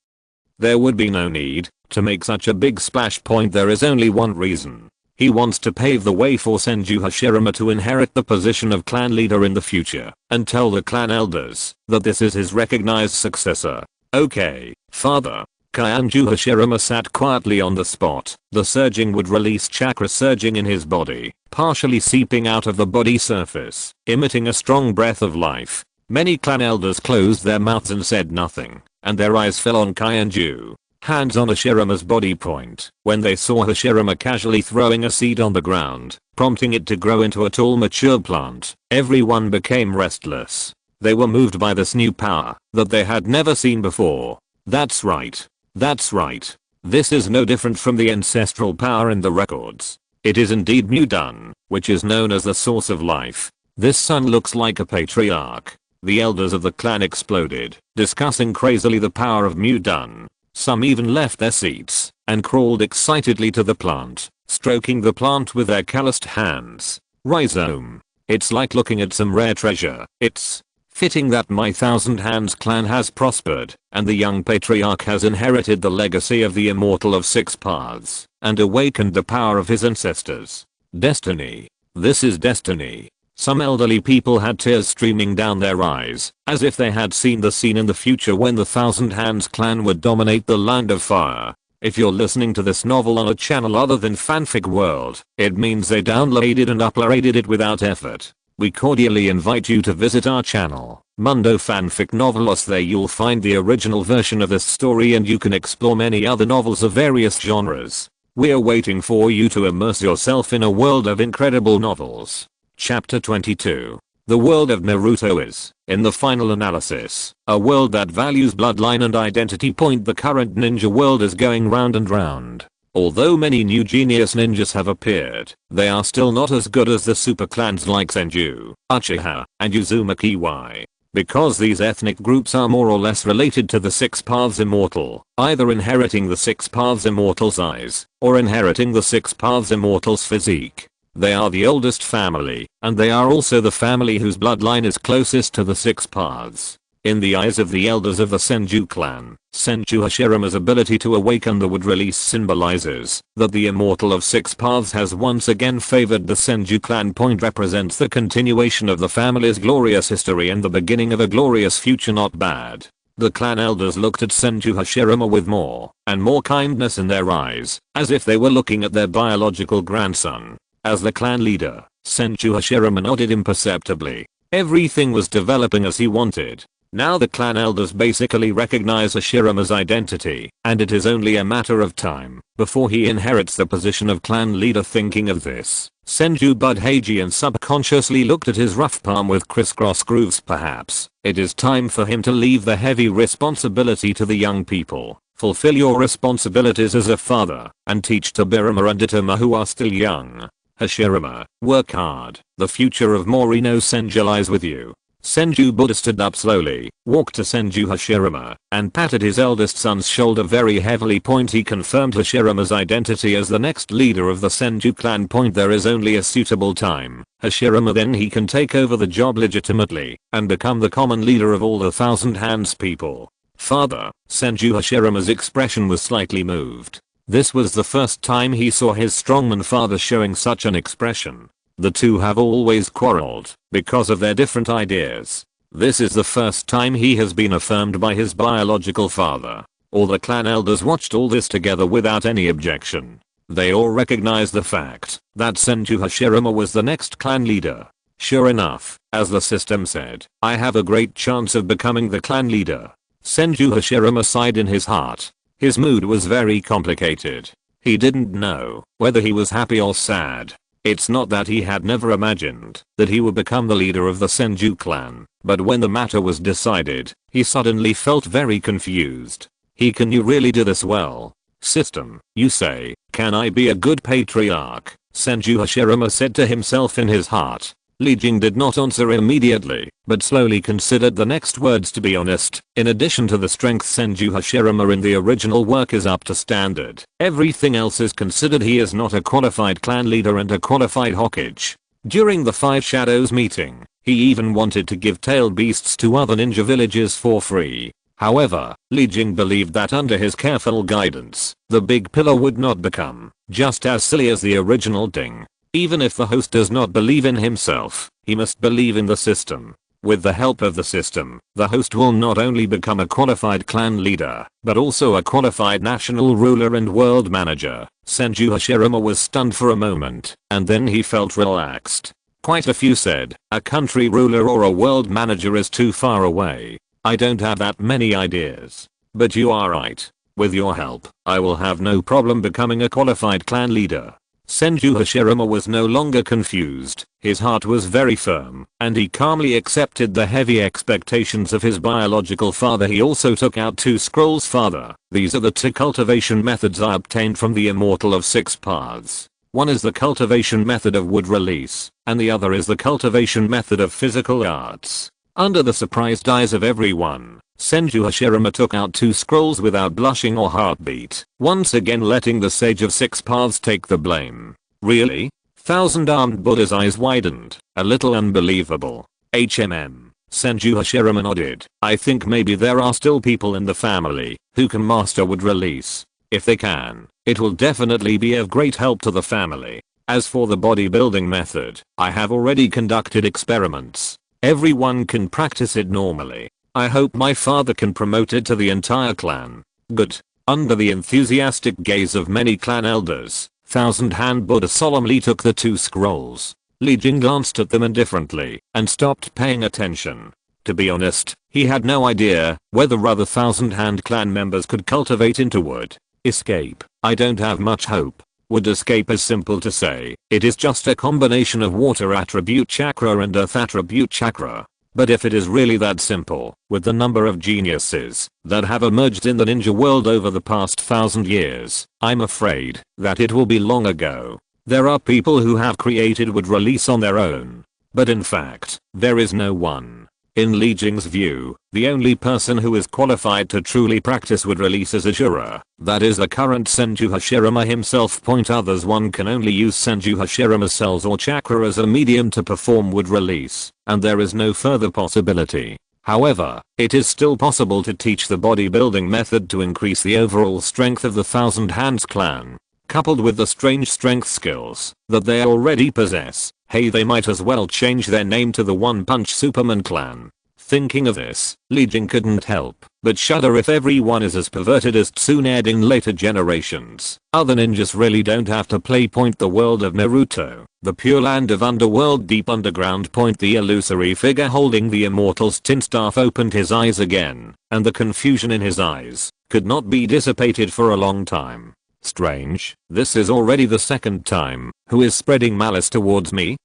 There would be no need to make such a big splash. Point. There is only one reason. He wants to pave the way for Senju Hashirama to inherit the position of clan leader in the future and tell the clan elders that this is his recognized successor. Okay, father. Senju Hashirama sat quietly on the spot. The surging would release chakra surging in his body, partially seeping out of the body surface, emitting a strong breath of life. Many clan elders closed their mouths and said nothing, and their eyes fell on Senju. Hands on Hashirama's body. Point. When they saw Hashirama casually throwing a seed on the ground, prompting it to grow into a tall mature plant, everyone became restless. They were moved by this new power that they had never seen before. That's right. That's right. This is no different from the ancestral power in the records. It is indeed Mudan, which is known as the source of life. This son looks like a patriarch. The elders of the clan exploded, discussing crazily the power of Mudan. Some even left their seats and crawled excitedly to the plant, stroking the plant with their calloused hands. Rhizome. It's like looking at some rare treasure. It's fitting that my Thousand Hands clan has prospered, and the young patriarch has inherited the legacy of the immortal of six paths, and awakened the power of his ancestors. Destiny. This is destiny. Some elderly people had tears streaming down their eyes, as if they had seen the scene in the future when the Thousand Hands clan would dominate the Land of Fire. If you're listening to this novel on a channel other than Fanfic World, it means they downloaded and uploaded it without effort. We cordially invite you to visit our channel, Mundo Fanfic Novelos. There you'll find the original version of this story and you can explore many other novels of various genres. We're waiting for you to immerse yourself in a world of incredible novels. Chapter 22. The world of Naruto is, in the final analysis, a world that values bloodline and identity. Point. The current ninja world is going round and round. Although many new genius ninjas have appeared, they are still not as good as the super clans like Senju, Uchiha, and Uzumaki. Because these ethnic groups are more or less related to the Six Paths Immortal, either inheriting the Six Paths Immortal's eyes, or inheriting the Six Paths Immortal's physique. They are the oldest family, and they are also the family whose bloodline is closest to the Six Paths. In the eyes of the elders of the Senju clan, Senju Hashirama's ability to awaken the wood release symbolizes that the immortal of six paths has once again favored the Senju clan. Point. Represents the continuation of the family's glorious history and the beginning of a glorious future. Not bad. The clan elders looked at Senju Hashirama with more and more kindness in their eyes, as if they were looking at their biological grandson. As the clan leader, Senju Hashirama nodded imperceptibly. Everything was developing as he wanted. Now the clan elders basically recognize Hashirama's identity, and it is only a matter of time before he inherits the position of clan leader. Thinking of this, Senju Budhagian subconsciously looked at his rough palm with crisscross grooves. Perhaps it is time for him to leave the heavy responsibility to the young people. Fulfill your responsibilities as a father, and teach Tobirama and Itama who are still young. Hashirama, work hard. The future of Morino Senju lies with you. Senju Buddha stood up slowly, walked to Senju Hashirama, and patted his eldest son's shoulder very heavily. Point. He confirmed Hashirama's identity as the next leader of the Senju clan. Point. There is only a suitable time, Hashirama, then he can take over the job legitimately, and become the common leader of all the Thousand Hands people. Father. Senju Hashirama's expression was slightly moved. This was the first time he saw his strongman father showing such an expression. The two have always quarreled because of their different ideas. This is the first time he has been affirmed by his biological father. All the clan elders watched all this together without any objection. They all recognized the fact that Senju Hashirama was the next clan leader. Sure enough, as the system said, I have a great chance of becoming the clan leader. Senju Hashirama sighed in his heart. His mood was very complicated. He didn't know whether he was happy or sad. It's not that he had never imagined that he would become the leader of the Senju clan, but when the matter was decided, he suddenly felt very confused. Can you really do this well? System, you say, can I be a good patriarch? Senju Hashirama said to himself in his heart. Li Jing did not answer immediately, but slowly considered the next words. To be honest, in addition to the strength, Senju Hashirama in the original work is up to standard. Everything else is considered. He is not a qualified clan leader and a qualified Hokage. During the Five Shadows meeting, he even wanted to give tailed beasts to other ninja villages for free. However, Li Jing believed that under his careful guidance, the big pillar would not become just as silly as the original Ding. Even if the host does not believe in himself, he must believe in the system. With the help of the system, the host will not only become a qualified clan leader, but also a qualified national ruler and world manager. Senju Hashirama was stunned for a moment, and then he felt relaxed. Quite a few said, a country ruler or a world manager is too far away. I don't have that many ideas. But you are right. With your help, I will have no problem becoming a qualified clan leader. Senju Hashirama was no longer confused, his heart was very firm, and he calmly accepted the heavy expectations of his biological father. He also took out 2 scrolls. Father, these are the 2 cultivation methods I obtained from the Immortal of 6 Paths. One is the cultivation method of wood release, and the other is the cultivation method of physical arts. Under the surprised eyes of everyone, Senju Hashirama took out 2 scrolls without blushing or heartbeat, once again letting the Sage of 6 Paths take the blame. Really? Thousand-armed Buddha's eyes widened, a little unbelievable. Senju Hashirama nodded. I think maybe there are still people in the family who can master wood release. If they can, it will definitely be of great help to the family. As for the bodybuilding method, I have already conducted experiments. Everyone can practice it normally. I hope my father can promote it to the entire clan. Good. Under the enthusiastic gaze of many clan elders, Thousand-Hand Buddha solemnly took the 2 scrolls. Li Jing glanced at them indifferently and stopped paying attention. To be honest, he had no idea whether other Thousand-Hand clan members could cultivate into wood. Escape. I don't have much hope. Wood escape is simple to say. It is just a combination of water attribute chakra and earth attribute chakra. But if it is really that simple, with the number of geniuses that have emerged in the ninja world over the past 1000 years, I'm afraid that it will be long ago. There are people who have created wood release on their own. But in fact, there is no one. In Li Jing's view, the only person who is qualified to truly practice wood release is Ashura. That is the current Senju Hashirama himself. Others, one can only use Senju Hashirama's cells or chakra as a medium to perform wood release, and there is no further possibility. However, it is still possible to teach the bodybuilding method to increase the overall strength of the Thousand Hands clan. Coupled with the strange strength skills that they already possess, hey, they might as well change their name to the One Punch Superman clan. Thinking of this, Li Jing couldn't help but shudder. If everyone is as perverted as Tsunade in later generations, other ninjas really don't have to play. The world of Naruto, the pure land of underworld deep underground. The illusory figure holding the Immortal's tin staff opened his eyes again, and the confusion in his eyes could not be dissipated for a long time. Strange, this is already the 2nd time. Who is spreading malice towards me?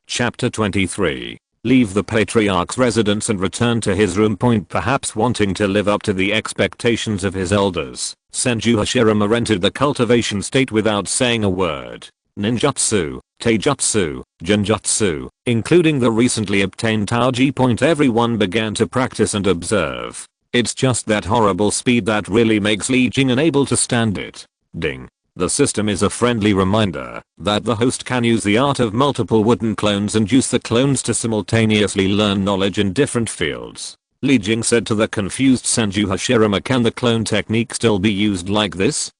Chapter 23. Leave the patriarch's residence and return to his room. Perhaps wanting to live up to the expectations of his elders, Senju Hashirama entered the cultivation state without saying a word. Ninjutsu, Taijutsu, Genjutsu, including the recently obtained Taoji. Everyone began to practice and observe. It's just that horrible speed that really makes Li Jing unable to stand it. Ding. The system is a friendly reminder that the host can use the art of multiple wooden clones and use the clones to simultaneously learn knowledge in different fields. Li Jing said to the confused Senju Hashirama, can the clone technique still be used like this?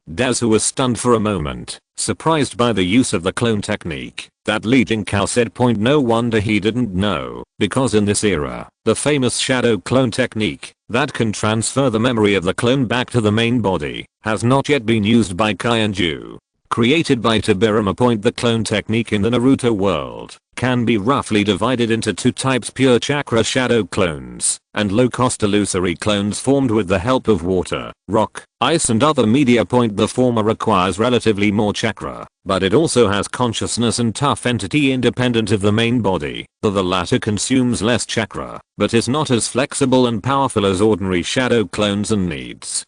Dazu was stunned for a moment, surprised by the use of the clone technique that Li Jing said. No wonder he didn't know, because in this era, the famous shadow clone technique that can transfer the memory of the clone back to the main body has not yet been used by Kaiju. Created by Tobirama. The clone technique in the Naruto world can be roughly divided into 2 types: pure chakra shadow clones and low-cost illusory clones formed with the help of water, rock, ice and other media. The former requires relatively more chakra, but it also has consciousness and tough entity independent of the main body. The latter consumes less chakra, but is not as flexible and powerful as ordinary shadow clones and needs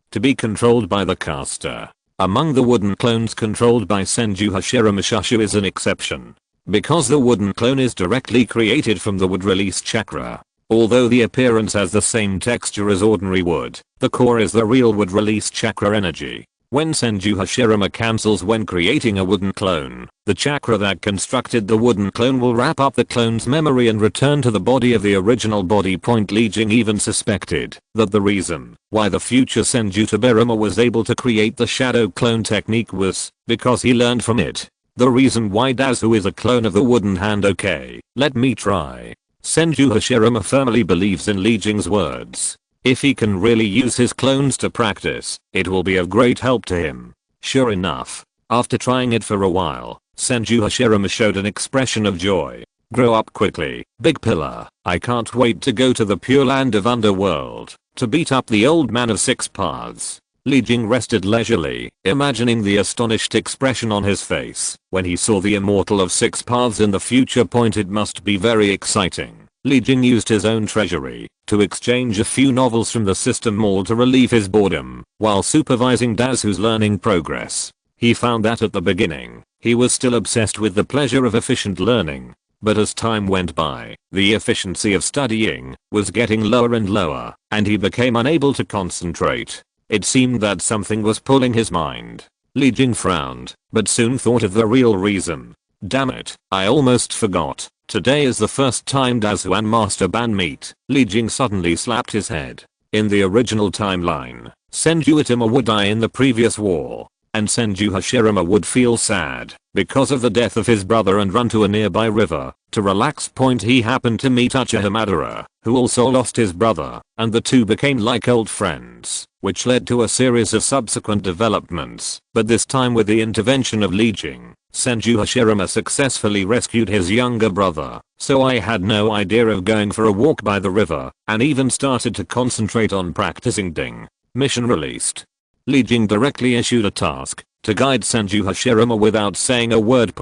to be controlled by the caster. Among the wooden clones controlled by Senju Hashirama, Shushu is an exception. because the wooden clone is directly created from the wood release chakra. Although the appearance has the same texture as ordinary wood, the core is the real wood release chakra energy. When Senju Hashirama cancels when creating a wooden clone, the chakra that constructed the wooden clone will wrap up the clone's memory and return to the body of the original body. Li Jing even suspected that the reason why the future Senju Hashirama was able to create the shadow clone technique was because he learned from it. The reason why Dazu is a clone of the wooden hand. Okay, let me try. Senju Hashirama firmly believes in Li Jing's words. If he can really use his clones to practice, it will be of great help to him. Sure enough, after trying it for a while, Senju Hashirama showed an expression of joy. Grow up quickly, big pillar. I can't wait to go to the pure land of underworld, to beat up the old man of six paths. Li Jing rested leisurely, imagining the astonished expression on his face when he saw the immortal of six paths in the future. It must be very exciting. Li Jing used his own treasury to exchange a few novels from the system mall to relieve his boredom while supervising Dazu's learning progress. He found that at the beginning, he was still obsessed with the pleasure of efficient learning, but as time went by, the efficiency of studying was getting lower and lower, and he became unable to concentrate. It seemed that something was pulling his mind. Li Jing frowned, but soon thought of the real reason. Damn it, I almost forgot. Today is the first time Dazu and Master Ban meet. Li Jing suddenly slapped his head. In the original timeline, Senju Hashirama would die in the previous war, and Senju Hashirama would feel sad because of the death of his brother and run to a nearby river to relax. He happened to meet Uchiha Madara, who also lost his brother, and the two became like old friends, which led to a series of subsequent developments. But this time, with the intervention of Li Jing, Senju Hashirama successfully rescued his younger brother, so I had no idea of going for a walk by the river, and even started to concentrate on practicing. Ding. Mission released. Li Jing directly issued a task to guide Senju Hashirama without saying a word.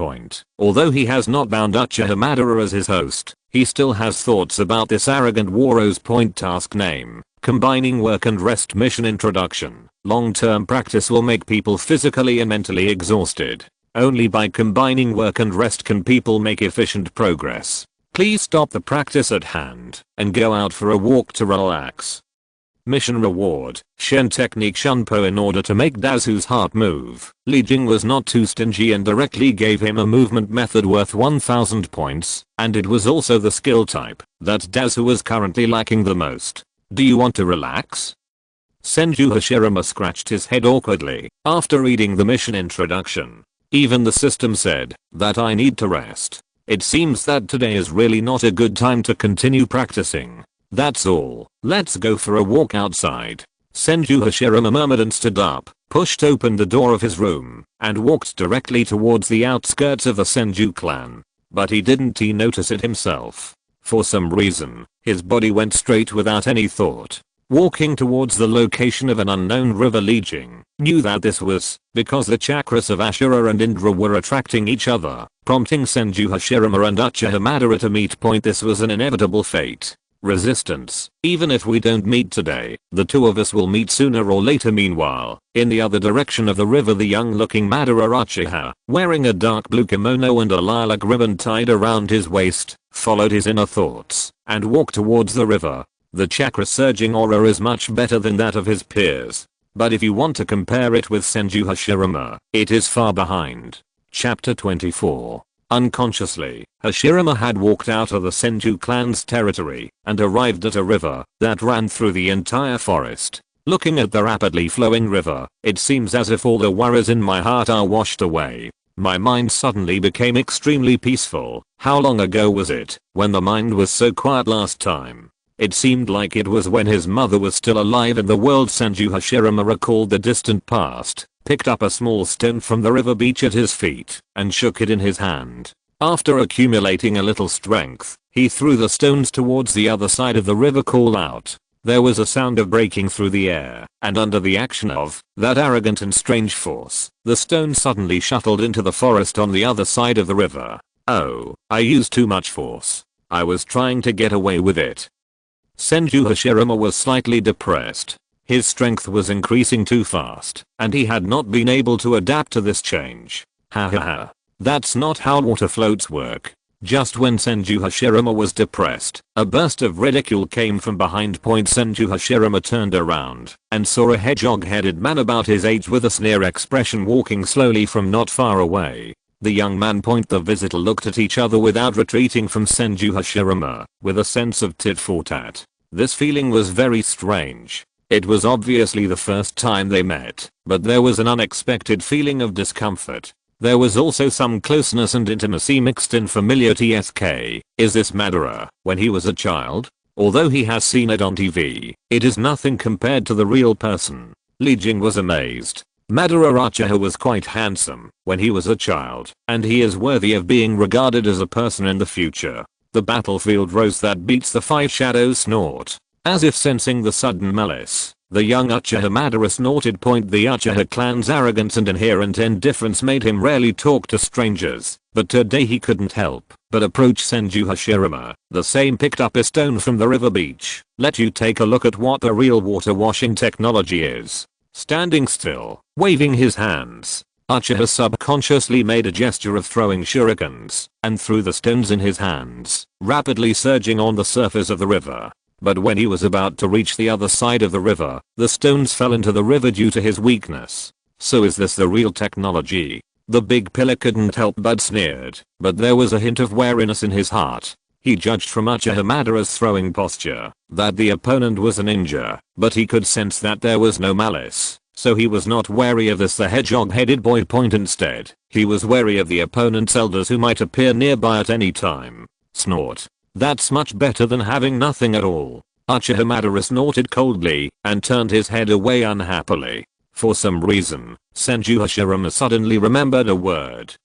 Although he has not bound Uchiha Madara as his host, he still has thoughts about this arrogant Waro's. Task name: Combining Work and Rest. Mission introduction. Long-term practice will make people physically and mentally exhausted. Only by combining work and rest can people make efficient progress. Please stop the practice at hand and go out for a walk to relax. Mission reward: Shen Technique Shunpo. In order to make Dazu's heart move, Li Jing was not too stingy and directly gave him a movement method worth 1000 points, and it was also the skill type that Dazu was currently lacking the most. Do you want to relax? Senju Hashirama scratched his head awkwardly after reading the mission introduction. Even the system said that I need to rest. It seems that today is really not a good time to continue practicing. That's all. Let's go for a walk outside. Senju Hashirama murmured and stood up, pushed open the door of his room, and walked directly towards the outskirts of the Senju clan. But he didn't notice it himself. For some reason, his body went straight without any thought. Walking towards the location of an unknown river. Li Jing knew that this was because the chakras of Ashura and Indra were attracting each other, prompting Senju Hashirama and Uchiha Madara to meet. This was an inevitable fate. Resistance. Even if we don't meet today, the two of us will meet sooner or later. Meanwhile, in the other direction of the river, the young-looking Madara Uchiha, wearing a dark blue kimono and a lilac ribbon tied around his waist, followed his inner thoughts and walked towards the river. The chakra surging aura is much better than that of his peers, but if you want to compare it with Senju Hashirama, it is far behind. Chapter 24. Unconsciously, Hashirama had walked out of the Senju clan's territory and arrived at a river that ran through the entire forest. Looking at the rapidly flowing river, it seems as if all the worries in my heart are washed away. My mind suddenly became extremely peaceful. How long ago was it when the mind was so quiet last time? It seemed like it was when his mother was still alive in the world. Senju Hashirama recalled the distant past, picked up a small stone from the river beach at his feet, and shook it in his hand. After accumulating a little strength, he threw the stones towards the other side of the river. Call out. There was a sound of breaking through the air, and under the action of that arrogant and strange force, the stone suddenly shuttled into the forest on the other side of the river. Oh, I used too much force. I was trying to get away with it. Senju Hashirama was slightly depressed. His strength was increasing too fast, and he had not been able to adapt to this change. Ha ha ha. That's not how water floats work. Just when Senju Hashirama was depressed, a burst of ridicule came from behind. Senju Hashirama turned around and saw a hedgehog-headed man about his age with a sneer expression walking slowly from not far away. The young man the visitor looked at each other without retreating from Senju Hashirama, with a sense of tit for tat. This feeling was very strange. It was obviously the first time they met, but there was an unexpected feeling of discomfort. There was also some closeness and intimacy mixed in familiarity. Is this Madara, when he was a child? Although he has seen it on TV, it is nothing compared to the real person. Li Jing was amazed. Madara Uchiha was quite handsome when he was a child, and he is worthy of being regarded as a person in the future. The battlefield rose that beats the five shadows snort. As if sensing the sudden malice, the young Uchiha Madara snorted. The Uchiha clan's arrogance and inherent indifference made him rarely talk to strangers, but today he couldn't help but approach Senju Hashirama. The same picked up a stone from the river beach. Let you take a look at what the real water washing technology is. Standing still, waving his hands, Uchiha subconsciously made a gesture of throwing shurikens, and threw the stones in his hands, rapidly surging on the surface of the river. But when he was about to reach the other side of the river, the stones fell into the river due to his weakness. So is this the real technology? The big pillar couldn't help but sneered, but there was a hint of wariness in his heart. He judged from Uchiha Madara's throwing posture that the opponent was a ninja, but he could sense that there was no malice, so he was not wary of this the hedgehog-headed boy. Instead, he was wary of the opponent's elders who might appear nearby at any time. Snort. That's much better than having nothing at all. Uchiha Madara snorted coldly and turned his head away unhappily. For some reason, Senju Hashirama suddenly remembered a word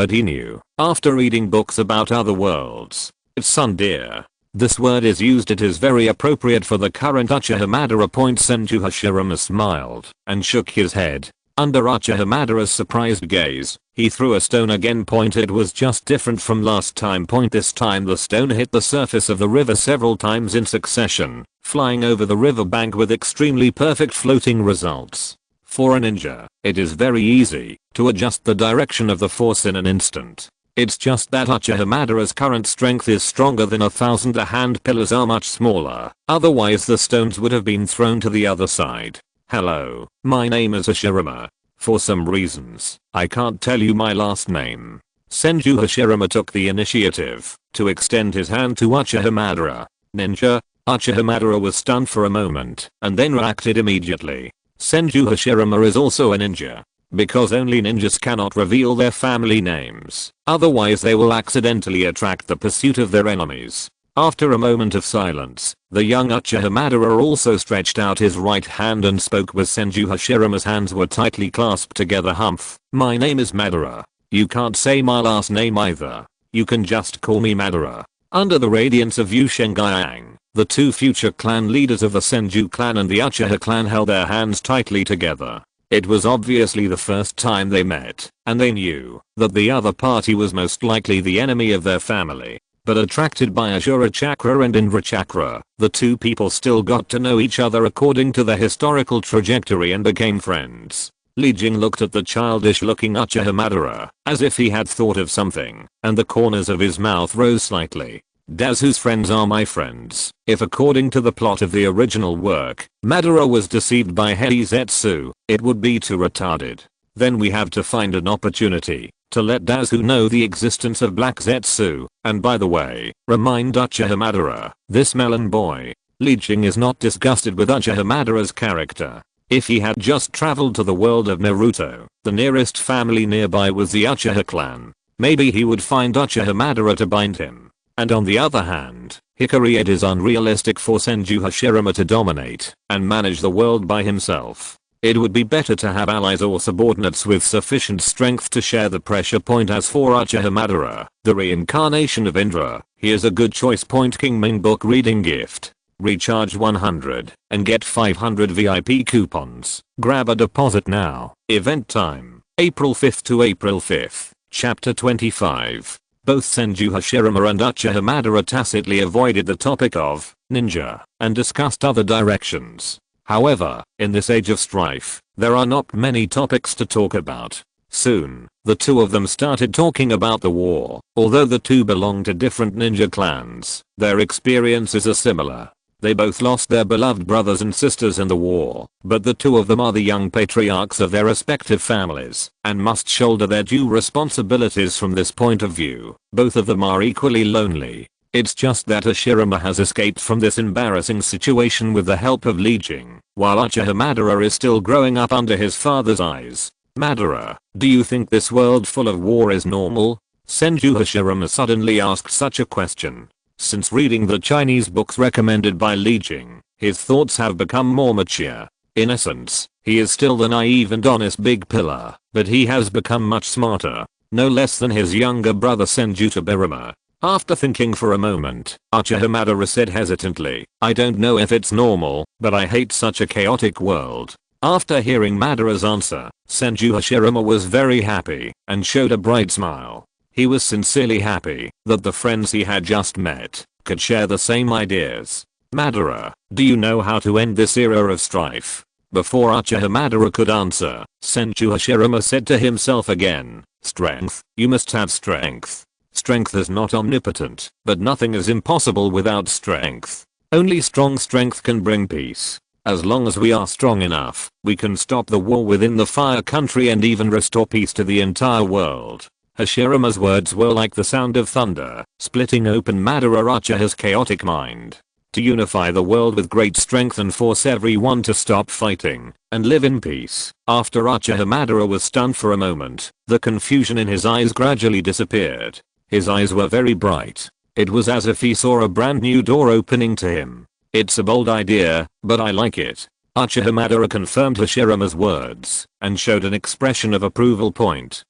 he knew after reading books about other worlds. It's sundeer. This word is used. It is very appropriate for the current Uchiha Madara. Senju Hashirama smiled and shook his head. Under Uchiha Madara's surprised gaze, he threw a stone again. It was just different from last time. This time the stone hit the surface of the river several times in succession, flying over the riverbank with extremely perfect floating results. For a ninja, it is very easy to adjust the direction of the force in an instant. It's just that Uchiha Madara's current strength is stronger than 1,000. The hand pillars are much smaller, otherwise the stones would have been thrown to the other side. Hello, my name is Hashirama. For some reasons, I can't tell you my last name. Senju Hashirama took the initiative to extend his hand to Uchiha Madara. Ninja? Uchiha Madara was stunned for a moment and then reacted immediately. Senju Hashirama is also a ninja. Because only ninjas cannot reveal their family names, otherwise they will accidentally attract the pursuit of their enemies. After a moment of silence, the young Uchiha Madara also stretched out his right hand and spoke with Senju Hashirama's hands were tightly clasped together. Humph. My name is Madara. You can't say my last name either. You can just call me Madara. Under the radiance of Yu Shengyang, the two future clan leaders of the Senju clan and the Uchiha clan held their hands tightly together. It was obviously the first time they met, and they knew that the other party was most likely the enemy of their family. But attracted by Ashura Chakra and Indra Chakra, the two people still got to know each other according to their historical trajectory and became friends. Li Jing looked at the childish looking Uchiha Madara, as if he had thought of something, and the corners of his mouth rose slightly. Dazu's friends are my friends. If according to the plot of the original work, Madara was deceived by Heizetsu, it would be too retarded. Then we have to find an opportunity to let Dazu know the existence of Black Zetsu, and by the way, remind Uchiha Madara, this melon boy. Li Jing is not disgusted with Uchiha Madara's character. If he had just traveled to the world of Naruto, the nearest family nearby was the Uchiha clan. Maybe he would find Uchiha Madara to bind him. And on the other hand, Hikari, it is unrealistic for Senju Hashirama to dominate and manage the world by himself. It would be better to have allies or subordinates with sufficient strength to share the pressure. As for Uchiha Madara, the reincarnation of Indra, here's a good choice. King Ming book reading gift. Recharge 100 and get 500 VIP coupons. Grab a deposit now. Event time, April 5th to April 5th. Chapter 25. Both Senju Hashirama and Uchiha Madara tacitly avoided the topic of ninja and discussed other directions. However, in this age of strife, there are not many topics to talk about. Soon, the two of them started talking about the war. Although the two belong to different ninja clans, their experiences are similar. They both lost their beloved brothers and sisters in the war, but the two of them are the young patriarchs of their respective families and must shoulder their due responsibilities from this point of view. Both of them are equally lonely. It's just that Hashirama has escaped from this embarrassing situation with the help of Li Jing, while Uchiha Madara is still growing up under his father's eyes. Madara, do you think this world full of war is normal? Senju Hashirama suddenly asked such a question. Since reading the Chinese books recommended by Li Jing, his thoughts have become more mature. In essence, he is still the naive and honest big pillar, but he has become much smarter, no less than his younger brother Senju Hashirama. After thinking for a moment, Uchiha Madara said hesitantly, I don't know if it's normal, but I hate such a chaotic world. After hearing Madara's answer, Senju Hashirama was very happy and showed a bright smile. He was sincerely happy that the friends he had just met could share the same ideas. Madara, do you know how to end this era of strife? Before Uchiha Madara could answer, Senju Hashirama said to himself again, strength, you must have strength. Strength is not omnipotent, but nothing is impossible without strength. Only strong strength can bring peace. As long as we are strong enough, we can stop the war within the Fire Country and even restore peace to the entire world. Hashirama's words were like the sound of thunder, splitting open Madara Uchiha's chaotic mind. To unify the world with great strength and force everyone to stop fighting and live in peace. After Uchiha Madara was stunned for a moment, the confusion in his eyes gradually disappeared. His eyes were very bright. It was as if he saw a brand new door opening to him. It's a bold idea, but I like it. Uchiha Madara confirmed Hashirama's words and showed an expression of approval.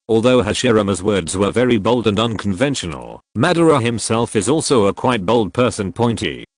Although Hashirama's words were very bold and unconventional, Madara himself is also a quite bold person.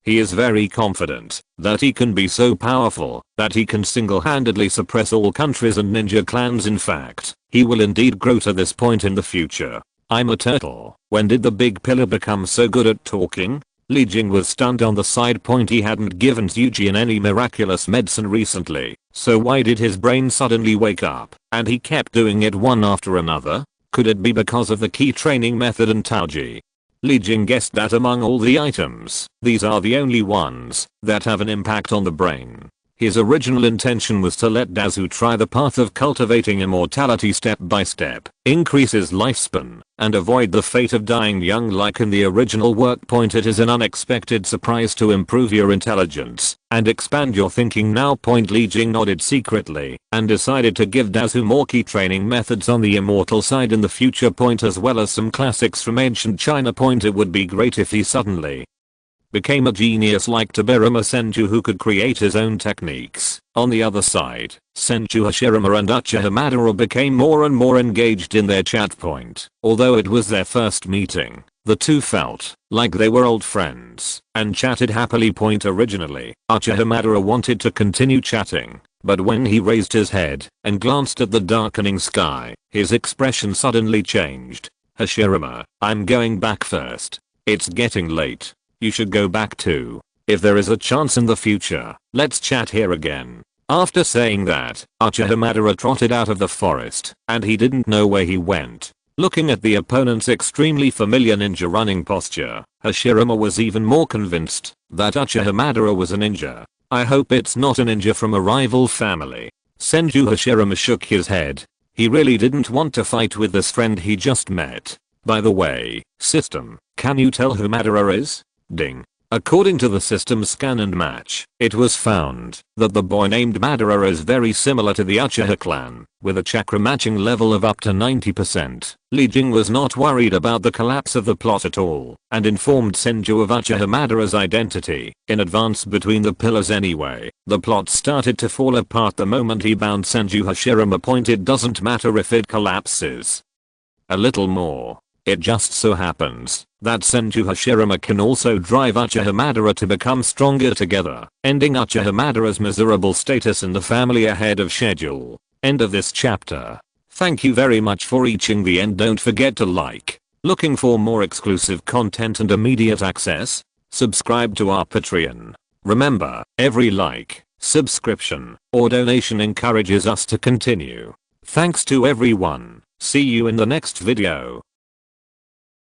He is very confident that he can be so powerful that he can single-handedly suppress all countries and ninja clans. In fact, he will indeed grow to this point in the future. I'm a turtle. When did the big pillar become so good at talking? Li Jing was stunned on the side. He hadn't given Yujian any miraculous medicine recently, so why did his brain suddenly wake up and he kept doing it one after another? Could it be because of the key training method and Taoji? Li Jing guessed that among all the items, these are the only ones that have an impact on the brain. His original intention was to let Dazu try the path of cultivating immortality step by step, increase his lifespan, and avoid the fate of dying young like in the original work. It is an unexpected surprise to improve your intelligence and expand your thinking now. Li Jing nodded secretly and decided to give Dazu more key training methods on the immortal side in the future. As well as some classics from ancient China. It would be great if he suddenly became a genius like Tobirama Senju who could create his own techniques. On the other side, Senju Hashirama and Uchiha Madara became more and more engaged in their chat. Although it was their first meeting, the two felt like they were old friends and chatted happily. Originally, Uchiha Madara wanted to continue chatting, but when he raised his head and glanced at the darkening sky, his expression suddenly changed. Hashirama, I'm going back first. It's getting late. You should go back too. If there is a chance in the future, let's chat here again. After saying that, Uchiha Madara trotted out of the forest, and he didn't know where he went. Looking at the opponent's extremely familiar ninja running posture, Hashirama was even more convinced that Uchiha Madara was a ninja. I hope it's not a ninja from a rival family. Senju Hashirama shook his head. He really didn't want to fight with this friend he just met. By the way, system, can you tell who Madara is? Ding. According to the system scan and match, it was found that the boy named Madara is very similar to the Uchiha clan, with a chakra matching level of up to 90%. Li Jing was not worried about the collapse of the plot at all, and informed Senju of Uchiha Madara's identity in advance. Between the pillars anyway, the plot started to fall apart the moment he bound Senju Hashirama. It doesn't matter if it collapses a little more. It just so happens that Senju Hashirama can also drive Uchiha Madara to become stronger together, ending Uchiha Madara's miserable status in the family ahead of schedule. End of this chapter. Thank you very much for reaching the end. Don't forget to like. Looking for more exclusive content and immediate access? Subscribe to our Patreon. Remember, every like, subscription, or donation encourages us to continue. Thanks to everyone. See you in the next video.